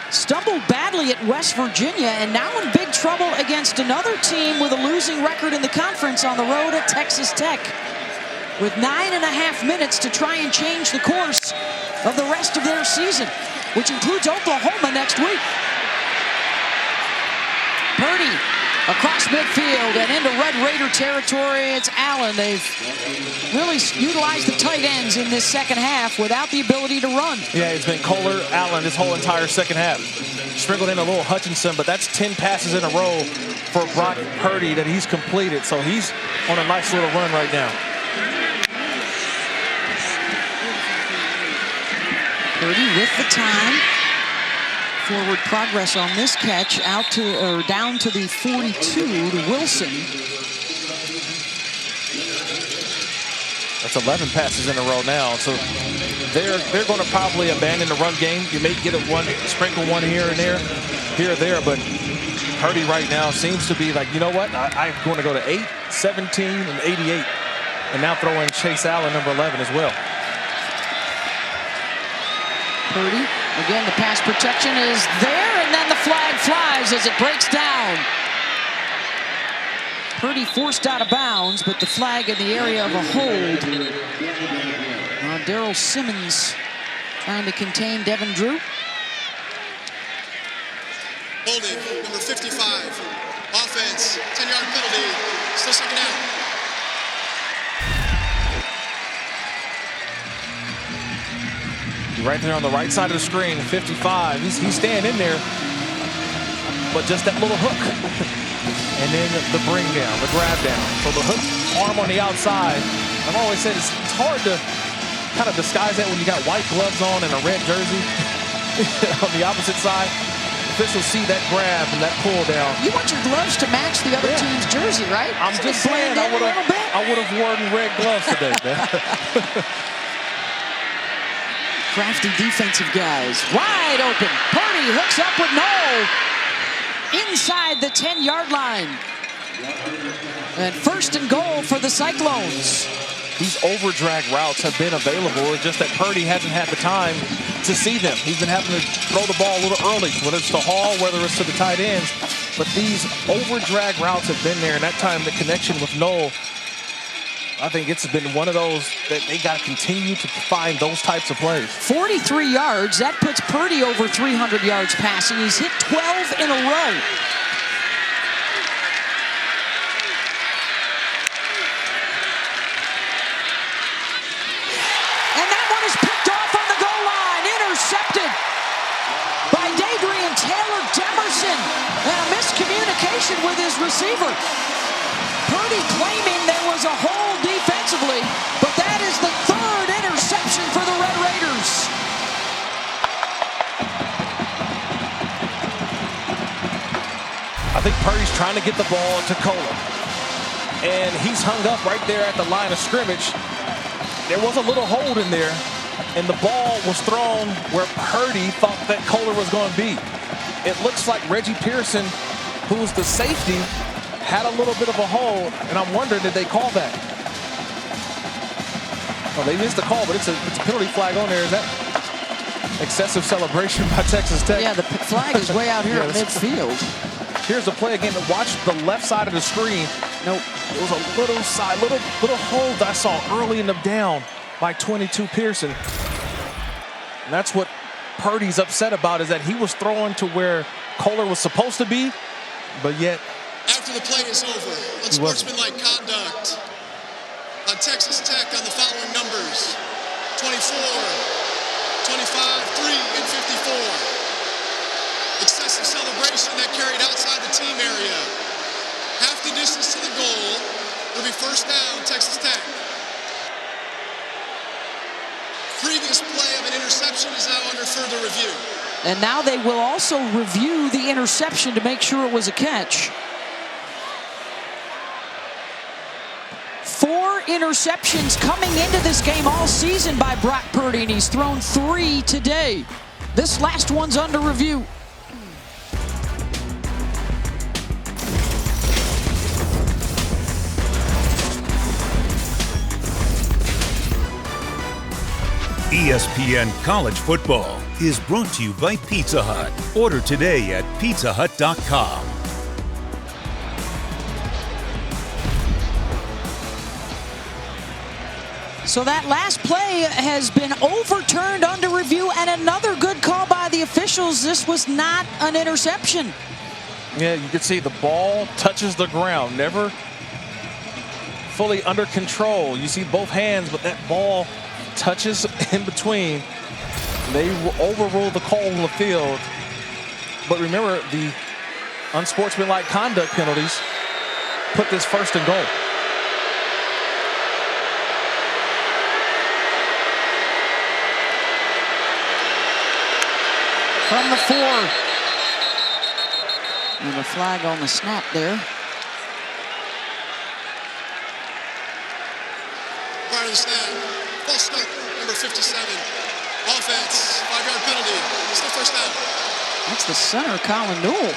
Speaker 1: Stumbled badly at West Virginia and now in big trouble against another team with a losing record in the conference on the road at Texas Tech, with 9.5 minutes to try and change the course of the rest of their season, which includes Oklahoma next week. Purdy across midfield and into Red Raider territory. It's Allen. They've really utilized the tight ends in this second half without the ability to run.
Speaker 2: Yeah, it's been Kohler, Allen this whole entire second half. Sprinkled in a little Hutchinson, but that's 10 passes in a row for Brock Purdy that he's completed. So he's on a nice little run right now.
Speaker 1: Purdy with the time. Forward progress on this catch, out to or down to the 42 to Wilson.
Speaker 2: That's 11 passes in a row now. So they're going to probably abandon the run game. You may get sprinkle one here and there, but Purdy right now seems to be like, you know what? I'm going to go to 8, 17, and 88, and now throw in Chase Allen, number 11 as well.
Speaker 1: Purdy, again, the pass protection is there, and then the flag flies as it breaks down. Purdy forced out of bounds, but the flag in the area of a hold. Daryl Simmons trying to contain Devin Drew.
Speaker 5: Holding, number 55. Offense, 10-yard penalty. Still second down.
Speaker 2: Right there on the right side of the screen, 55. He's staying in there, but just that little hook. And then the bring down, the grab down. So the hook arm on the outside. I've always said it's hard to kind of disguise that when you got white gloves on and a red jersey on the opposite side. Officials see that grab and that pull down.
Speaker 1: You want your gloves to match the other team's jersey, right?
Speaker 2: I'm just saying I would have worn red gloves today, man.
Speaker 1: Crafty defensive guys. Wide open. Purdy hooks up with Knoll. Inside the 10-yard line. And first and goal for the Cyclones.
Speaker 2: these over-drag routes have been available. It's just that Purdy hasn't had the time to see them. He's been having to throw the ball a little early, whether it's to Hall, whether it's to the tight ends. But these over-drag routes have been there, and that time the connection with Noel, I think it's been one of those that they got to continue to find those types of plays.
Speaker 1: 43 yards. That puts Purdy over 300 yards passing. He's hit 12 in a row. And that one is picked off on the goal line. Intercepted by Dadrian Taylor Demerson. And a miscommunication with his receiver. Purdy claiming there was a hole defensively, but that is the third interception for the Red Raiders.
Speaker 2: I think Purdy's trying to get the ball to Kohler, and he's hung up right there at the line of scrimmage. There was a little hold in there, and the ball was thrown where Purdy thought that Kohler was going to be. It looks like Reggie Pearson, who was the safety, had a little bit of a hold, and I'm wondering, did they call that? Well, they missed the call, but it's a penalty flag on there. Is that excessive celebration by Texas Tech?
Speaker 1: Yeah, the flag is way out here at midfield.
Speaker 2: Here's the play again. Watch the left side of the screen.
Speaker 1: Nope.
Speaker 2: It was a little side, little hold I saw early in the down by 22 Pearson. And that's what Purdy's upset about, is that he was throwing to where Kohler was supposed to be, but yet
Speaker 5: after the play is over, unsportsmanlike conduct on Texas Tech on the following numbers: 24, 25, 3, and 54. Excessive celebration that carried outside the team area. Half the distance to the goal. Will be first down, Texas Tech. Previous play of an interception is now under further review.
Speaker 1: And now they will also review the interception to make sure it was a catch. 4 interceptions coming into this game all season by Brock Purdy, and he's thrown 3 today. This last one's under review.
Speaker 4: ESPN College Football is brought to you by Pizza Hut. Order today at pizzahut.com.
Speaker 1: So that last play has been overturned under review, and another good call by the officials. This was not an interception.
Speaker 2: yeah, you can see the ball touches the ground, never fully under control. You see both hands, but that ball touches in between. They overruled the call on the field. But remember, the unsportsmanlike conduct penalties put this first and goal.
Speaker 1: From the 4. And a flag on the snap there.
Speaker 5: Prior to the snap, false start, number 57. Offense, 5-yard penalty. Still first down.
Speaker 1: That's the center, Colin Newell.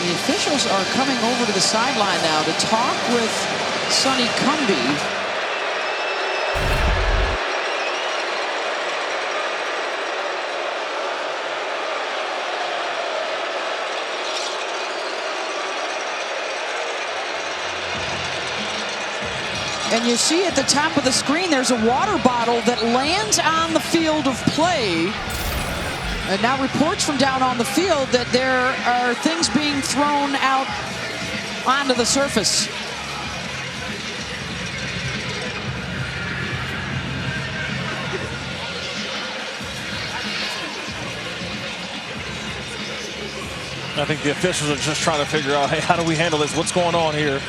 Speaker 1: The officials are coming over to the sideline now to talk with Sonny Cumbie. And you see at the top of the screen, there's a water bottle that lands on the field of play. And now reports from down on the field that there are things being thrown out onto the surface.
Speaker 2: I think the officials are just trying to figure out, hey, how do we handle this? What's going on here?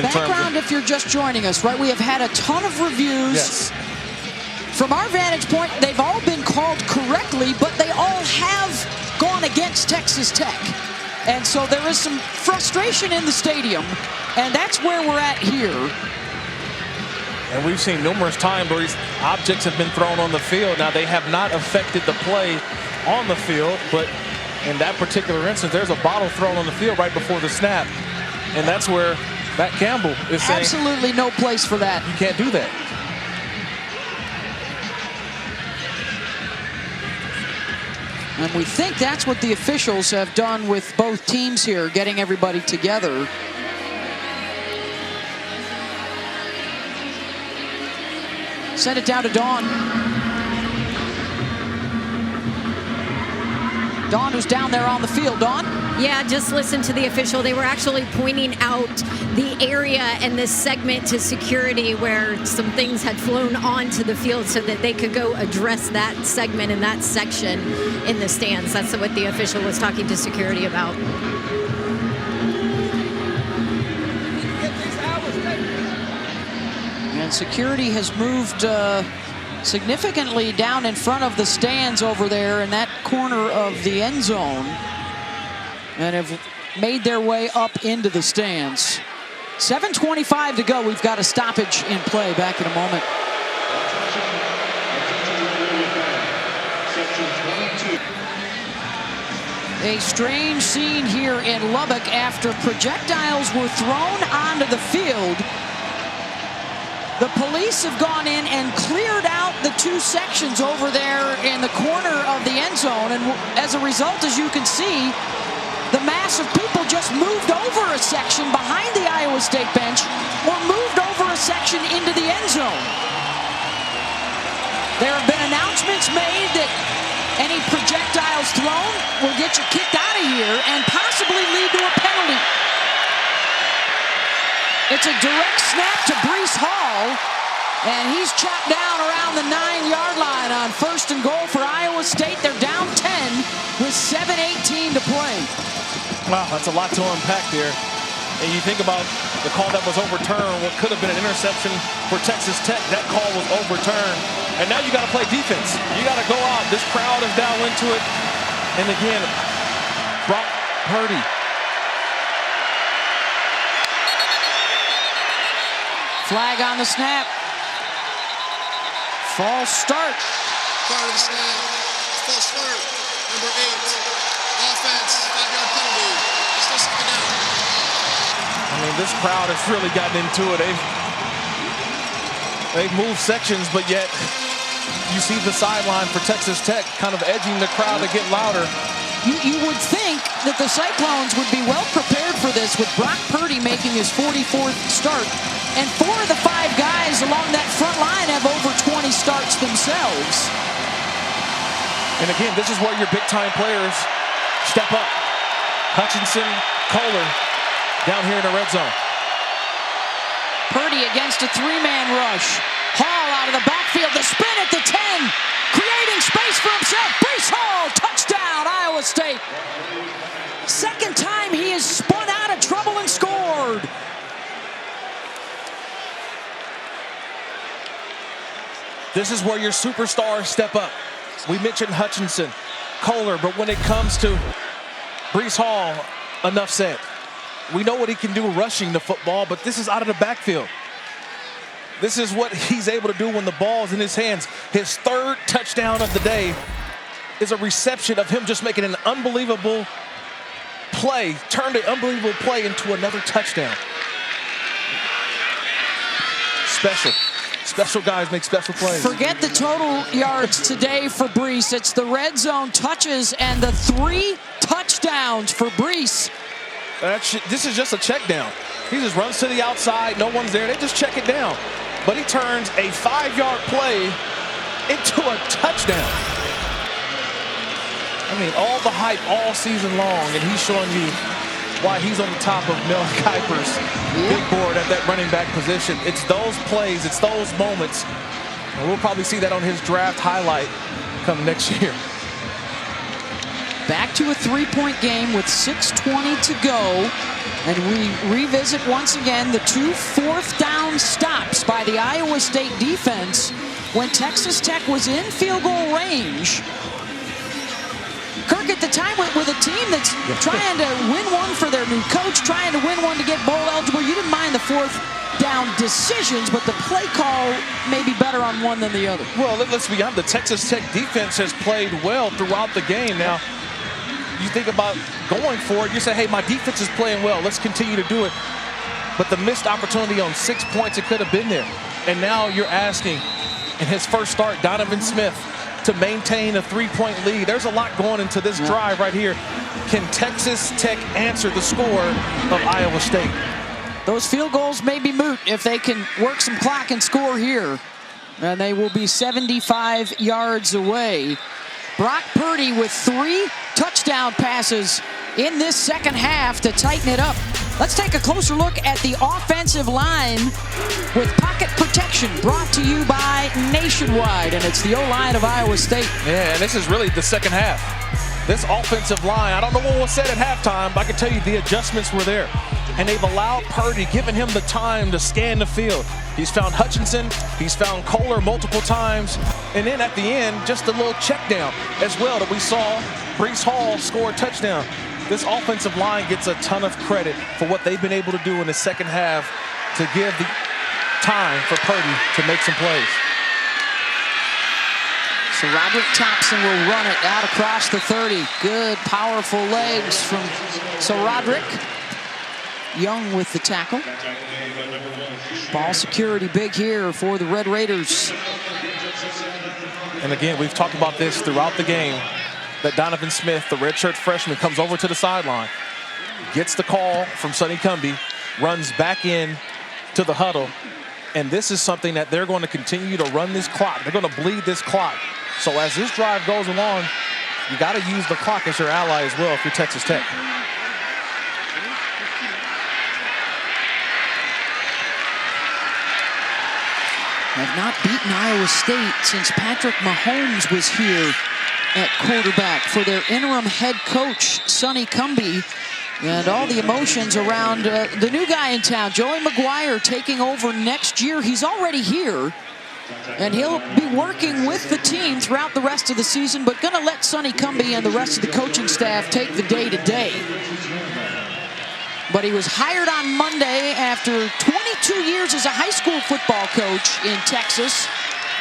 Speaker 1: Background, if you're just joining us, right? We have had a ton of reviews.
Speaker 2: Yes.
Speaker 1: from our vantage point, they've all been called correctly, but they all have gone against Texas Tech. And so there is some frustration in the stadium, and that's where we're at here.
Speaker 2: And we've seen numerous times where these objects have been thrown on the field. Now, they have not affected the play on the field, but in that particular instance, there's a bottle thrown on the field right before the snap. And that's where Matt Campbell is saying,
Speaker 1: absolutely no place for that.
Speaker 2: You can't do that.
Speaker 1: And we think that's what the officials have done with both teams here, getting everybody together. Send it down to Dawn. Dawn, who's down there on the field. Dawn?
Speaker 3: Yeah, just listen to the official. They were actually pointing out the area and this segment to security where some things had flown onto the field so that they could go address that segment and that section in the stands. That's what the official was talking to security about.
Speaker 1: And security has moved significantly down in front of the stands over there in that corner of the end zone and have made their way up into the stands. 7:25 to go. We've got a stoppage in play. Back in a moment. A strange scene here in Lubbock after projectiles were thrown onto the field. The police have gone in and cleared out the two sections over there in the corner of the end zone. And as a result, as you can see, the mass of people just moved over a section behind the Iowa State bench or moved over a section into the end zone. There have been announcements made that any projectiles thrown will get you kicked out of here and possibly lead to a penalty. It's a direct snap to Breece Hall, and he's chopped down around the 9-yard line on 1st and goal for Iowa State. They're down 10 with 7:18 to play.
Speaker 2: Wow, that's a lot to unpack there. And you think about the call that was overturned, what could have been an interception for Texas Tech. That call was overturned. And now you got to play defense. You got to go out. This crowd is down into it. And again, Brock Purdy.
Speaker 1: Flag on the snap. False start.
Speaker 5: Prior to the snap, false start, number 8. Offense, 5-yard penalty. Still second down.
Speaker 2: I mean, this crowd has really gotten into it. They've moved sections, but yet you see the sideline for Texas Tech kind of edging the crowd to get louder.
Speaker 1: You would think that the Cyclones would be well prepared for this with Brock Purdy making his 44th start. And 4 of the 5 guys along that front line have over 20 starts themselves.
Speaker 2: And again, this is where your big-time players step up. Hutchinson, Kohler down here in the red zone.
Speaker 1: Purdy against a 3-man rush. Hall out of the backfield, the spin at the 10, creating space for himself. Breece Hall, touchdown, Iowa State. Second time he has spun out of trouble and scored.
Speaker 2: This is where your superstars step up. We mentioned Hutchinson, Kohler, but when it comes to Breece Hall, enough said. We know what he can do rushing the football, but this is out of the backfield. This is what he's able to do when the ball's in his hands. His 3rd touchdown of the day is a reception of him just making an unbelievable play, turned an unbelievable play into another touchdown. Special. Special guys make special plays.
Speaker 1: Forget the total yards today for Breece. It's the red zone touches and the 3 touchdowns for Breece.
Speaker 2: This is just a check down. He just runs to the outside. No one's there. They just check it down. But he turns a 5-yard play into a touchdown. I mean, all the hype all season long, and he's showing you why he's on the top of Mel Kiper's big board at that running back position. It's those plays, it's those moments. And we'll probably see that on his draft highlight come next year.
Speaker 1: Back to a 3-point game with 6:20 to go. And we revisit once again the 2 fourth-down stops by the Iowa State defense when Texas Tech was in field goal range. Kirk at the time went with a team that's trying to win one for their new coach, trying to win one to get bowl eligible. You didn't mind the fourth down decisions, but the play call may be better on one than the other.
Speaker 2: Well, let's be honest. The Texas Tech defense has played well throughout the game. Now, you think about going for it, you say, hey, my defense is playing well. Let's continue to do it. But the missed opportunity on 6 points, it could have been there. And now you're asking, in his first start, Donovan Smith to maintain a 3-point lead. There's a lot going into this drive right here. Can Texas Tech answer the score of Iowa State?
Speaker 1: Those field goals may be moot if they can work some clock and score here. And they will be 75 yards away. Brock Purdy with 3 touchdown passes in this second half to tighten it up. Let's take a closer look at the offensive line with pocket protection, brought to you by Nationwide, and it's the O-line of Iowa State.
Speaker 2: Yeah, and this is really the second half. This offensive line, I don't know what was said at halftime, but I can tell you the adjustments were there. And they've allowed Purdy, given him the time to scan the field. He's found Hutchinson, he's found Kohler multiple times, and then at the end, just a little check down as well that we saw Breece Hall score a touchdown. This offensive line gets a ton of credit for what they've been able to do in the second half to give the time for Purdy to make some plays.
Speaker 1: So Roderick Thompson will run it out across the 30. Good, powerful legs from Roderick. Young with the tackle. Ball security big here for the Red Raiders.
Speaker 2: And again, we've talked about this throughout the game, that Donovan Smith, the redshirt freshman, comes over to the sideline, gets the call from Sonny Cumbie, runs back in to the huddle, and this is something that they're going to continue to run this clock. They're going to bleed this clock. So as this drive goes along, you got to use the clock as your ally as well if you're Texas Tech.
Speaker 1: Have not beaten Iowa State since Patrick Mahomes was here at quarterback for their interim head coach, Sonny Cumbie. And all the emotions around the new guy in town, Joey McGuire, taking over next year. He's already here, and he'll be working with the team throughout the rest of the season, but going to let Sonny Cumbie and the rest of the coaching staff take the day-to-day. But he was hired on Monday after 22 years as a high school football coach in Texas,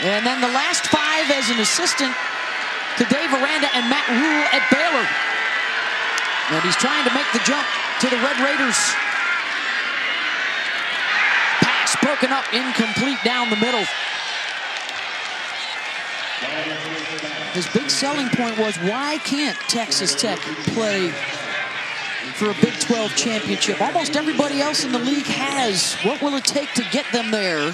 Speaker 1: and then the last 5 as an assistant to Dave Aranda and Matt Rule at Baylor. And he's trying to make the jump to the Red Raiders. Pass broken up, incomplete down the middle. His big selling point was, why can't Texas Tech play for a Big 12 championship? Almost everybody else in the league has. What will it take to get them there?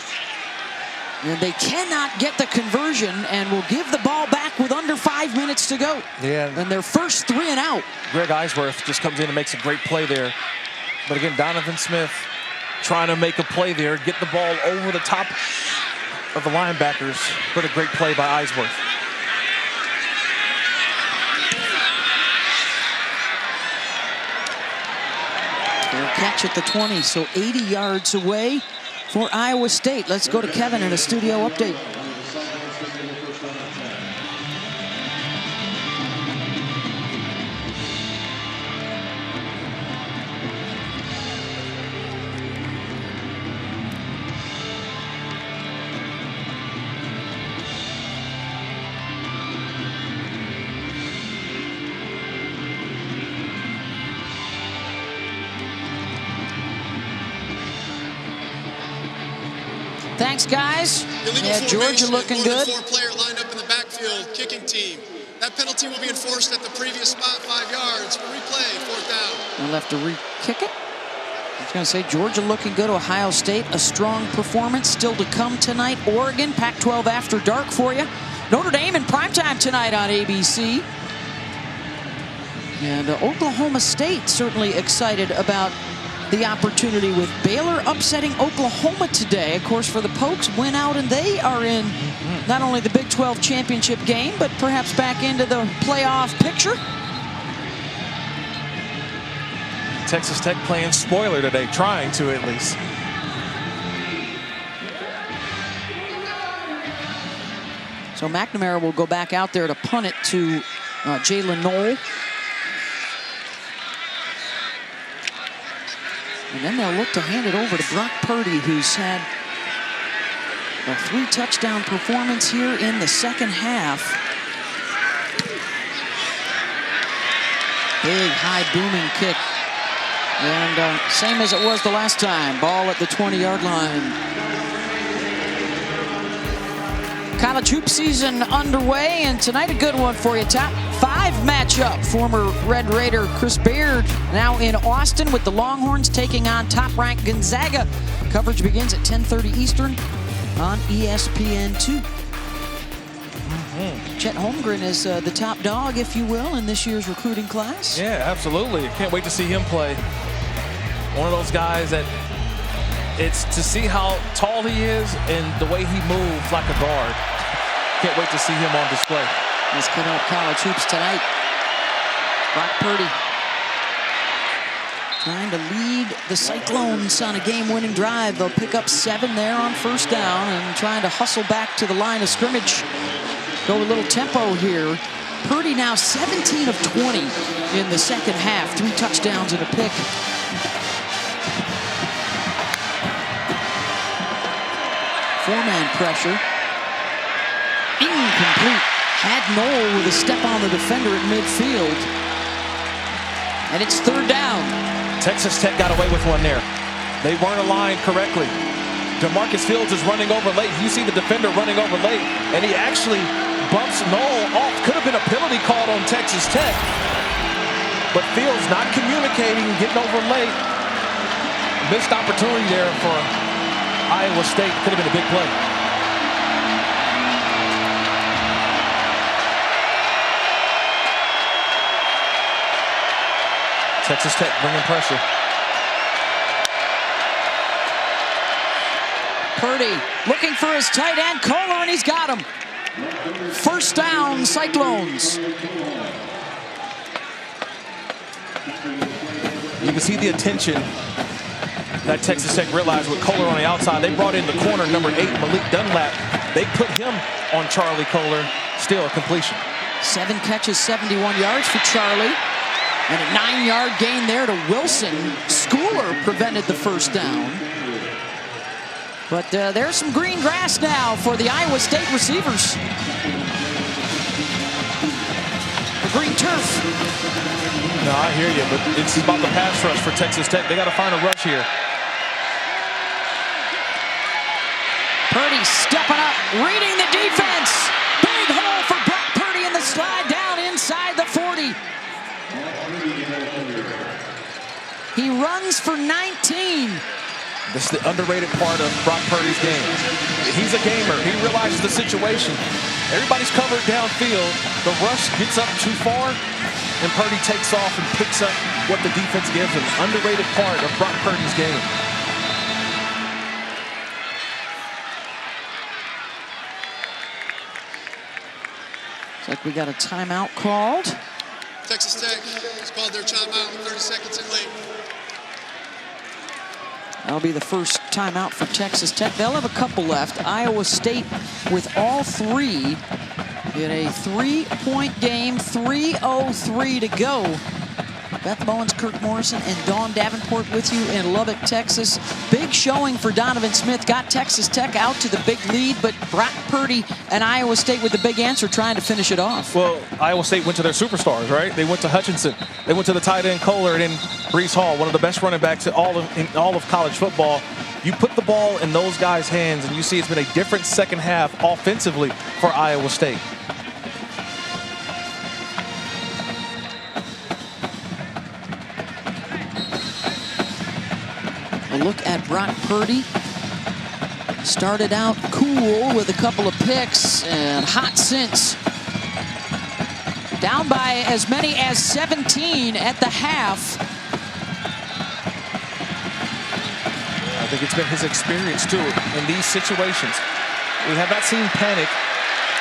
Speaker 1: And they cannot get the conversion and will give the ball back with under 5 minutes to go.
Speaker 2: Yeah.
Speaker 1: And their first 3 and out.
Speaker 2: Greg Eisworth just comes in and makes a great play there. But again, Donovan Smith trying to make a play there, get the ball over the top of the linebackers. But a great play by Eisworth.
Speaker 1: They'll catch at the 20, so 80 yards away for Iowa State. Let's go to Kevin in a studio update. Thanks, guys. Yeah, Georgia looking good.
Speaker 5: 4-player lined up in the backfield, kicking team. That penalty will be enforced at the previous spot, 5 yards. Replay, 4th down.
Speaker 1: They'll have to re-kick it. I was going to say, Georgia looking good. Ohio State, a strong performance still to come tonight. Oregon, Pac-12 after dark for you. Notre Dame in primetime tonight on ABC. And Oklahoma State certainly excited about the opportunity with Baylor upsetting Oklahoma today. Of course, for the Pokes, win out, and they are in not only the Big 12 championship game, but perhaps back into the playoff picture.
Speaker 2: Texas Tech playing spoiler today, trying to at least.
Speaker 1: So McNamara will go back out there to punt it to Jalen Knoll. And then they'll look to hand it over to Brock Purdy, who's had a 3-touchdown performance here in the second half. Big, high, booming kick. And same as it was the last time, ball at the 20-yard line. College hoop season underway, and tonight a good one for you. Top 5 matchup. Former Red Raider Chris Beard now in Austin with the Longhorns taking on top-ranked Gonzaga. Coverage begins at 10:30 Eastern on ESPN2. Chet Holmgren is the top dog, if you will, in this year's recruiting class.
Speaker 2: Yeah, absolutely. Can't wait to see him play. One of those guys that it's to see how tall he is and the way he moves like a guard. Can't wait to see him on display.
Speaker 1: He's coming up college hoops tonight. Brock Purdy trying to lead the Cyclones on a game-winning drive. They'll pick up 7 there on first down and trying to hustle back to the line of scrimmage. Go a little tempo here. Purdy now 17 of 20 in the second half. 3 touchdowns and a pick. Four-man pressure. Incomplete. Had Knoll with a step on the defender at midfield. And it's third down.
Speaker 2: Texas Tech got away with one there. They weren't aligned correctly. DeMarcus Fields is running over late. You see the defender running over late, and he actually bumps Knoll off. Could have been a penalty called on Texas Tech. But Fields not communicating, getting over late. Missed opportunity there for Iowa State. Could have been a big play. Texas Tech bringing pressure.
Speaker 1: Purdy looking for his tight end, Kohler, and he's got him. First down, Cyclones.
Speaker 2: You can see the attention that Texas Tech realized with Kohler on the outside. They brought in the corner, number 8, Malik Dunlap. They put him on Charlie Kohler. Still a completion.
Speaker 1: 7 catches, 71 yards for Charlie. And a 9-yard gain there to Wilson. Schooler prevented the first down. But there's some green grass now for the Iowa State receivers. The green turf.
Speaker 2: No, I hear you, but it's about the pass rush for Texas Tech. They got to find a rush here.
Speaker 1: Purdy stepping up, reading the defense. Big hole for Brock Purdy in the slide down inside the 40. He runs for 19.
Speaker 2: This is the underrated part of Brock Purdy's game. He's a gamer. He realizes the situation. Everybody's covered downfield. The rush gets up too far, and Purdy takes off and picks up what the defense gives him. Underrated part of Brock Purdy's game.
Speaker 1: Looks like we got a timeout called.
Speaker 5: Texas Tech has called their timeout 30 seconds and late.
Speaker 1: That'll be the first timeout for Texas Tech. They'll have a couple left. Iowa State with all 3 in a 3-point game, 3:03 to go. Beth Bowens, Kirk Morrison, and Dawn Davenport with you in Lubbock, Texas. Big showing for Donovan Smith. Got Texas Tech out to the big lead, but Brock Purdy and Iowa State with the big answer trying to finish it off.
Speaker 2: Well, Iowa State went to their superstars, right? They went to Hutchinson. They went to the tight end Kohler, and then Breece Hall, one of the best running backs in all of college football. You put the ball in those guys' hands, and you see it's been a different second half offensively for Iowa State.
Speaker 1: A look at Brock Purdy. Started out cool with a couple of picks and hot since. Down by as many as 17 at the half.
Speaker 2: I think it's been his experience, too, in these situations. We have not seen panic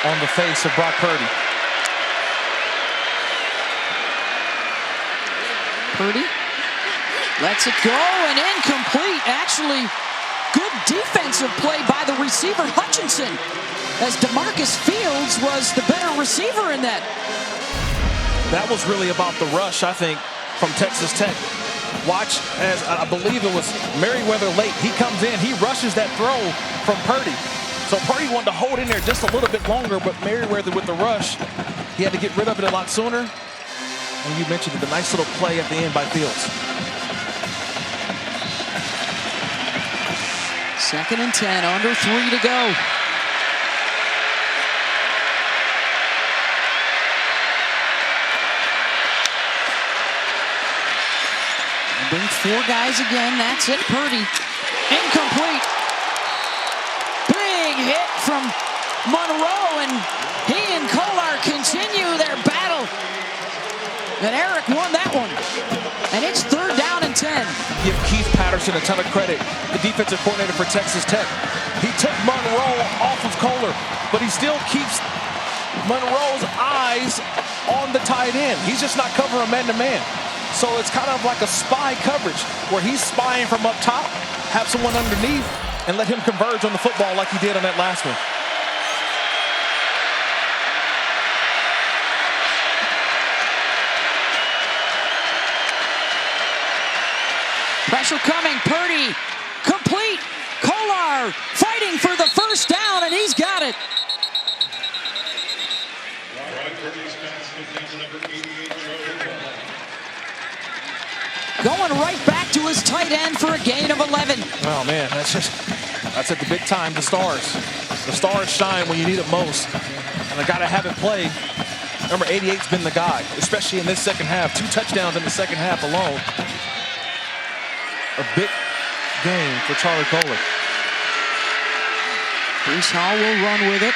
Speaker 2: on the face of Brock Purdy.
Speaker 1: Purdy Lets it go and incomplete. Actually, good defensive play by the receiver Hutchinson, as DeMarcus Fields was the better receiver in that.
Speaker 2: That was really about the rush, I think, from Texas Tech. Watch as I believe it was Merriweather late. He comes in, he rushes that throw from Purdy. So Purdy wanted to hold in there just a little bit longer, but Merriweather with the rush, he had to get rid of it a lot sooner. And you mentioned it, the nice little play at the end by Fields.
Speaker 1: 2nd and 10, under 3 to go. Bring 4 guys again. That's it. Purdy. Incomplete. Big hit from Monroe, and he and Kolar continue their battle. And Eric won that one. And it's 3rd down and 10.
Speaker 2: Give Keith Patterson a ton of credit, the defensive coordinator for Texas Tech. He took Monroe off of Kolar, but he still keeps Monroe's eyes on the tight end. He's just not covering man-to-man. So it's kind of like a spy coverage where he's spying from up top, have someone underneath, and let him converge on the football like he did on that last one.
Speaker 1: Pressure coming. Purdy. Complete. Kolar fighting for the 1st down, and he's got it. Going right back to his tight end for a gain of 11.
Speaker 2: Oh man, that's at the big time, the stars. The stars shine when you need it most. And I gotta have it play. Number 88's been the guy, especially in this second half. 2 touchdowns in the second half alone. A big game for Charlie Kolar.
Speaker 1: Breece Hall will run with it.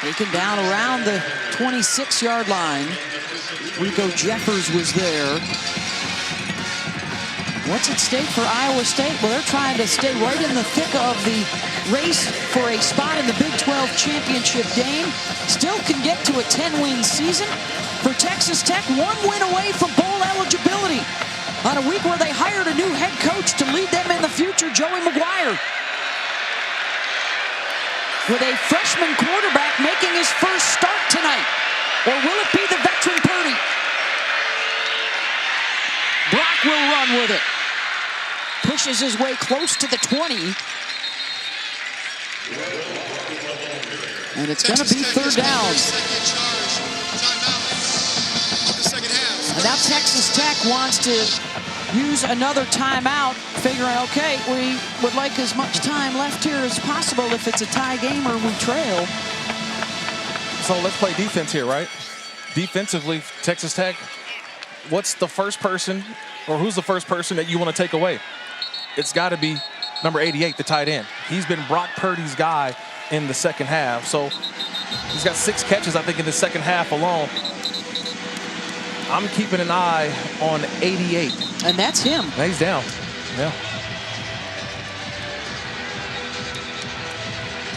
Speaker 1: Taken down around the 26-yard line. Rico Jeffers was there. What's at stake for Iowa State? Well, they're trying to stay right in the thick of the race for a spot in the Big 12 championship game. Still can get to a 10-win season. For Texas Tech, 1 win away from bowl eligibility on a week where they hired a new head coach to lead them in the future, Joey McGuire. With a freshman quarterback making his first start tonight. Or will it be the veteran Purdy? Brock will run with it. Pushes his way close to the 20. And it's going to be 3rd down. And now Texas Tech wants to use another timeout, figuring, okay, we would like as much time left here as possible if it's a tie game or we trail.
Speaker 2: So let's play defense here, right? Defensively, Texas Tech, what's the first person, or who's the first person that you want to take away? It's got to be number 88, the tight end. He's been Brock Purdy's guy in the second half. So he's got 6 catches, I think, in the second half alone. I'm keeping an eye on 88.
Speaker 1: And that's him.
Speaker 2: Now he's down. Yeah.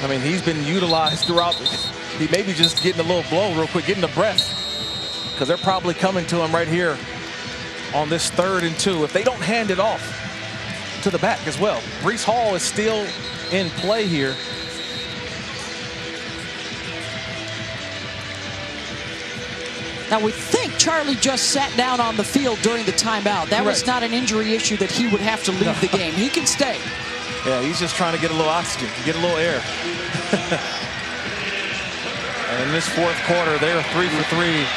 Speaker 2: I mean, he's been utilized throughout. He may be just getting a little blow real quick, getting the breath. Because they're probably coming to him right here on this 3rd and 2. If they don't hand it off to the back as well. Breece Hall is still in play here.
Speaker 1: Now, we think Charlie just sat down on the field during the timeout. That was not an injury issue that he would have to leave the game. He can stay.
Speaker 2: Yeah, he's just trying to get a little oxygen, get a little air. And in this 4th quarter, they're 3 for 3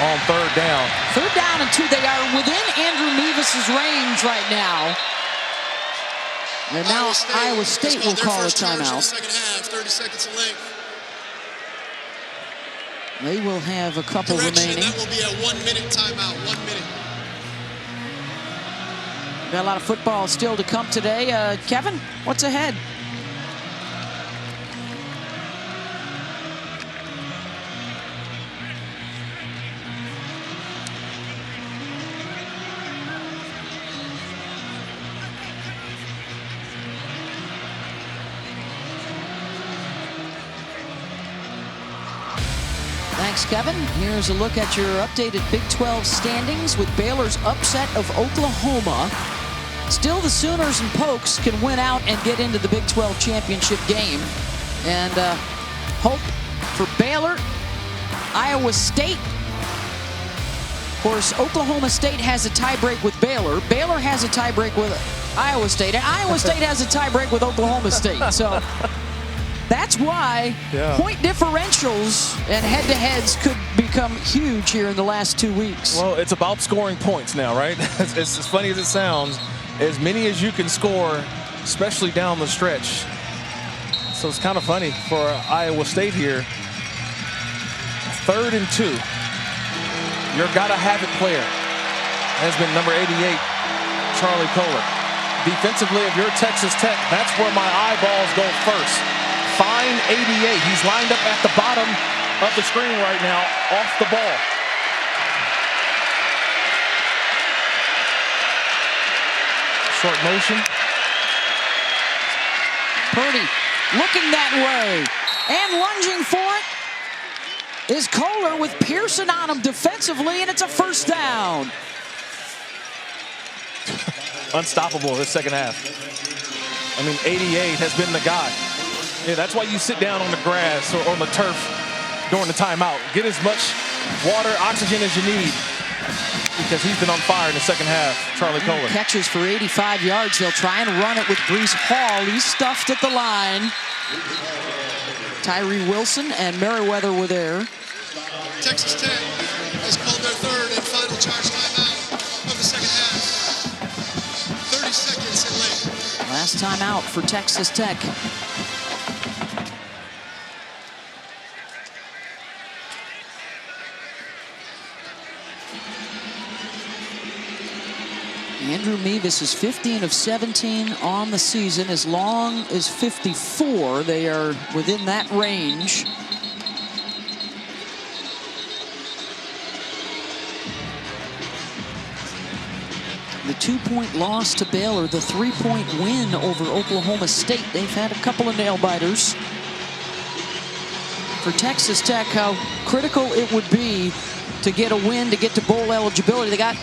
Speaker 2: on 3rd down.
Speaker 1: 3rd down and 2. They are within Andrew Nevis's range right now. And now Iowa State will call a timeout.
Speaker 5: Second half, 30 seconds of length.
Speaker 1: They will have a couple remaining.
Speaker 5: That will be a 1-minute timeout. 1 minute.
Speaker 1: Got a lot of football still to come today. Kevin, what's ahead? Thanks, Kevin. Here's a look at your updated Big 12 standings with Baylor's upset of Oklahoma. Still, the Sooners and Pokes can win out and get into the Big 12 championship game. And hope for Baylor, Iowa State. Of course, Oklahoma State has a tiebreak with Baylor. Baylor has a tiebreak with Iowa State. And Iowa State has a tiebreak with Oklahoma State. So that's why point differentials and head-to-heads could become huge here in the last 2 weeks.
Speaker 2: Well, it's about scoring points now, right? It's as funny as it sounds. As many as you can score, especially down the stretch. So it's kind of funny for Iowa State here. 3rd and 2. Your gotta-have-it player has been number 88, Charlie Kohler. Defensively, if you're Texas Tech, that's where my eyeballs go first. Fine 88. He's lined up at the bottom of the screen right now, off the ball. Short motion.
Speaker 1: Purdy looking that way and lunging for it is Kohler with Pearson on him defensively, and it's a first down.
Speaker 2: Unstoppable this second half. I mean, 88 has been the guy. Yeah, that's why you sit down on the grass or on the turf during the timeout. Get as much water, oxygen as you need, because he's been on fire in the second half, Charlie Kohler.
Speaker 1: Catches for 85 yards. They'll try and run it with Breece Hall. He's stuffed at the line. Tyree Wilson and Merriweather were there.
Speaker 5: Texas Tech has called their 3rd and final charge timeout of the second half. 30 seconds and late.
Speaker 1: Last time out for Texas Tech. Andrew Mevis is 15 of 17 on the season. As long as 54, they are within that range. The 2-point loss to Baylor, the 3-point win over Oklahoma State. They've had a couple of nail-biters. For Texas Tech, how critical it would be to get a win to get to bowl eligibility. They got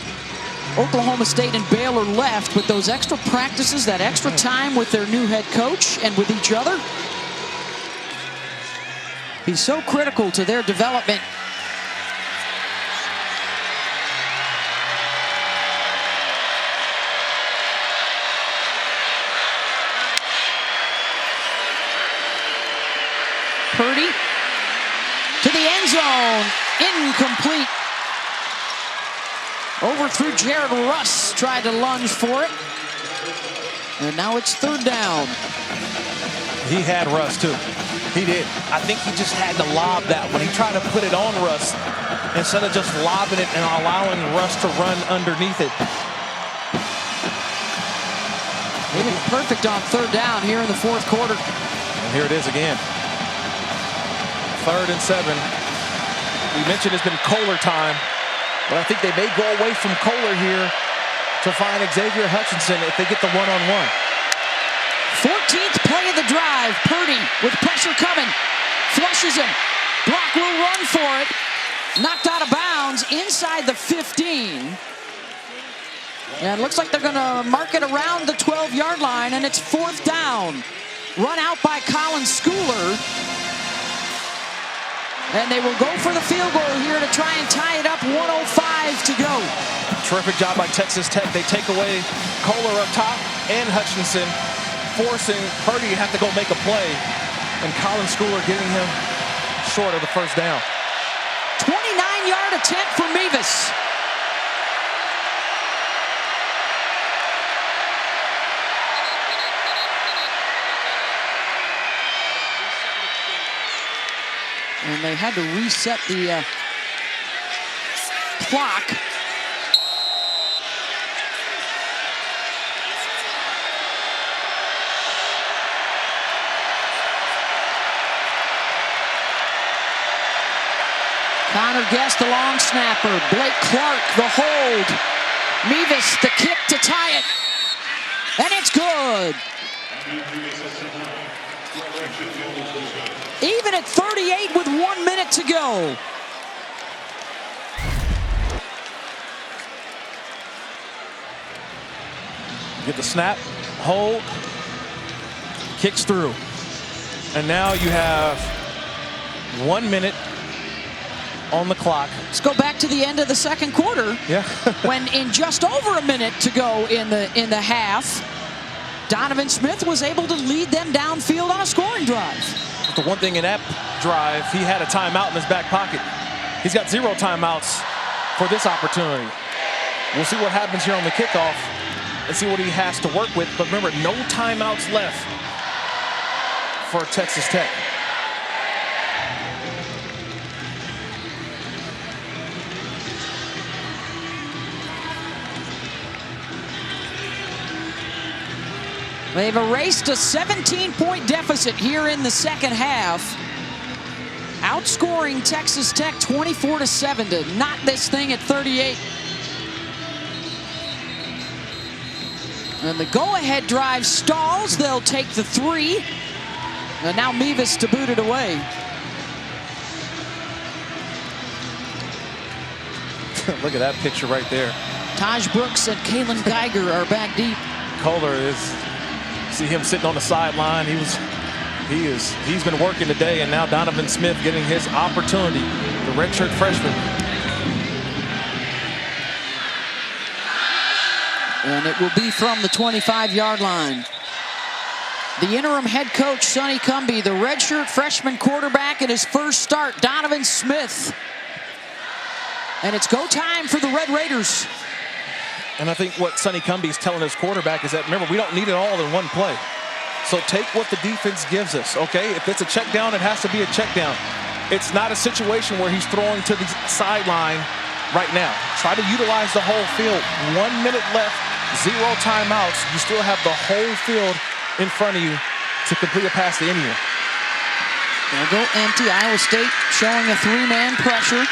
Speaker 1: Oklahoma State and Baylor left with those extra practices, that extra time with their new head coach and with each other. He's so critical to their development. Purdy to the end zone, incomplete. Overthrew Jared Russ, tried to lunge for it. And now it's 3rd down.
Speaker 2: He had Russ too. He did. I think he just had to lob that one. He tried to put it on Russ instead of just lobbing it and allowing Russ to run underneath it.
Speaker 1: Maybe perfect on 3rd down here in the 4th quarter.
Speaker 2: And here it is again. 3rd and 7. We mentioned it's been Kohler time, but I think they may go away from Kohler here to find Xavier Hutchinson if they get the one-on-one.
Speaker 1: 14th play of the drive. Purdy with pressure coming. Flushes him. Brock will run for it. Knocked out of bounds inside the 15. And it looks like they're going to mark it around the 12-yard line, and it's 4th down. Run out by Colin Schooler. And they will go for the field goal here to try and tie it up. 1:05 to go.
Speaker 2: Terrific job by Texas Tech. They take away Kohler up top and Hutchinson, forcing Purdy to have to go make a play. And Colin Schooler getting him short of the 1st down.
Speaker 1: 29-yard attempt for Mevis. And they had to reset the clock. Connor Guest, the long snapper. Blake Clark, the hold. Mevis, the kick to tie it. And it's good. Even at 38 with 1 minute to go.
Speaker 2: Get the snap, hold, kicks through. And now you have 1 minute on the clock.
Speaker 1: Let's go back to the end of the second quarter.
Speaker 2: Yeah.
Speaker 1: When in just over a minute to go in the half, Donovan Smith was able to lead them downfield on a scoring drive.
Speaker 2: The one thing in that drive, he had a timeout in his back pocket. He's got 0 timeouts for this opportunity. We'll see what happens here on the kickoff and see what he has to work with. But remember, no timeouts left for Texas Tech.
Speaker 1: They've erased a 17-point deficit here in the second half, outscoring Texas Tech 24-7 to knot this thing at 38. And the go-ahead drive stalls. They'll take the 3. And now Mevis to boot it away.
Speaker 2: Look at that picture right there.
Speaker 1: Taj Brooks and Kalen Geiger are back deep.
Speaker 2: Kohler is, see him sitting on the sideline. He's been working today, and now Donovan Smith getting his opportunity, the redshirt freshman.
Speaker 1: And it will be from the 25-yard line. The interim head coach, Sonny Cumbie, the redshirt freshman quarterback in his first start, Donovan Smith. And it's go time for the Red Raiders.
Speaker 2: And I think what Sonny Cumbie is telling his quarterback is that, remember, we don't need it all in one play. So take what the defense gives us, okay? If it's a check down, it has to be a check down. It's not a situation where he's throwing to the sideline right now. Try to utilize the whole field. 1 minute left, 0 timeouts. You still have the whole field in front of you to complete a pass to anyone.
Speaker 1: They'll go empty. Iowa State showing a 3-man pressure.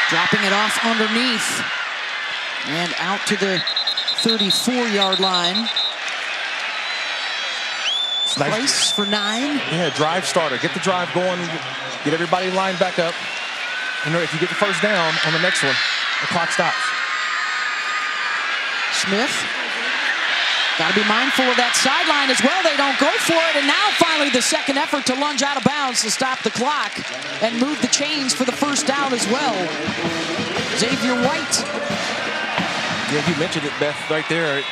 Speaker 1: Dropping it off underneath. And out to the 34-yard line. Price for 9.
Speaker 2: Yeah, drive starter. Get the drive going. Get everybody lined back up. And if you get the first down on the next one, the clock stops.
Speaker 1: Smith. Got to be mindful of that sideline as well. They don't go for it. And now finally the second effort to lunge out of bounds to stop the clock and move the chains for the first down as well. Xavier White.
Speaker 2: Yeah, you mentioned it, Beth, right there.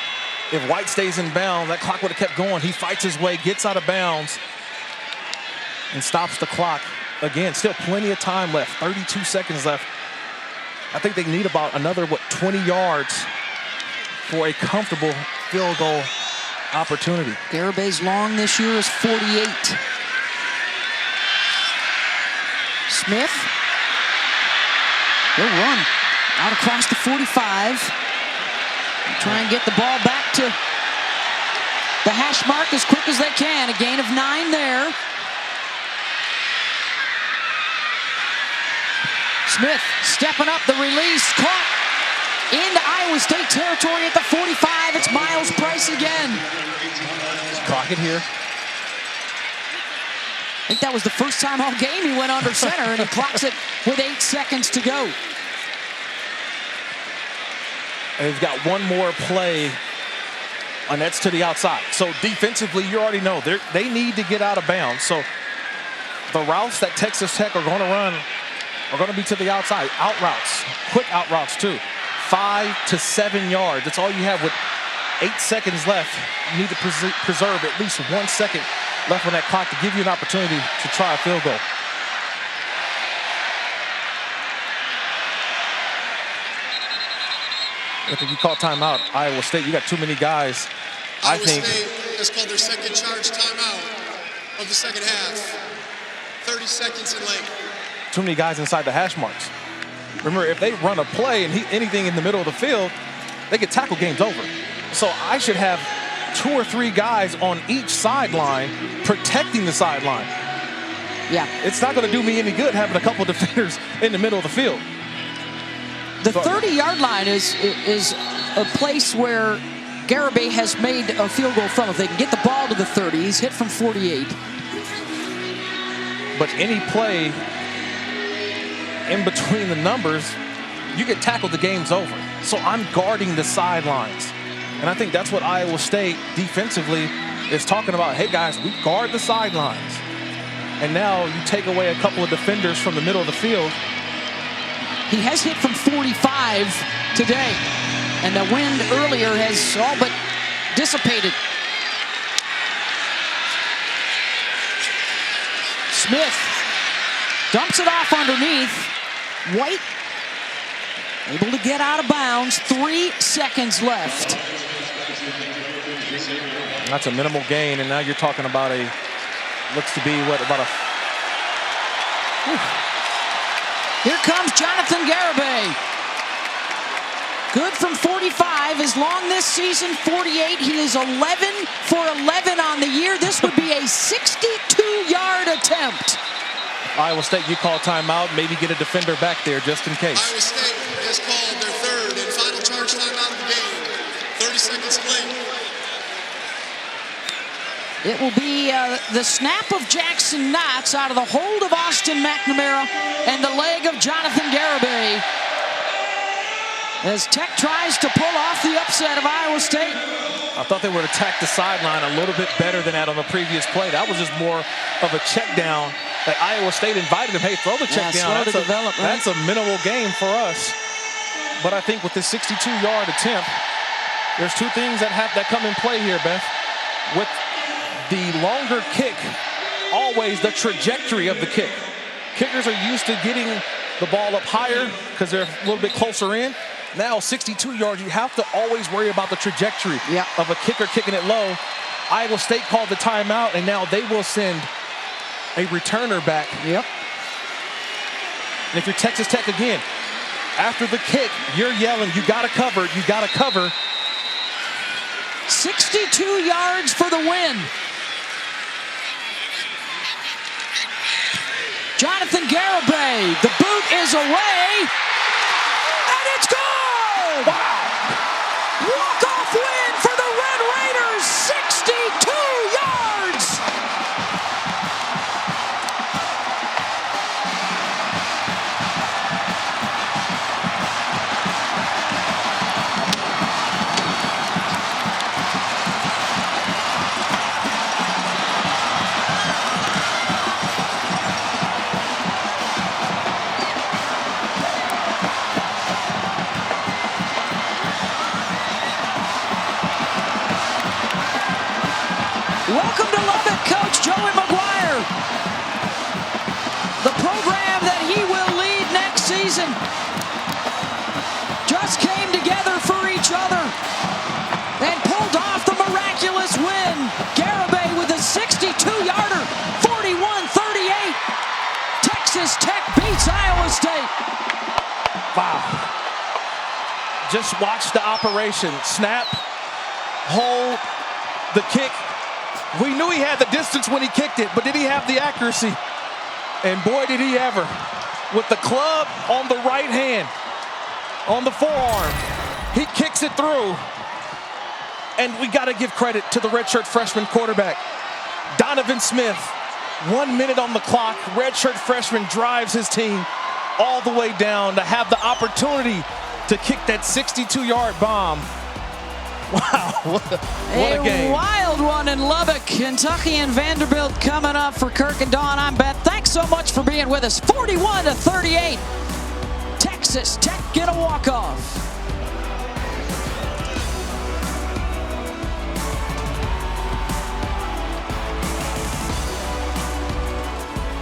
Speaker 2: If White stays in bounds, that clock would have kept going. He fights his way, gets out of bounds, and stops the clock. Again, still plenty of time left, 32 seconds left. I think they need about another, 20 yards for a comfortable field goal opportunity.
Speaker 1: Garabay's long this year is 48. Smith. He'll run out across the 45. Try and get the ball back to the hash mark as quick as they can. A gain of 9 there. Smith stepping up the release, caught into Iowa State territory at the 45. It's Miles Price again.
Speaker 2: Clock it here.
Speaker 1: I think that was the first time all game he went under center, and he clocks it with 8 seconds to go.
Speaker 2: And they've got one more play, and that's to the outside. So defensively, you already know they need to get out of bounds. So the routes that Texas Tech are going to run are going to be to the outside. Out routes, quick out routes too. 5 to 7 yards. That's all you have with 8 seconds left. You need to preserve at least 1 second left on that clock to give you an opportunity to try a field goal. I think you call timeout, Iowa State. You got too many guys.
Speaker 5: Iowa State has called their second charge timeout of the second half. 30 seconds in length.
Speaker 2: Too many guys inside the hash marks. Remember, if they run a play and anything in the middle of the field, they get tackle, game's over. So I should have 2 or 3 guys on each sideline protecting the sideline.
Speaker 1: Yeah.
Speaker 2: It's not going to do me any good having a couple of defenders in the middle of the field.
Speaker 1: The 30-yard line is a place where Garibay has made a field goal from. If they can get the ball to the 30, he's hit from 48.
Speaker 2: But any play in between the numbers, you get tackled, the game's over. So I'm guarding the sidelines. And I think that's what Iowa State defensively is talking about. Hey, guys, we guard the sidelines. And now you take away a couple of defenders from the middle of the field.
Speaker 1: He has hit from 45 today. And the wind earlier has all but dissipated. Smith dumps it off underneath. White able to get out of bounds. 3 seconds left.
Speaker 2: That's a minimal gain, and now you're talking about a, looks to be what, about a... Whew.
Speaker 1: Here comes Jonathan Garibay. Good from 45. His long this season, 48. He is 11 for 11 on the year. This would be a 62-yard attempt.
Speaker 2: Iowa State, you call timeout, maybe get a defender back there just in case.
Speaker 5: Iowa State has called their third and final charge timeout of the game. 30 seconds late.
Speaker 1: It will be the snap of Jackson Knotts out of the hold of Austin McNamara and the leg of Jonathan Garibay as Tech tries to pull off the upset of Iowa State.
Speaker 2: I thought they would attack the sideline a little bit better than that on the previous play. That was just more of a check down that Iowa State invited him. Hey, throw the check down. That's a minimal game for us. But I think with this 62-yard attempt, there's two things that come in play here, Beth. With the longer kick, always the trajectory of the kick. Kickers are used to getting the ball up higher because they're a little bit closer in. Now 62 yards, you have to always worry about the trajectory of a kicker kicking it low. Iowa State called the timeout, and now they will send a returner back.
Speaker 1: Yep.
Speaker 2: And if you're Texas Tech again, after the kick, you're yelling, you got to cover, you got to cover.
Speaker 1: 62 yards for the win. Jonathan Garibay, the boot is away, and it's good!
Speaker 2: Wow!
Speaker 1: Walk-off win for the Red Raiders, 62 yards! Welcome to Lubbock, Coach Joey McGuire. The program that he will lead next season just came together for each other and pulled off the miraculous win. Garibay with a 62-yarder, 41-38. Texas Tech beats Iowa State.
Speaker 2: Wow. Just watch the operation. Snap, hold, the kick. We knew he had the distance when he kicked it, but did he have the accuracy? And boy, did he ever. With the club on the right hand, on the forearm, he kicks it through. And we got to give credit to the redshirt freshman quarterback, Donovan Smith. 1 minute on the clock. Redshirt freshman drives his team all the way down to have the opportunity to kick that 62-yard bomb. Wow, what a game.
Speaker 1: A wild one in Lubbock. Kentucky and Vanderbilt coming up for Kirk and Dawn. I'm Beth. Thanks so much for being with us. 41-38. Texas Tech get a walk-off.